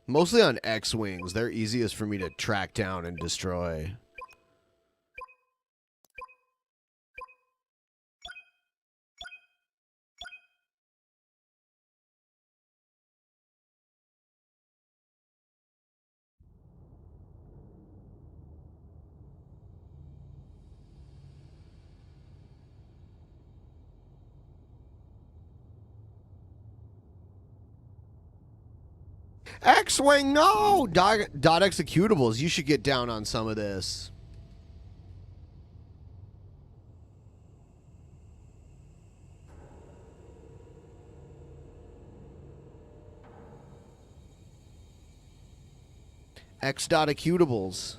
Mostly on X-Wings. They're easiest for me to track down and destroy. X-Wing, no! Dot executables. You should get down on some of this. X.executables. Executables.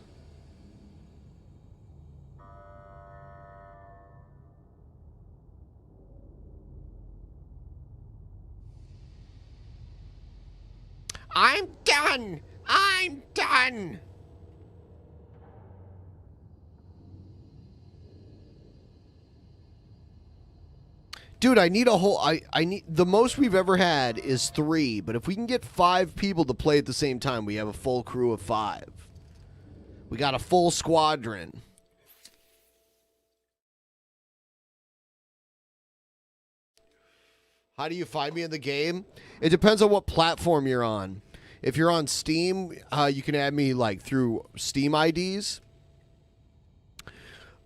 I'm done! I'm done! Dude, I need a whole... I need... The most we've ever had is 3, but if we can get 5 people to play at the same time, we have a full crew of 5. We got a full squadron. How do you find me in the game? It depends on what platform you're on. If you're on Steam, you can add me like through Steam IDs.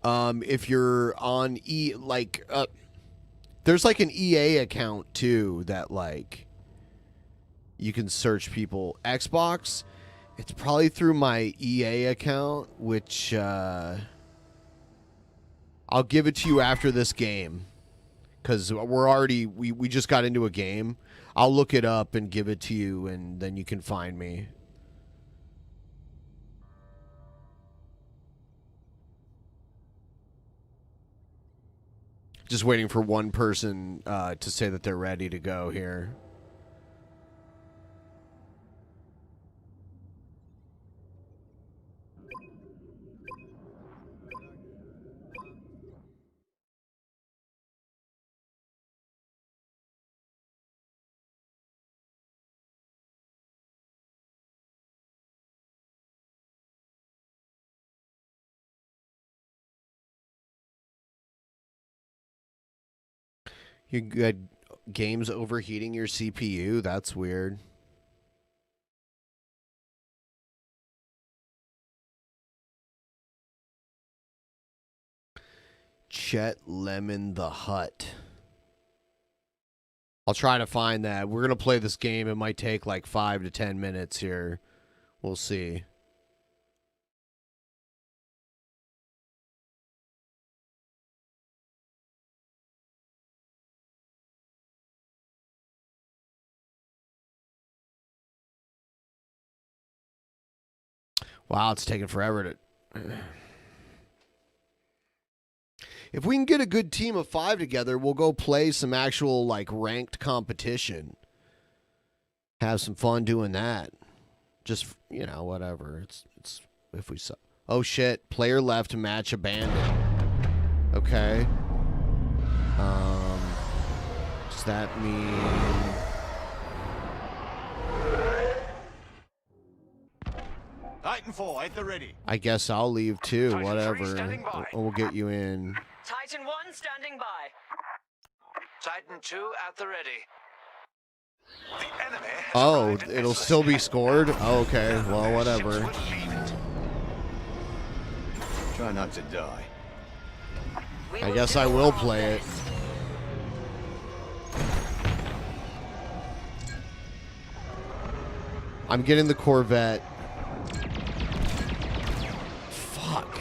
If you're on there's like an EA account too that like you can search people. Xbox, it's probably through my EA account, which I'll give it to you after this game. Because we just got into a game. I'll look it up and give it to you, and then you can find me. Just waiting for one person to say that they're ready to go here. You got games overheating your CPU? That's weird. Chet Lemon the Hut. I'll try to find that. We're going to play this game. It might take like 5 to 10 minutes here. We'll see. Wow, it's taking forever to... If we can get a good team of 5 together, we'll go play some actual, like, ranked competition. Have some fun doing that. Just, you know, whatever. It's if we... Oh, shit. Player left, match abandoned. Okay. Does that mean... Titan 4 at the ready. I guess I'll leave too. Titan whatever. We'll get you in. Titan 1 standing by. Titan 2 at the ready. The enemy has Oh, it'll still be scored? Oh, okay. Well, whatever. Try not to die. I guess I will play it. I'm getting the Corvette. Fuck.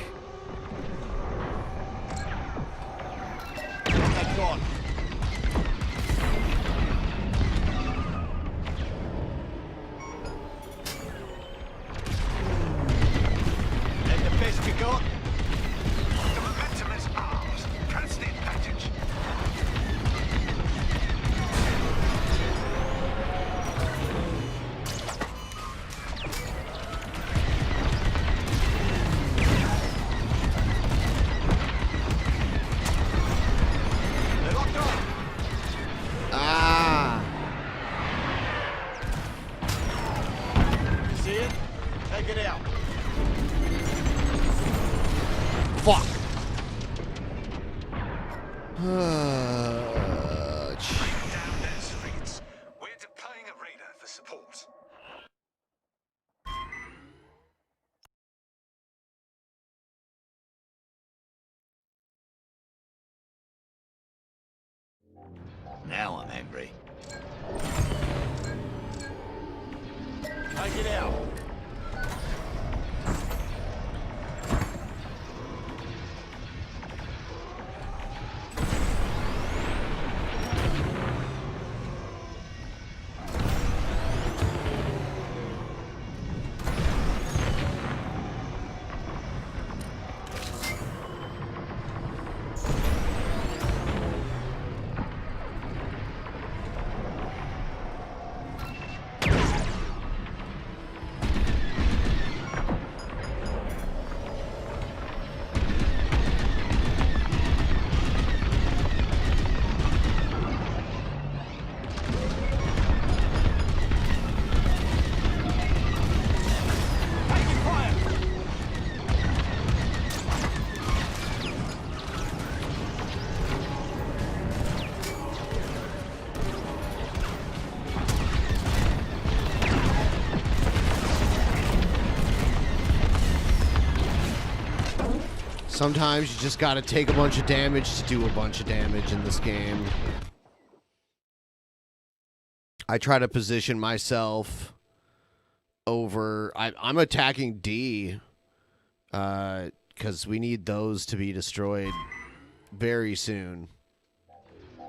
Down their streets. We're deploying a raider for support. Now I'm angry. Take it out. Sometimes you just gotta take a bunch of damage to do a bunch of damage in this game. I try to position myself over... I'm attacking D. Because we need those to be destroyed very soon.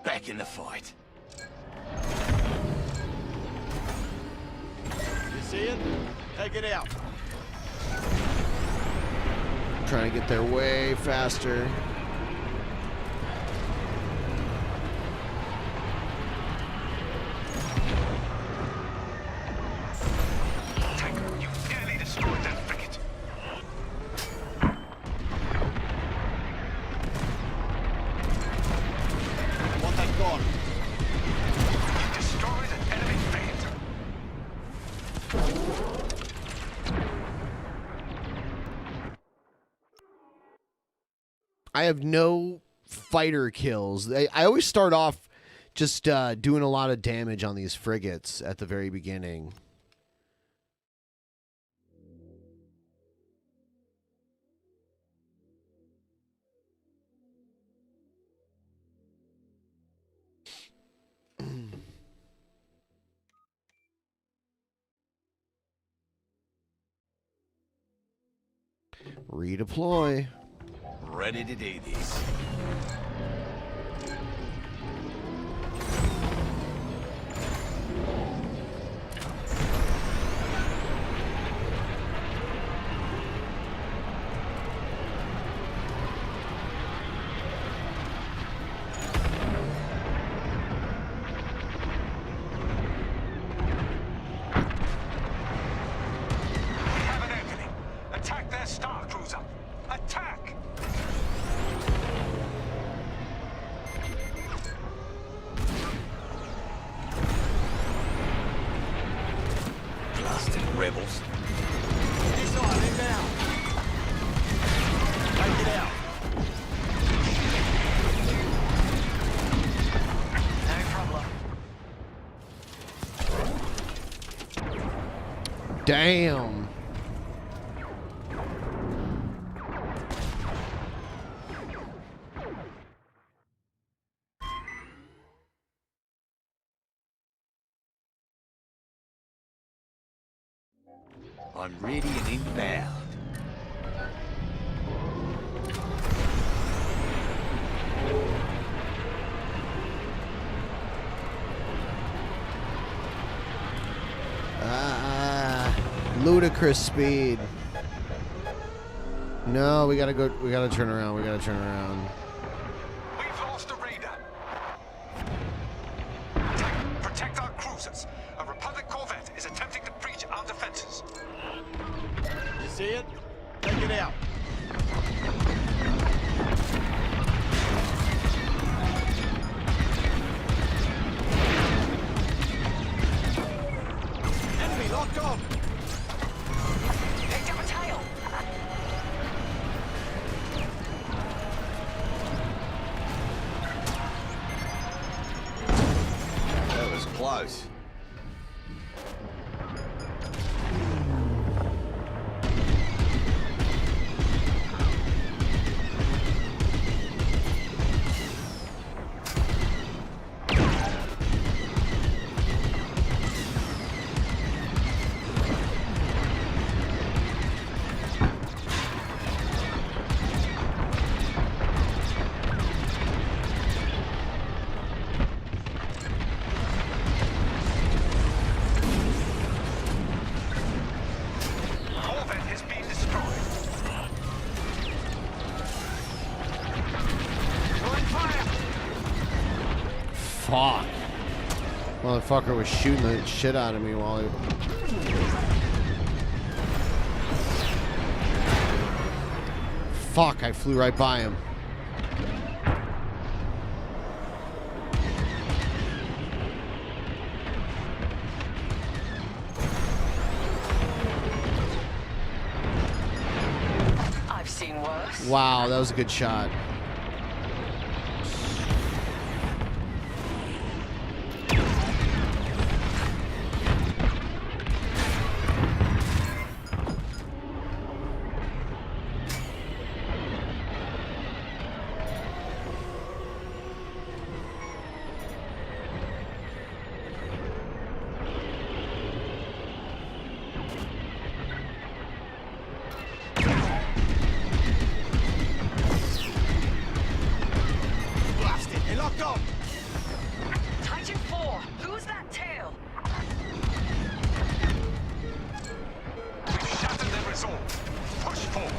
Back in the fight. You see it? Take it out. Trying to get there way faster. Tanker, you nearly destroyed that frigate. I want that gone. You destroyed an enemy frigate. I have no fighter kills. I always start off just doing a lot of damage on these frigates at the very beginning. Redeploy. Ready to do this. Have an opening. Attack their star cruiser. Attack! Blasted rebels. This island down. Take it out. No problem. Damn. I'm ready and inbound. Ludicrous speed. No, we gotta go. We gotta turn around. We gotta turn around. We've lost a raider. Protect our cruisers. A Republic corvette is attempting to breach our defenses. You see it? Take it out. Enemy locked on. Picked up a tail. goes. Fuck. Motherfucker was shooting the shit out of me while he... Fuck, I flew right by him. I've seen worse. Wow, that was a good shot. Titan 4, lose that tail. We've shattered their resolve. Push forward.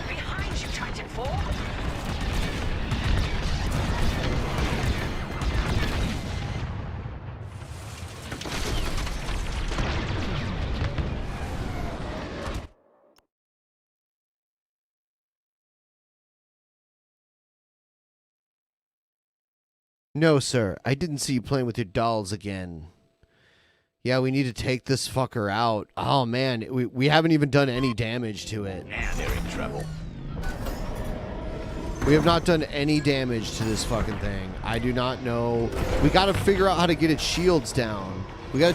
Behind you, Titan 4. No, sir. I didn't see you playing with your dolls again. Yeah, we need to take this fucker out. Oh, man. We haven't even done any damage to it. Now they're in trouble. We have not done any damage to this fucking thing. I do not know. We got to figure out how to get its shields down. We got...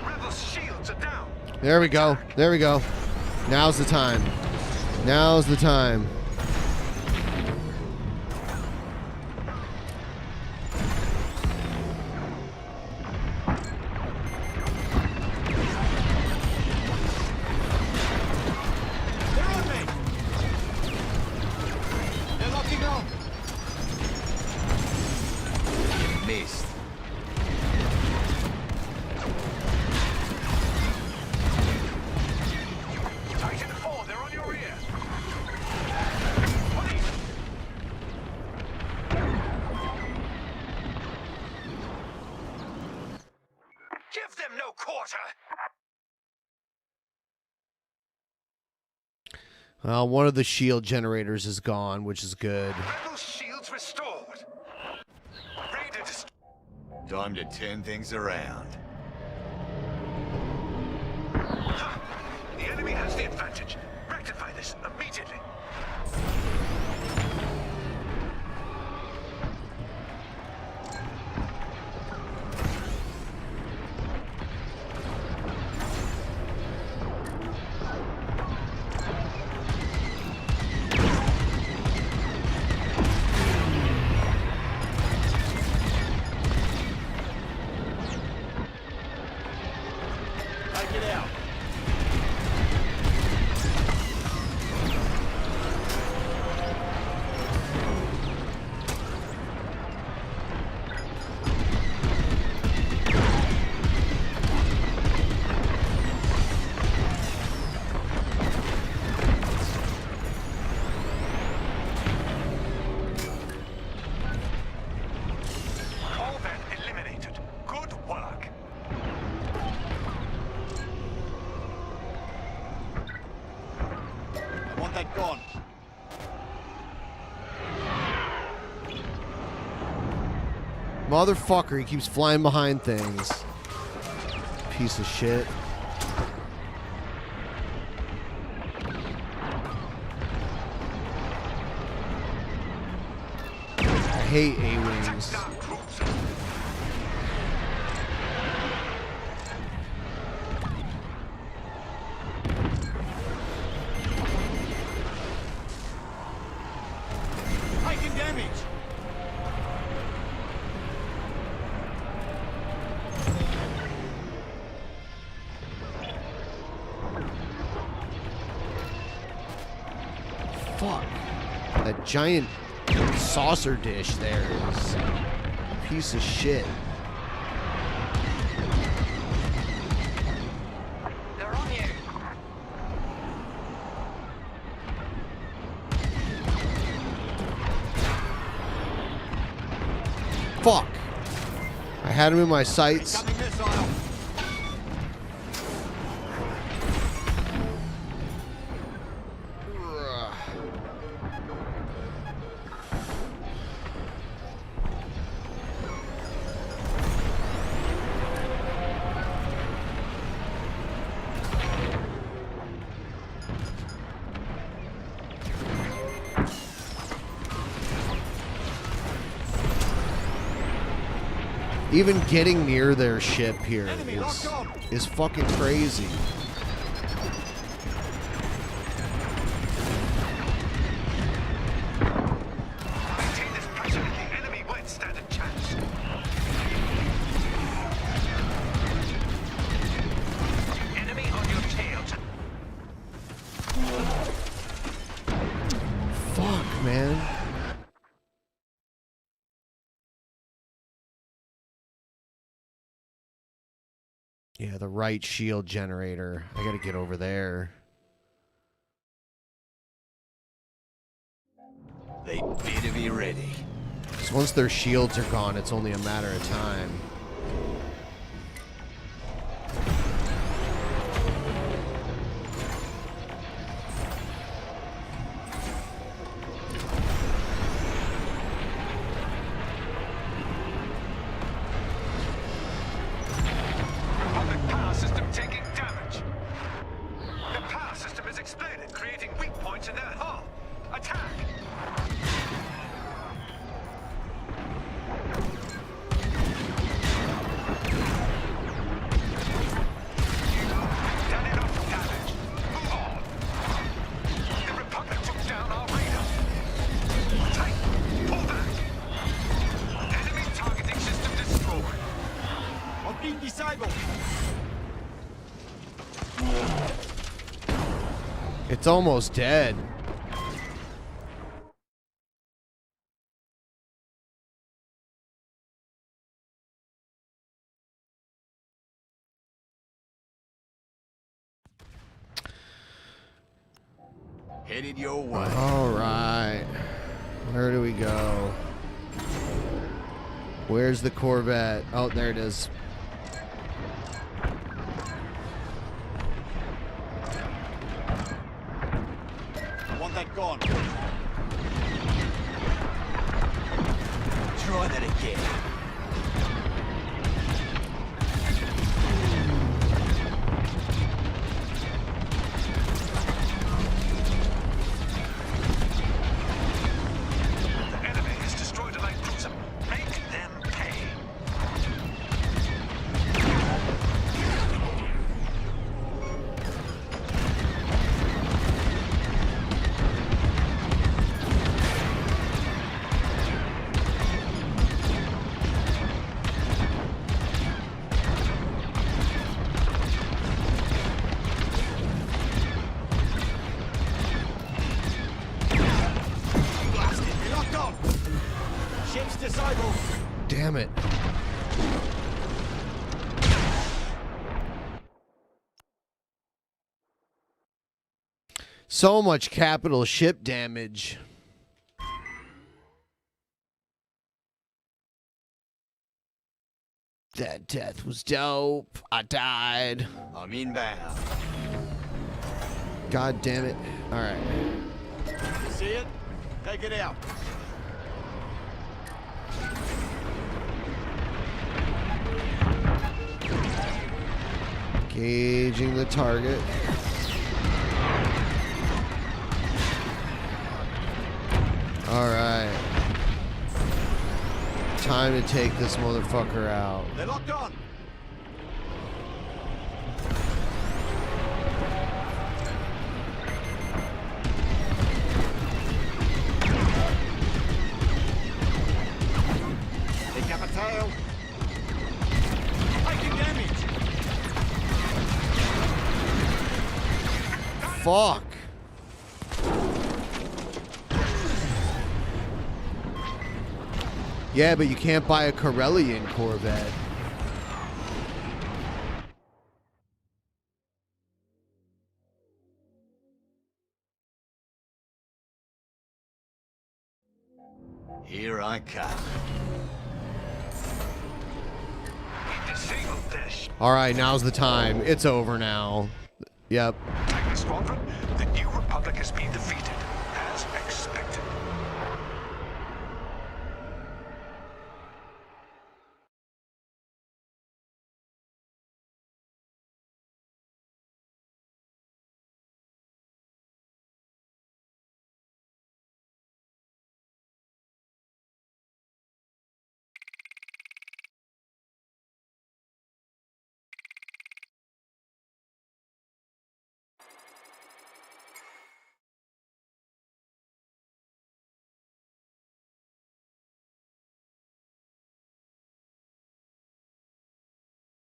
Rebels' shields are down. There we go. There we go. Now's the time. Now's the time. They're on me. They're locking on. Missed. Titan 4, they're on your rear. Give them no quarter. Well, one of the shield generators is gone, which is good. Rebel shields restored. Raider Time to turn things around. The enemy has the advantage. Rectify this immediately. Take it out. Want that gone. Motherfucker, he keeps flying behind things. Piece of shit. I hate A-Wings. Taking damage. Fuck. That giant saucer dish there is a piece of shit. They're on you. Fuck. I had him in my sights. Even getting near their ship here is fucking crazy. Maintain this pressure and the enemy won't stand a chance. Enemy on your tails. Fuck, man. Yeah, the right shield generator. I gotta get over there. They better be ready. Because once their shields are gone, it's only a matter of time. Republic power system taking damage. The power system has exploded, creating weak points in their hull. Attack! Done enough damage. Move on. The Republic took down our radar. Take! Pull back! Enemy targeting system destroyed. Object disabled. It's almost dead. Headed your way. All right. Where do we go? Where's the Corvette? Oh, there it is. Want that gone. Try that again. The enemy has destroyed a light cruiser. Make them pay. Blasted. You're locked on. Ship's disabled. Damn it. So much capital ship damage. That death was dope. I died. I'm inbound. God damn it. All right. See it? Take it out. Engaging the target. All right. Time to take this motherfucker out. They're locked on. Pick up a tail. Taking damage. Fuck. Yeah, but you can't buy a Corellian Corvette. Here I come. We disabled this. All right, now's the time. It's over now. Yep. Titan Squadron, the New Republic has been defeated, as expected.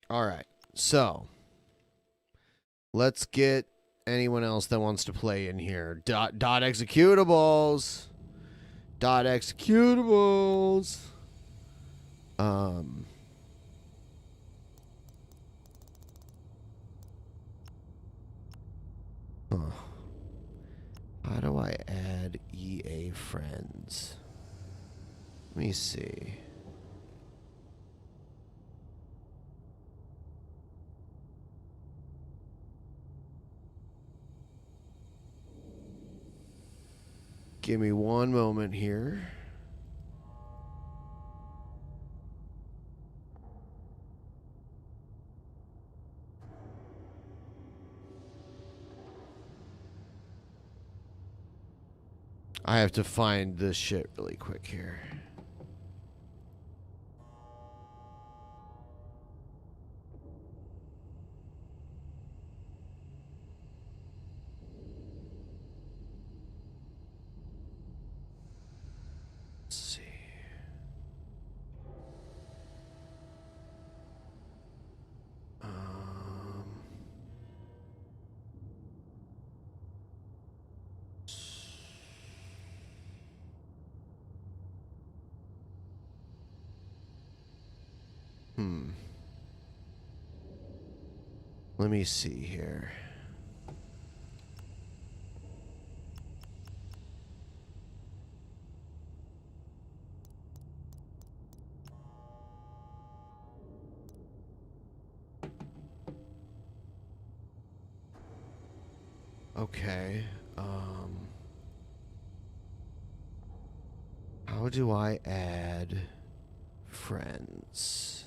All right. So, let's get anyone else that wants to play in here. Dot executables. Dot executables. Huh. How do I add EA friends? Let me see. Give me one moment here. I have to find this shit really quick here. Let's see. Let me see here. Okay. How do I add friends?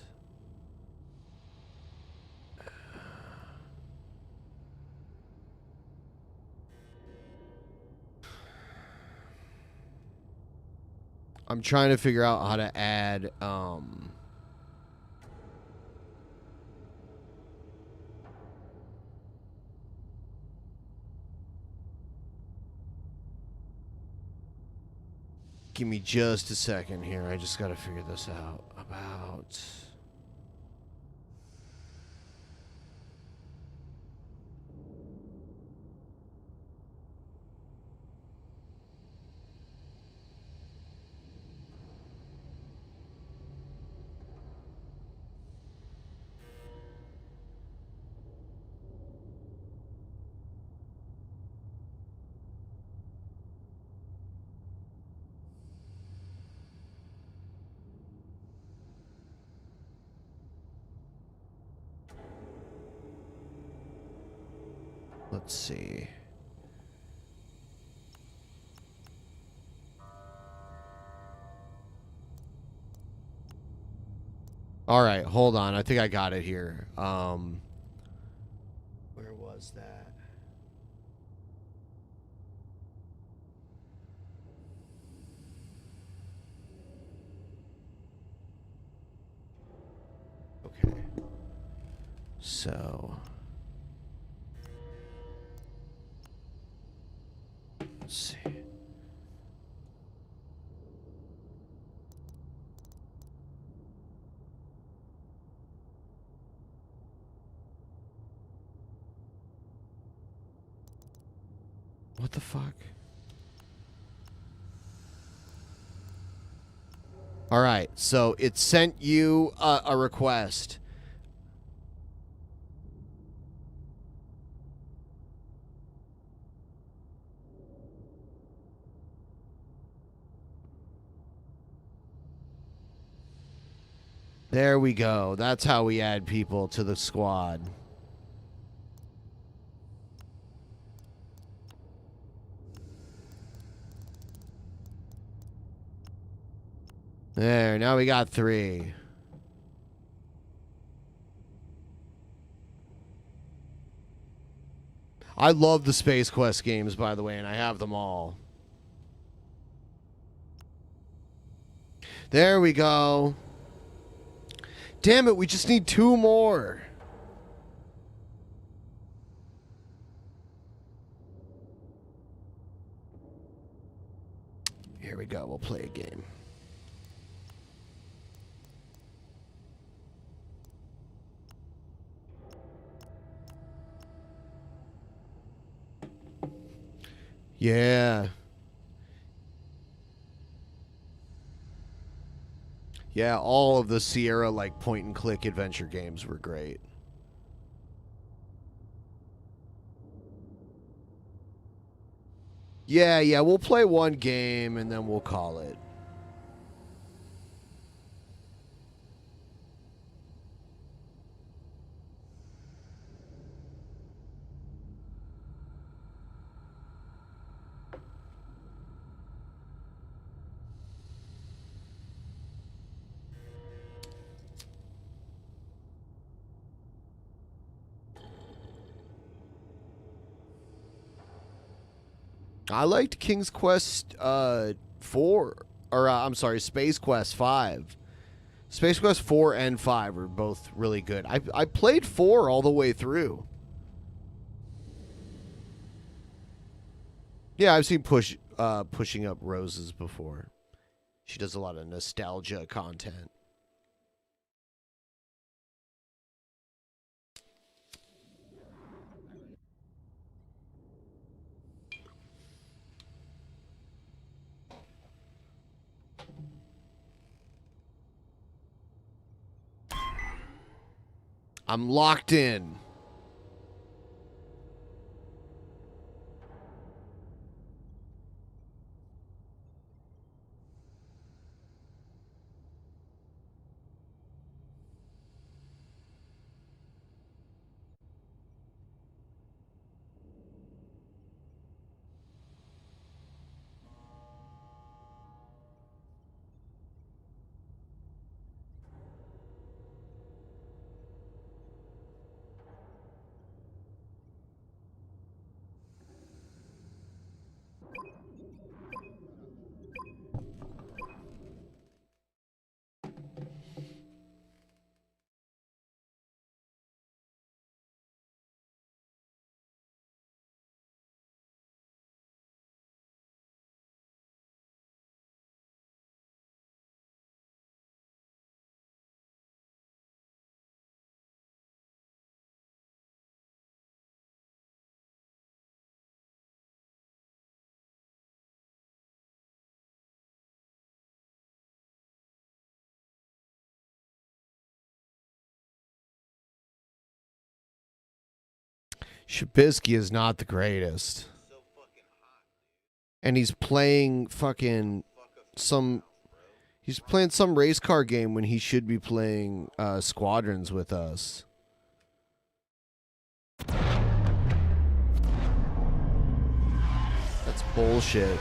I'm trying to figure out how to add give me just a second here. I just got to figure this out. About let's see. All right, hold on. I think I got it here. Where was that? Okay. So, let's see. What the fuck? All right, so it sent you a request. There we go. That's how we add people to the squad. There, now we got 3. I love the Space Quest games, by the way, and I have them all. There we go. Damn it, we just need 2 more. Here we go, we'll play a game. Yeah. Yeah, all of the Sierra like point and click adventure games were great. Yeah, we'll play one game and then we'll call it. I liked King's Quest 4, or I'm sorry, Space Quest 5. Space Quest 4 and 5 were both really good. I played 4 all the way through. Yeah, I've seen Pushing Up Roses before. She does a lot of nostalgia content. I'm locked in. Shabisky is not the greatest. And he's playing fucking some... He's playing some race car game when he should be playing Squadrons with us. That's bullshit.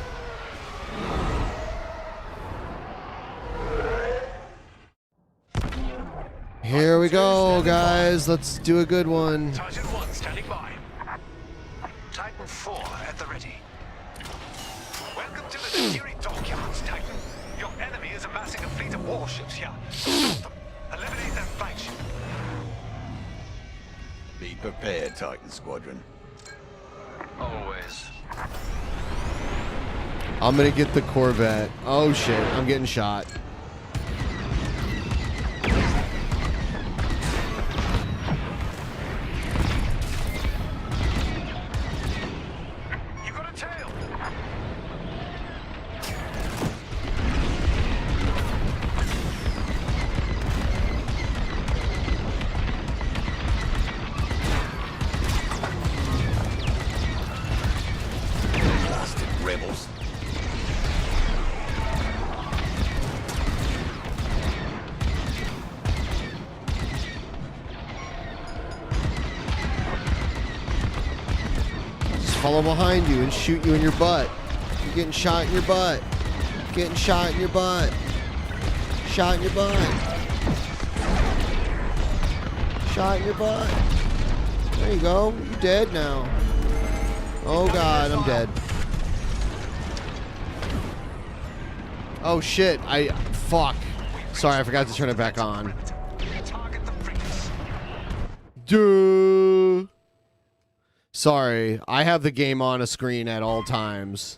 Here we go, guys. Let's do a good one. Titan 1 standing by. Titan 4 at the ready. Welcome to the Nakiri dockyards, Titan. Your enemy is amassing a fleet of warships here. Stop them. Eliminate their flagship. Be prepared, Titan Squadron. Always. I'm gonna get the Corvette. Oh shit, I'm getting shot. You got a tail. Blasted rebels. Just follow behind you and shoot you in your butt. You're getting shot in your butt. Getting shot in your butt. Shot in your butt. Shot in your butt. There you go. You're dead now. Oh god, I'm dead. Oh shit, fuck. Sorry, I forgot to turn it back on. Duh. Sorry, I have the game on a screen at all times.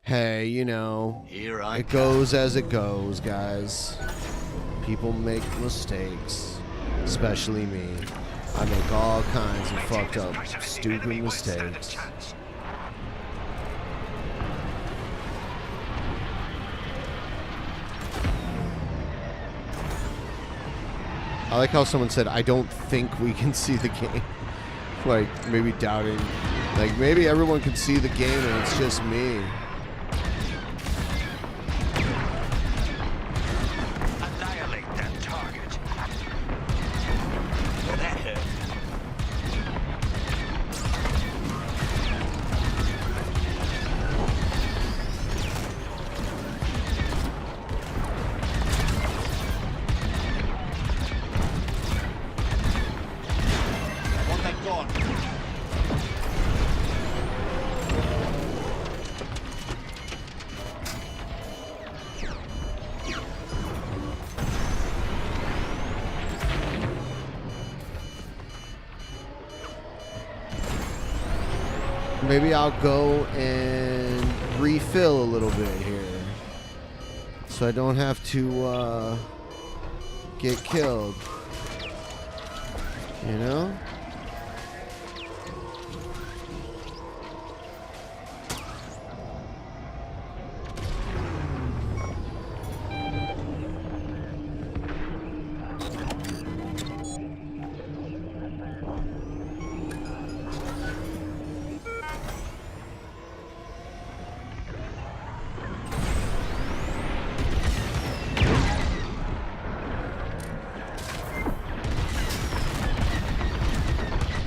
Hey, you know, Here I it goes as it goes, guys. People make mistakes, especially me. I make all kinds of fucked up, stupid mistakes. I like how someone said, I don't think we can see the game. Like, maybe doubting. Like, maybe everyone can see the game and it's just me. Annihilate that target. Well, that hurt. I want that gone. Maybe I'll go and refill a little bit here. So I don't have to get killed. You know?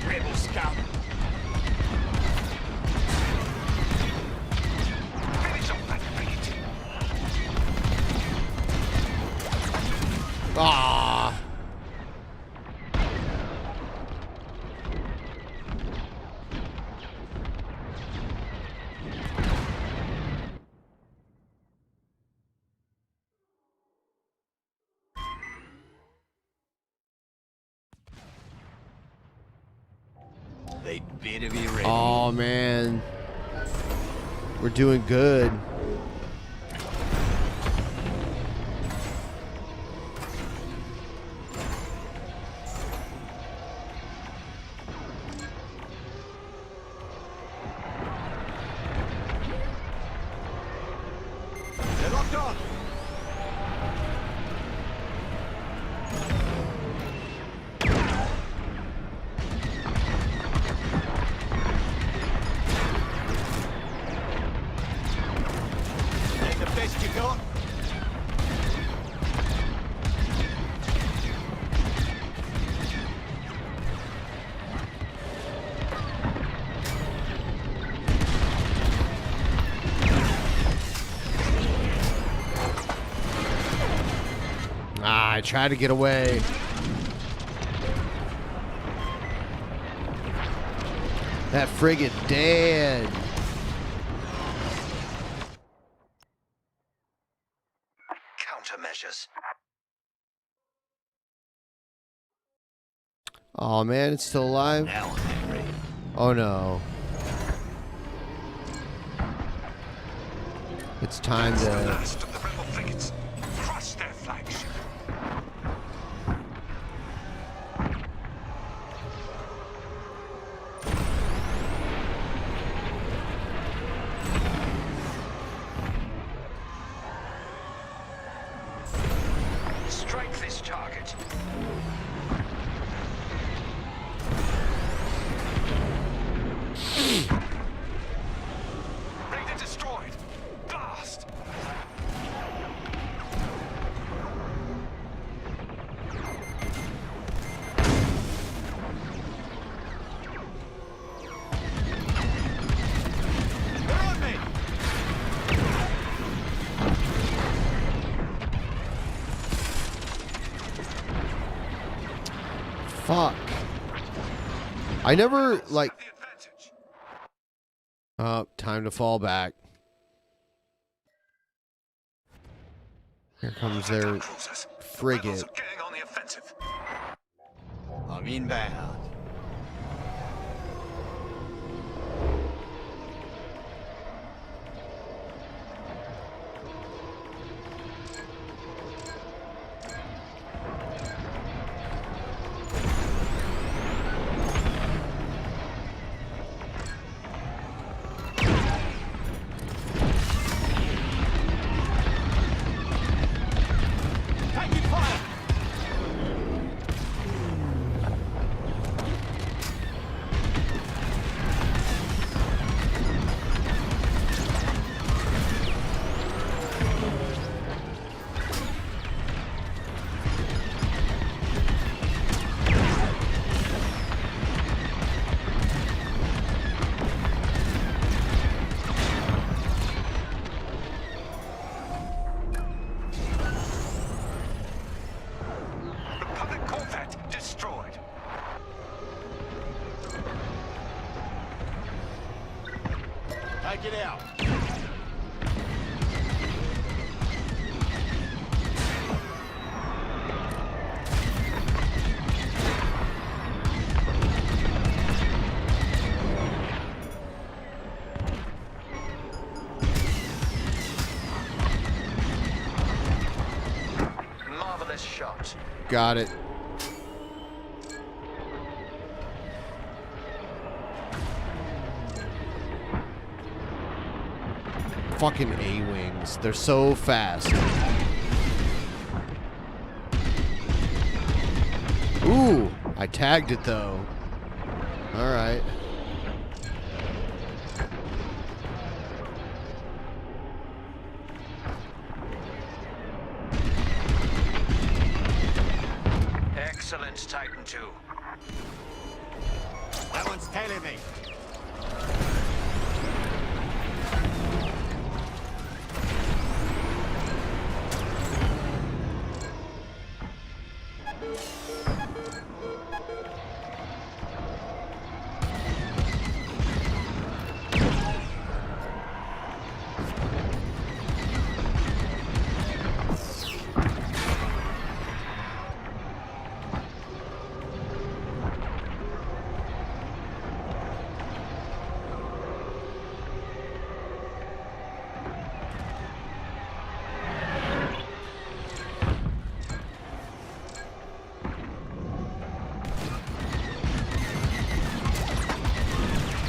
Rebel scout. Finish off that frigate. Ah. They'd better be ready. Oh man. We're doing good. They're locked on. Take the best you got. I tried to get away. That frigate dead. Countermeasures. Oh man, it's still alive. Now I'm angry. Oh no. It's time The to. last of the rebel frigates. Crush their flagship. Strike this target. Raider destroyed. Blast. They're on me! Fuck. I never, like... Oh, time to fall back. Here comes their frigate. Getting on the offensive. I'm inbound. Taking fire! Republic Corvette destroyed. Take it out. Marvelous shot. Got it. Fucking A-Wings. They're so fast. Ooh, I tagged it though. Alright. Excellent, Titan II. That one's tailing me.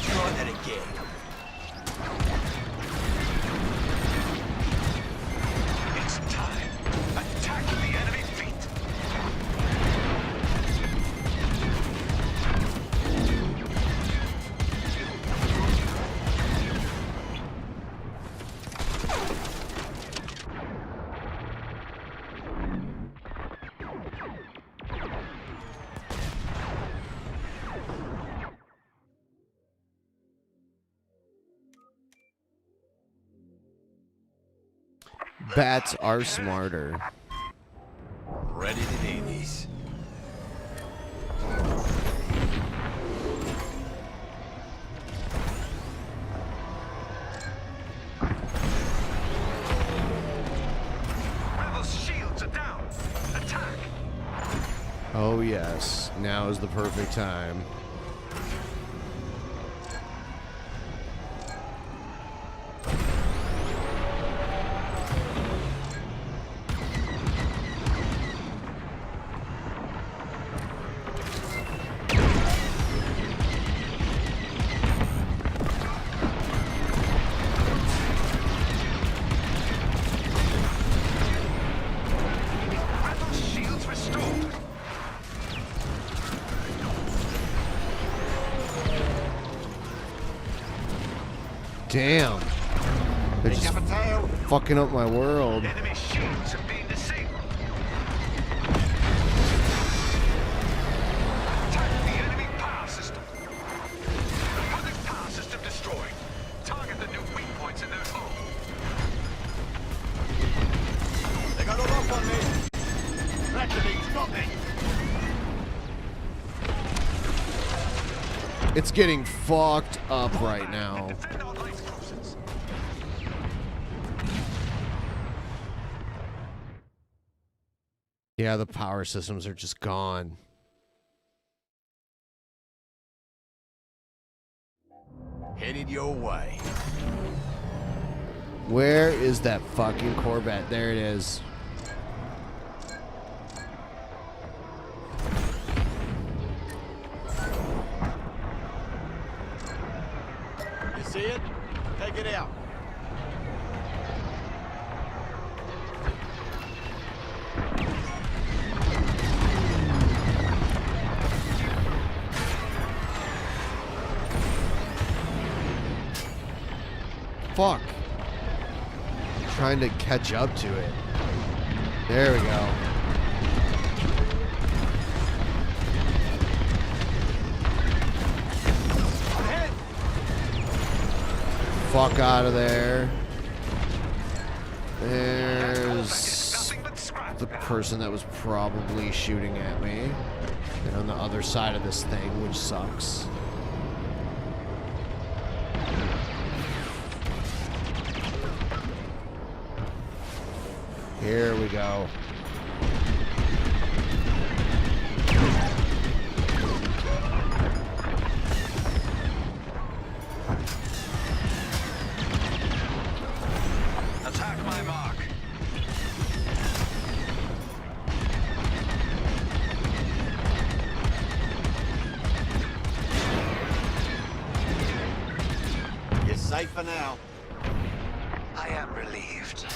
Try that again. It's time. Attack the enemy fleet. Bats are smarter. Ready to do this. Rebels' shields are down. Attack. Oh yes, now is the perfect time. Rebels' shields restored. Damn. They're just fucking up my world. Enemy shields have been disabled. Attack the enemy power system. The public power system destroyed. Target the new weak points in those holes. They got a lock on me. Retrofit, stop me. It's getting fucked up right now. Defend our light cruisers. Yeah, the power systems are just gone. Headed your way. Where is that fucking Corvette? There it is. You see it? Take it out. Fuck. Trying to catch up to it. There we go. Fuck out of there. There's the person that was probably shooting at me. And on the other side of this thing, which sucks. Here we go. Attack my mark. You're safe for now. I am relieved.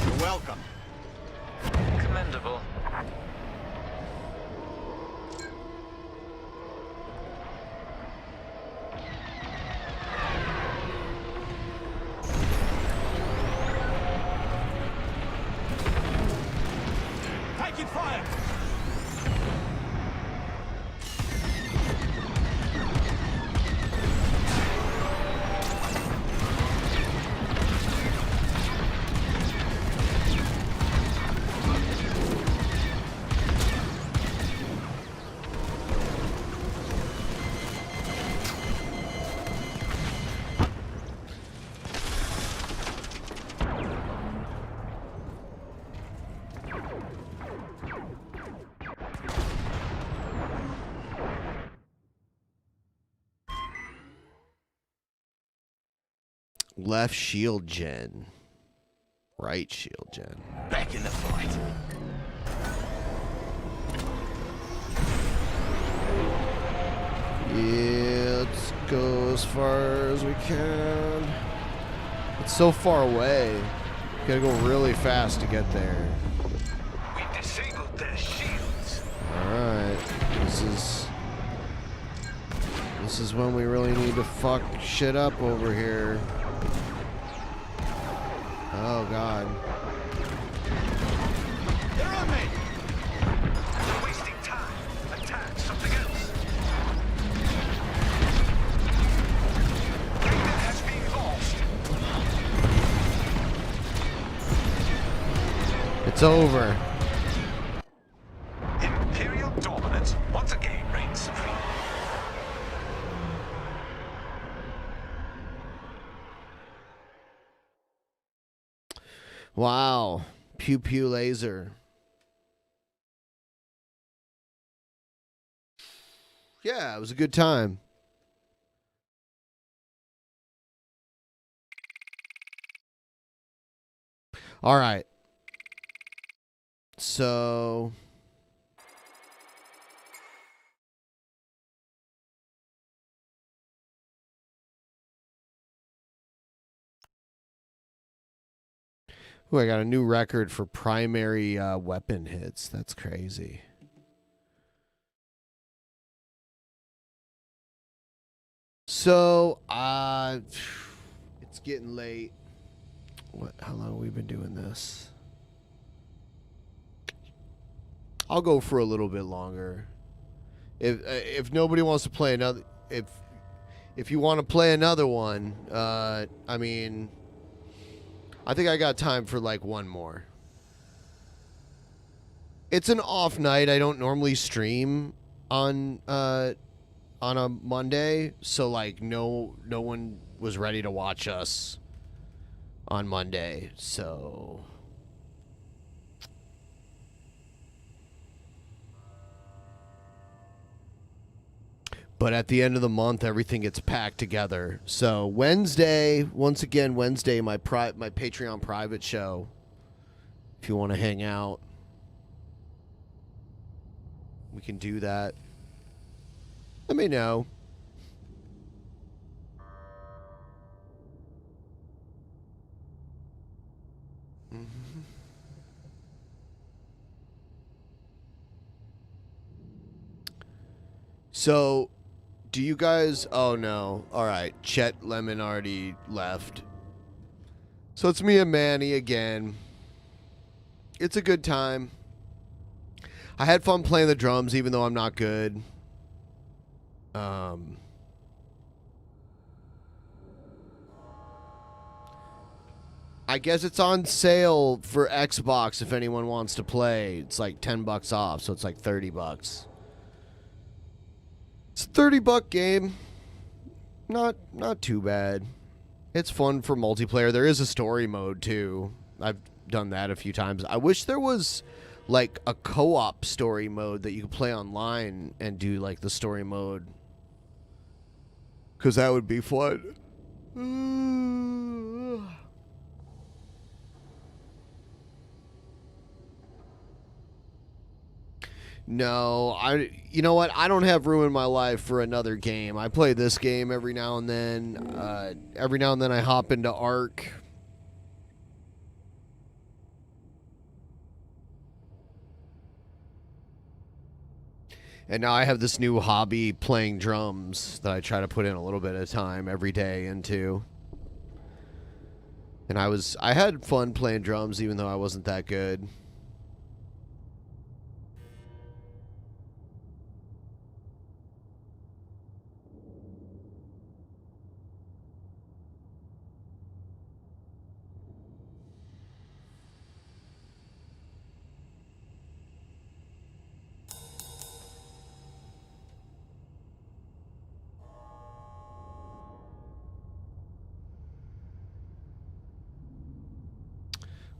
You're welcome. Commendable. Taking fire. Left shield gen. Right shield gen. Back in the fight. Yeah, let's go as far as we can. It's so far away. Gotta go really fast to get there. We disabled their shields. Alright. This is when we really need to fuck shit up over here. Oh god. They're on me! You're wasting time. Attack something else. Canaan has been lost. It's over. Imperial dominance once again reigns supreme. Wow. Pew pew laser. Yeah, it was a good time. All right. So ooh, I got a new record for primary weapon hits. That's crazy. So, it's getting late. How long have we been doing this? I'll go for a little bit longer. If nobody wants to play another, if you want to play another one, I mean, I think I got time for like one more. It's an off night. I don't normally stream on a Monday, so like no one was ready to watch us on Monday, so but at the end of the month everything gets packed together. So Wednesday, once again Wednesday, my Patreon private show, if you want to hang out, we can do that. Let me know. So, do you guys... Oh, no. All right. Chet Lemon already left. So, it's me and Manny again. It's a good time. I had fun playing the drums, even though I'm not good. I guess it's on sale for Xbox if anyone wants to play. It's like $10 off, so it's like $30. It's a $30 game. Not too bad. It's fun for multiplayer. There is a story mode too. I've done that a few times. I wish there was like a co-op story mode that you could play online and do like the story mode, because that would be fun. No, you know what? I don't have room in my life for another game. I play this game every now and then. Every now and then I hop into Ark. And now I have this new hobby, playing drums, that I try to put in a little bit of time every day into. And I had fun playing drums even though I wasn't that good.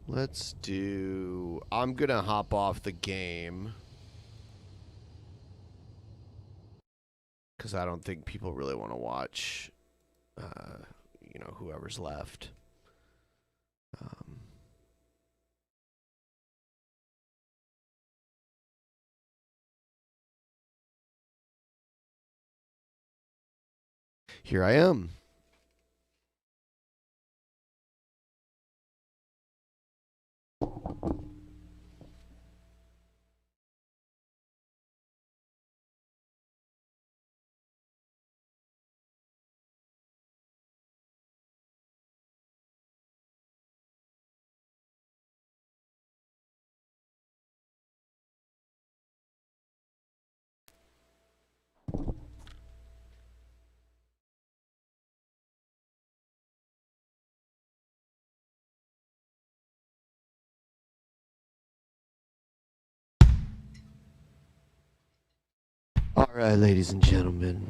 Let's do... I'm going to hop off the game, because I don't think people really want to watch, whoever's left. Here I am. All right, ladies and gentlemen.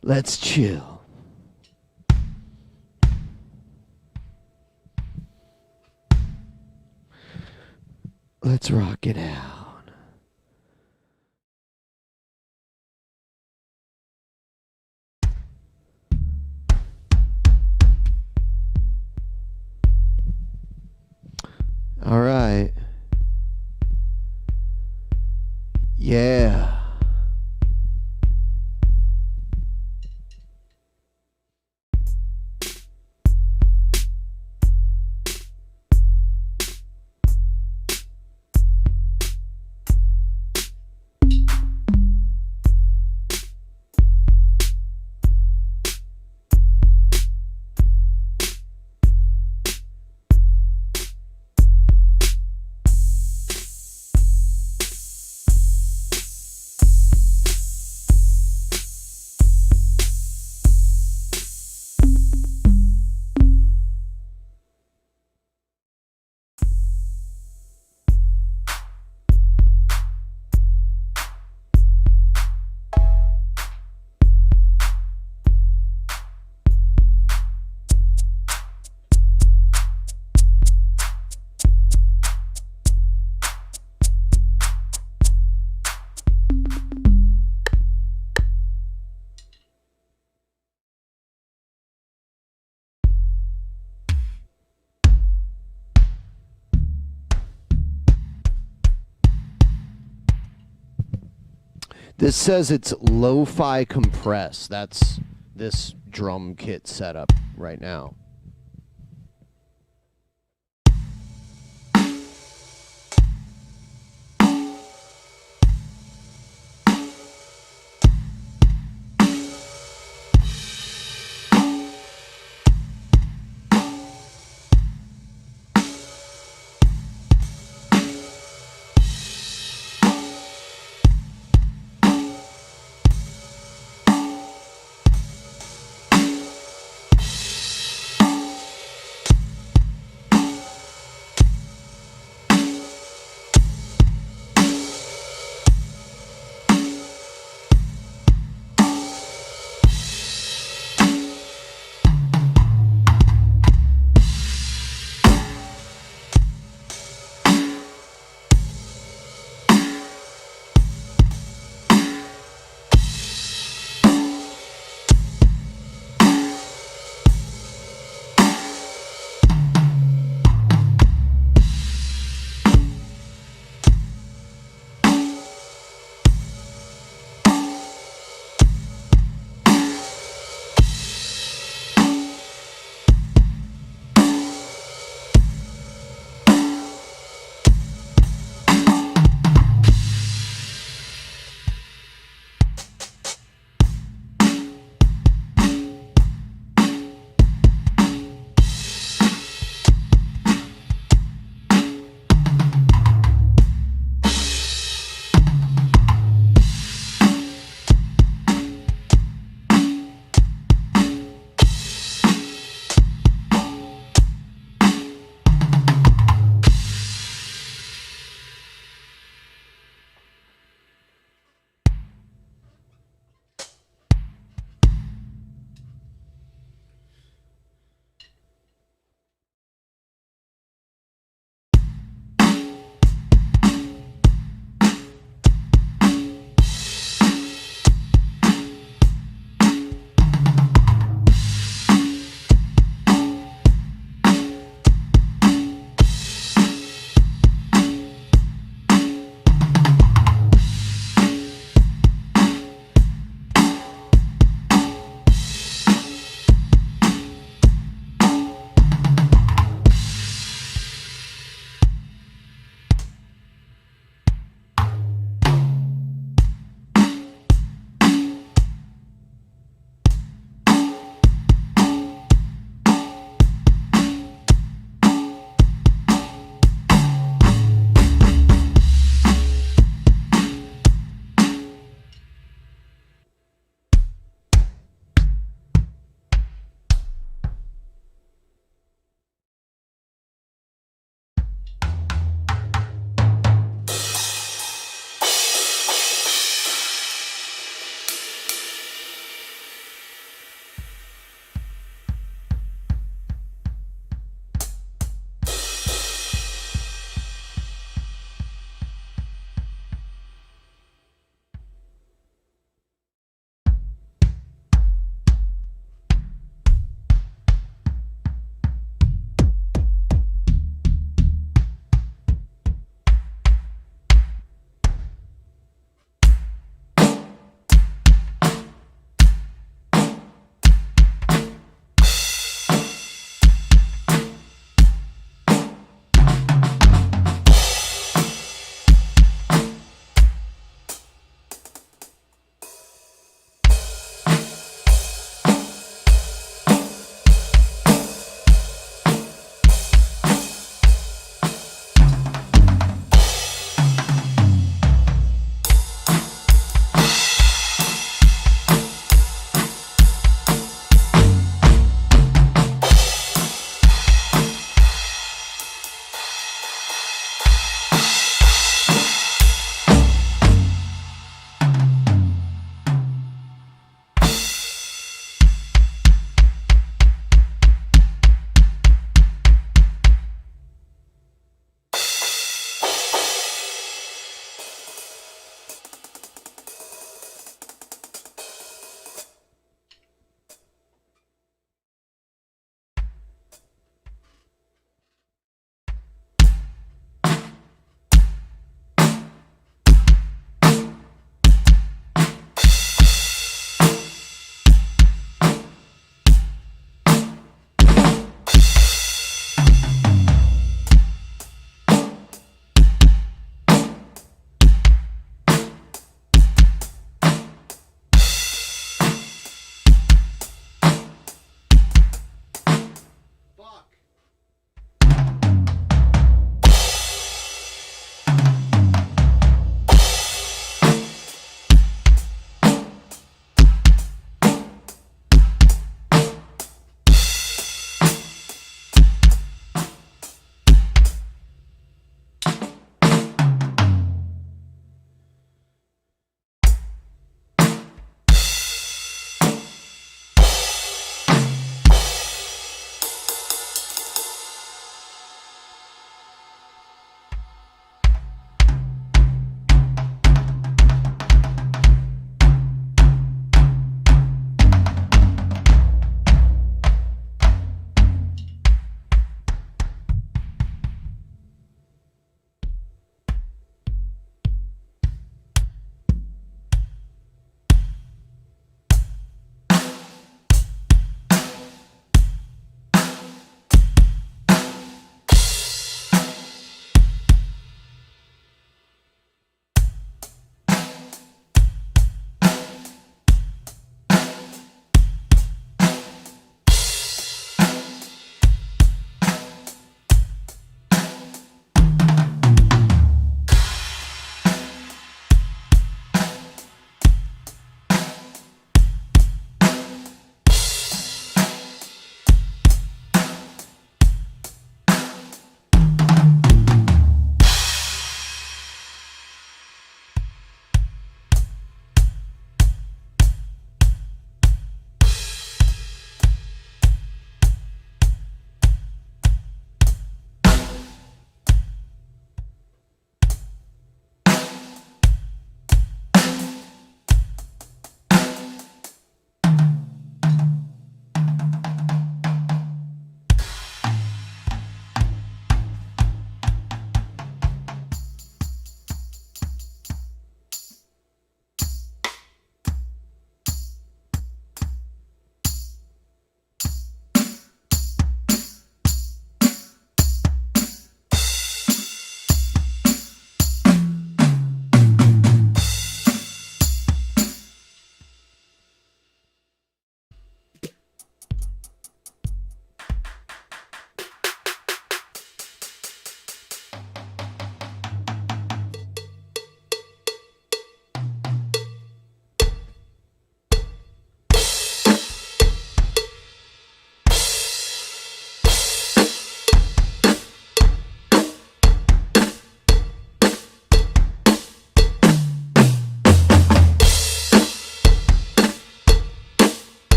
Let's chill. Let's rock it out. All right. Yeah. This says it's lo-fi compress. That's this drum kit setup right now.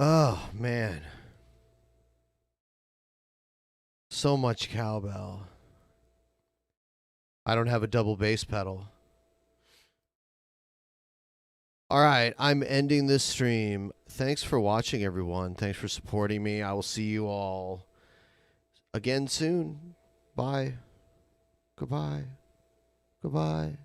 Oh, man. So much cowbell. I don't have a double bass pedal. All right, I'm ending this stream. Thanks for watching, everyone. Thanks for supporting me. I will see you all again soon. Bye. Goodbye. Goodbye.